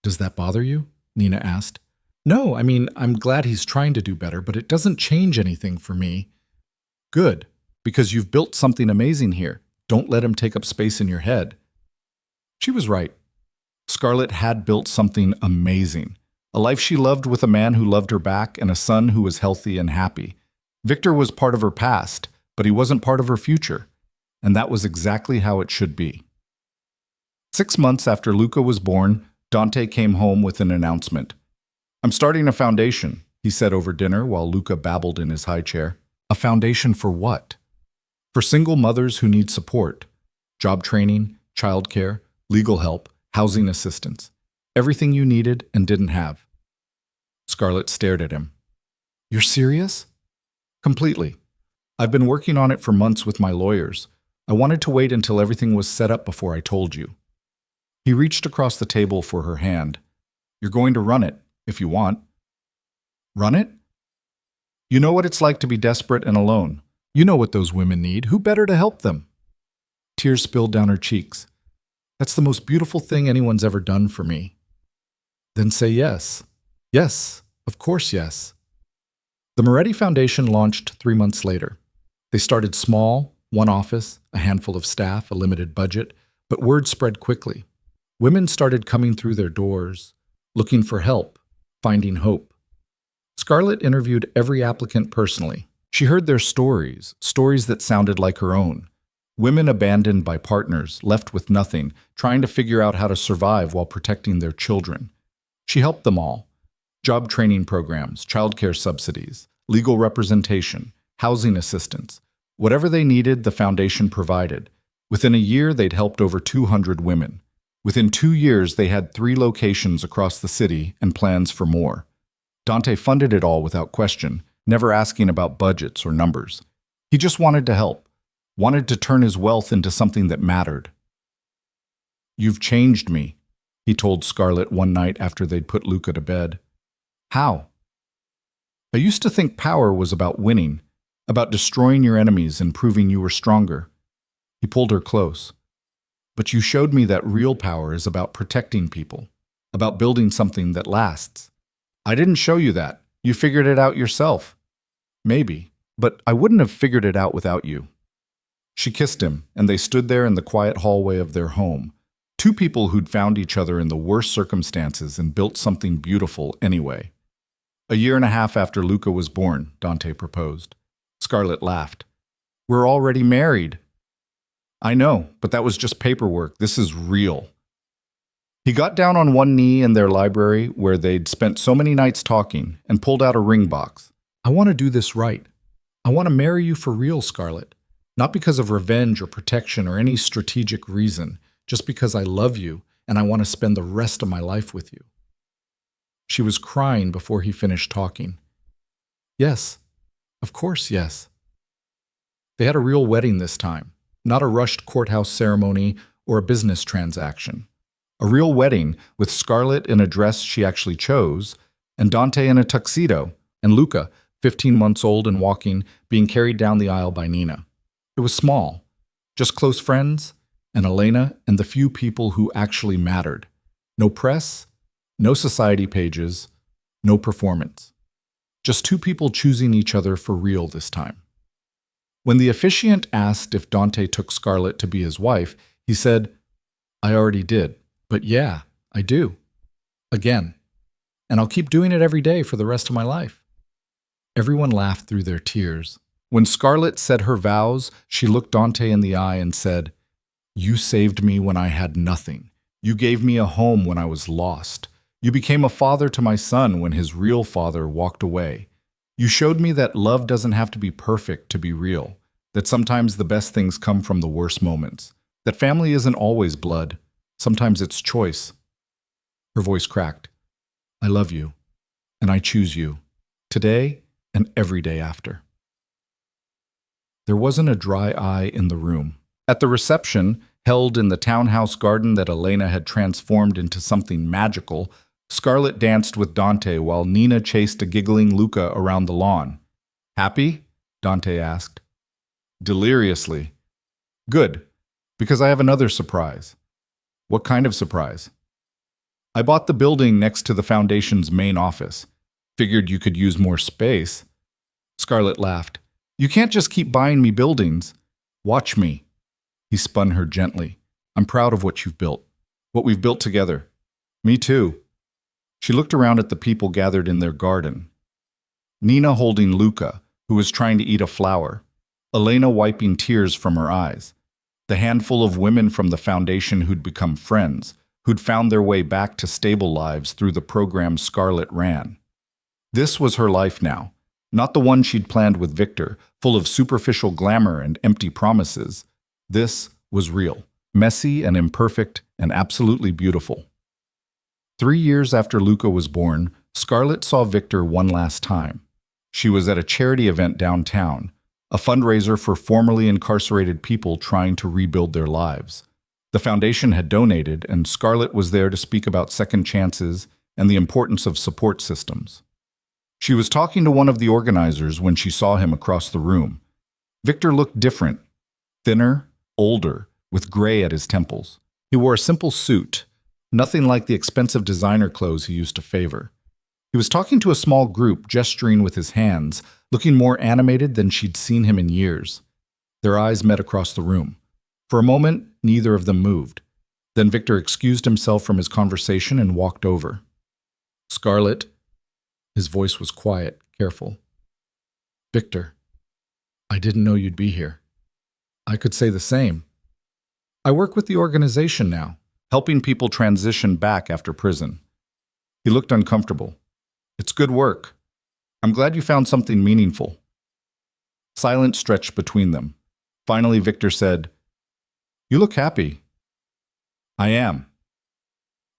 "Does that bother you?" Nina asked. "No, I mean, I'm glad he's trying to do better, but it doesn't change anything for me." "Good, because you've built something amazing here. Don't let him take up space in your head." She was right. Scarlett had built something amazing. A life she loved with a man who loved her back and a son who was healthy and happy. Victor was part of her past, but he wasn't part of her future. And that was exactly how it should be. 6 months after Luca was born, Dante came home with an announcement. "I'm starting a foundation," he said over dinner while Luca babbled in his high chair. "A foundation for what?" "For single mothers who need support. Job training, childcare, legal help, housing assistance. Everything you needed and didn't have." Scarlett stared at him. "You're serious?" "Completely. I've been working on it for months with my lawyers. I wanted to wait until everything was set up before I told you." He reached across the table for her hand. "You're going to run it, if you want." "Run it?" "You know what it's like to be desperate and alone. You know what those women need. Who better to help them?" Tears spilled down her cheeks. "That's the most beautiful thing anyone's ever done for me." "Then say yes." "Yes, of course yes." The Moretti Foundation launched 3 months later. They started small, 1 office, a handful of staff, a limited budget, but word spread quickly. Women started coming through their doors, looking for help, finding hope. Scarlett interviewed every applicant personally. She heard their stories, stories that sounded like her own. Women abandoned by partners, left with nothing, trying to figure out how to survive while protecting their children. She helped them all. Job training programs, childcare subsidies, legal representation, housing assistance. Whatever they needed, the foundation provided. Within a year, they'd helped over 200 women. Within 2 years, they had 3 locations across the city and plans for more. Dante funded it all without question, never asking about budgets or numbers. He just wanted to help, wanted to turn his wealth into something that mattered. "You've changed me," he told Scarlett one night after they'd put Luca to bed. "How?" "I used to think power was about winning. about destroying your enemies and proving you were stronger. He pulled her close. But you showed me that real power is about protecting people, about building something that lasts. I didn't show you that. You figured it out yourself. Maybe, but I wouldn't have figured it out without you. She kissed him, and they stood there in the quiet hallway of their home. Two people who'd found each other in the worst circumstances and built something beautiful anyway. A year and a half after Luca was born, Dante proposed. Scarlett laughed. We're already married. I know, but that was just paperwork. This is real. He got down on one knee in their library where they'd spent so many nights talking and pulled out a ring box. I want to do this right. I want to marry you for real, Scarlett. Not because of revenge or protection or any strategic reason, just because I love you and I want to spend the rest of my life with you. She was crying before he finished talking. Yes, of course, yes. They had a real wedding this time, not a rushed courthouse ceremony or a business transaction. A real wedding with Scarlett in a dress she actually chose, and Dante in a tuxedo, and Luca, 15 months old and walking, being carried down the aisle by Nina. It was small, just close friends, and Elena and the few people who actually mattered. No press, no society pages, no performance. Just two people choosing each other for real this time. When the officiant asked if Dante took Scarlett to be his wife, he said, I already did, but yeah, I do. Again. And I'll keep doing it every day for the rest of my life. Everyone laughed through their tears. When Scarlett said her vows, she looked Dante in the eye and said, You saved me when I had nothing. You gave me a home when I was lost. You became a father to my son when his real father walked away. You showed me that love doesn't have to be perfect to be real, that sometimes the best things come from the worst moments, that family isn't always blood, sometimes it's choice. Her voice cracked. I love you, and I choose you, today and every day after. There wasn't a dry eye in the room. At the reception, held in the townhouse garden that Elena had transformed into something magical, Scarlett danced with Dante while Nina chased a giggling Luca around the lawn. Happy? Dante asked. Deliriously. Good, because I have another surprise. What kind of surprise? I bought the building next to the foundation's main office. Figured you could use more space. Scarlett laughed. You can't just keep buying me buildings. Watch me. He spun her gently. I'm proud of what you've built. What we've built together. Me too. She looked around at the people gathered in their garden. Nina holding Luca, who was trying to eat a flower. Elena wiping tears from her eyes. The handful of women from the foundation who'd become friends, who'd found their way back to stable lives through the program Scarlett ran. This was her life now. Not the one she'd planned with Victor, full of superficial glamour and empty promises. This was real, messy and imperfect and absolutely beautiful. 3 years after Luca was born, Scarlett saw Victor one last time. She was at a charity event downtown, a fundraiser for formerly incarcerated people trying to rebuild their lives. The foundation had donated, and Scarlett was there to speak about second chances and the importance of support systems. She was talking to one of the organizers when she saw him across the room. Victor looked different, thinner, older, with gray at his temples. He wore a simple suit, nothing like the expensive designer clothes he used to favor. He was talking to a small group, gesturing with his hands, looking more animated than she'd seen him in years. Their eyes met across the room. For a moment, neither of them moved. Then Victor excused himself from his conversation and walked over. Scarlett. His voice was quiet, careful. Victor, I didn't know you'd be here. I could say the same. I work with the organization now, helping people transition back after prison. He looked uncomfortable. It's good work. I'm glad you found something meaningful. Silence stretched between them. Finally, Victor said, You look happy. I am.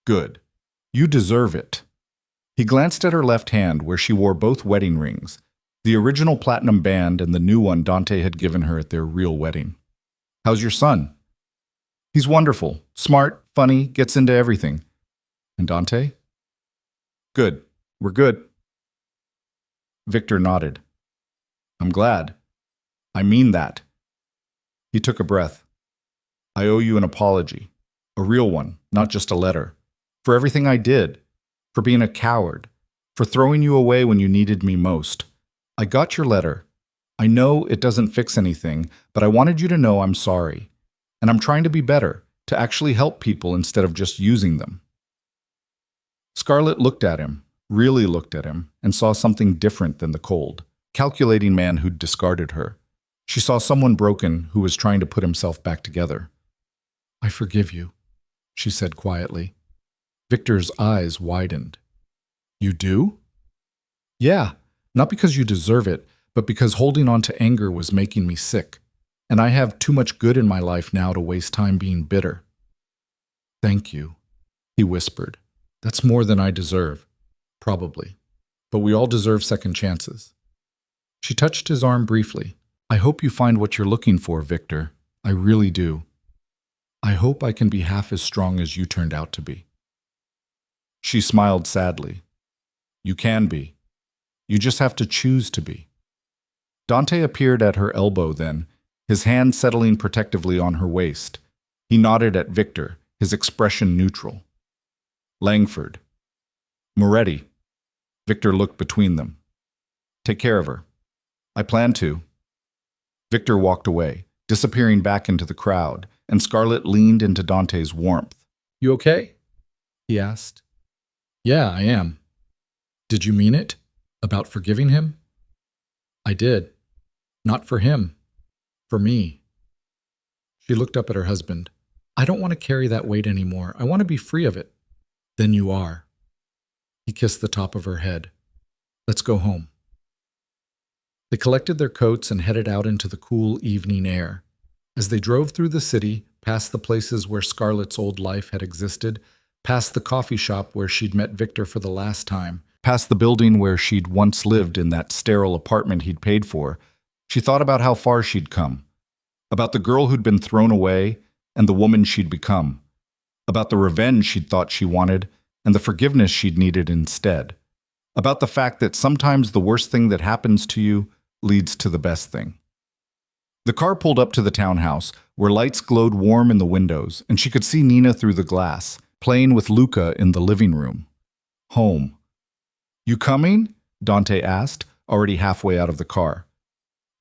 Good. You deserve it. He glanced at her left hand where she wore both wedding rings, the original platinum band and the new one Dante had given her at their real wedding. How's your son? He's wonderful, smart, funny, gets into everything. And Dante? Good. We're good. Victor nodded. I'm glad. I mean that. He took a breath. I owe you an apology. A real one, not just a letter. For everything I did. For being a coward. For throwing you away when you needed me most. I got your letter. I know it doesn't fix anything, but I wanted you to know I'm sorry. And I'm trying to be better, to actually help people instead of just using them. Scarlett looked at him, really looked at him, and saw something different than the cold, calculating man who'd discarded her. She saw someone broken who was trying to put himself back together. I forgive you, she said quietly. Victor's eyes widened. You do? Yeah, not because you deserve it, but because holding on to anger was making me sick. And I have too much good in my life now to waste time being bitter. Thank you, he whispered. That's more than I deserve. Probably. But we all deserve second chances. She touched his arm briefly. I hope you find what you're looking for, Victor. I really do. I hope I can be half as strong as you turned out to be. She smiled sadly. You can be. You just have to choose to be. Dante appeared at her elbow then, his hand settling protectively on her waist. He nodded at Victor, his expression neutral. Langford. Moretti. Victor looked between them. Take care of her. I plan to. Victor walked away, disappearing back into the crowd, and Scarlett leaned into Dante's warmth. You okay? He asked. Yeah, I am. Did you mean it? About forgiving him? I did. Not for him. For me. She looked up at her husband. I don't want to carry that weight anymore. I want to be free of it. Then you are. He kissed the top of her head. Let's go home. They collected their coats and headed out into the cool evening air. As they drove through the city, past the places where Scarlett's old life had existed, past the coffee shop where she'd met Victor for the last time, past the building where she'd once lived in that sterile apartment he'd paid for, she thought about how far she'd come, about the girl who'd been thrown away and the woman she'd become, about the revenge she'd thought she wanted and the forgiveness she'd needed instead, about the fact that sometimes the worst thing that happens to you leads to the best thing. The car pulled up to the townhouse, where lights glowed warm in the windows, and she could see Nina through the glass, playing with Luca in the living room. Home. You coming? Dante asked, already halfway out of the car.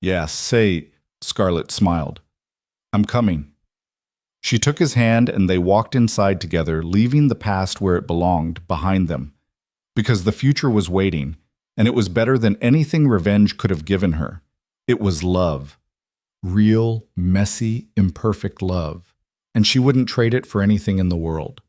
Yes, say, Scarlett smiled. I'm coming. She took his hand and they walked inside together, leaving the past where it belonged, behind them. Because the future was waiting, and it was better than anything revenge could have given her. It was love. Real, messy, imperfect love. And she wouldn't trade it for anything in the world.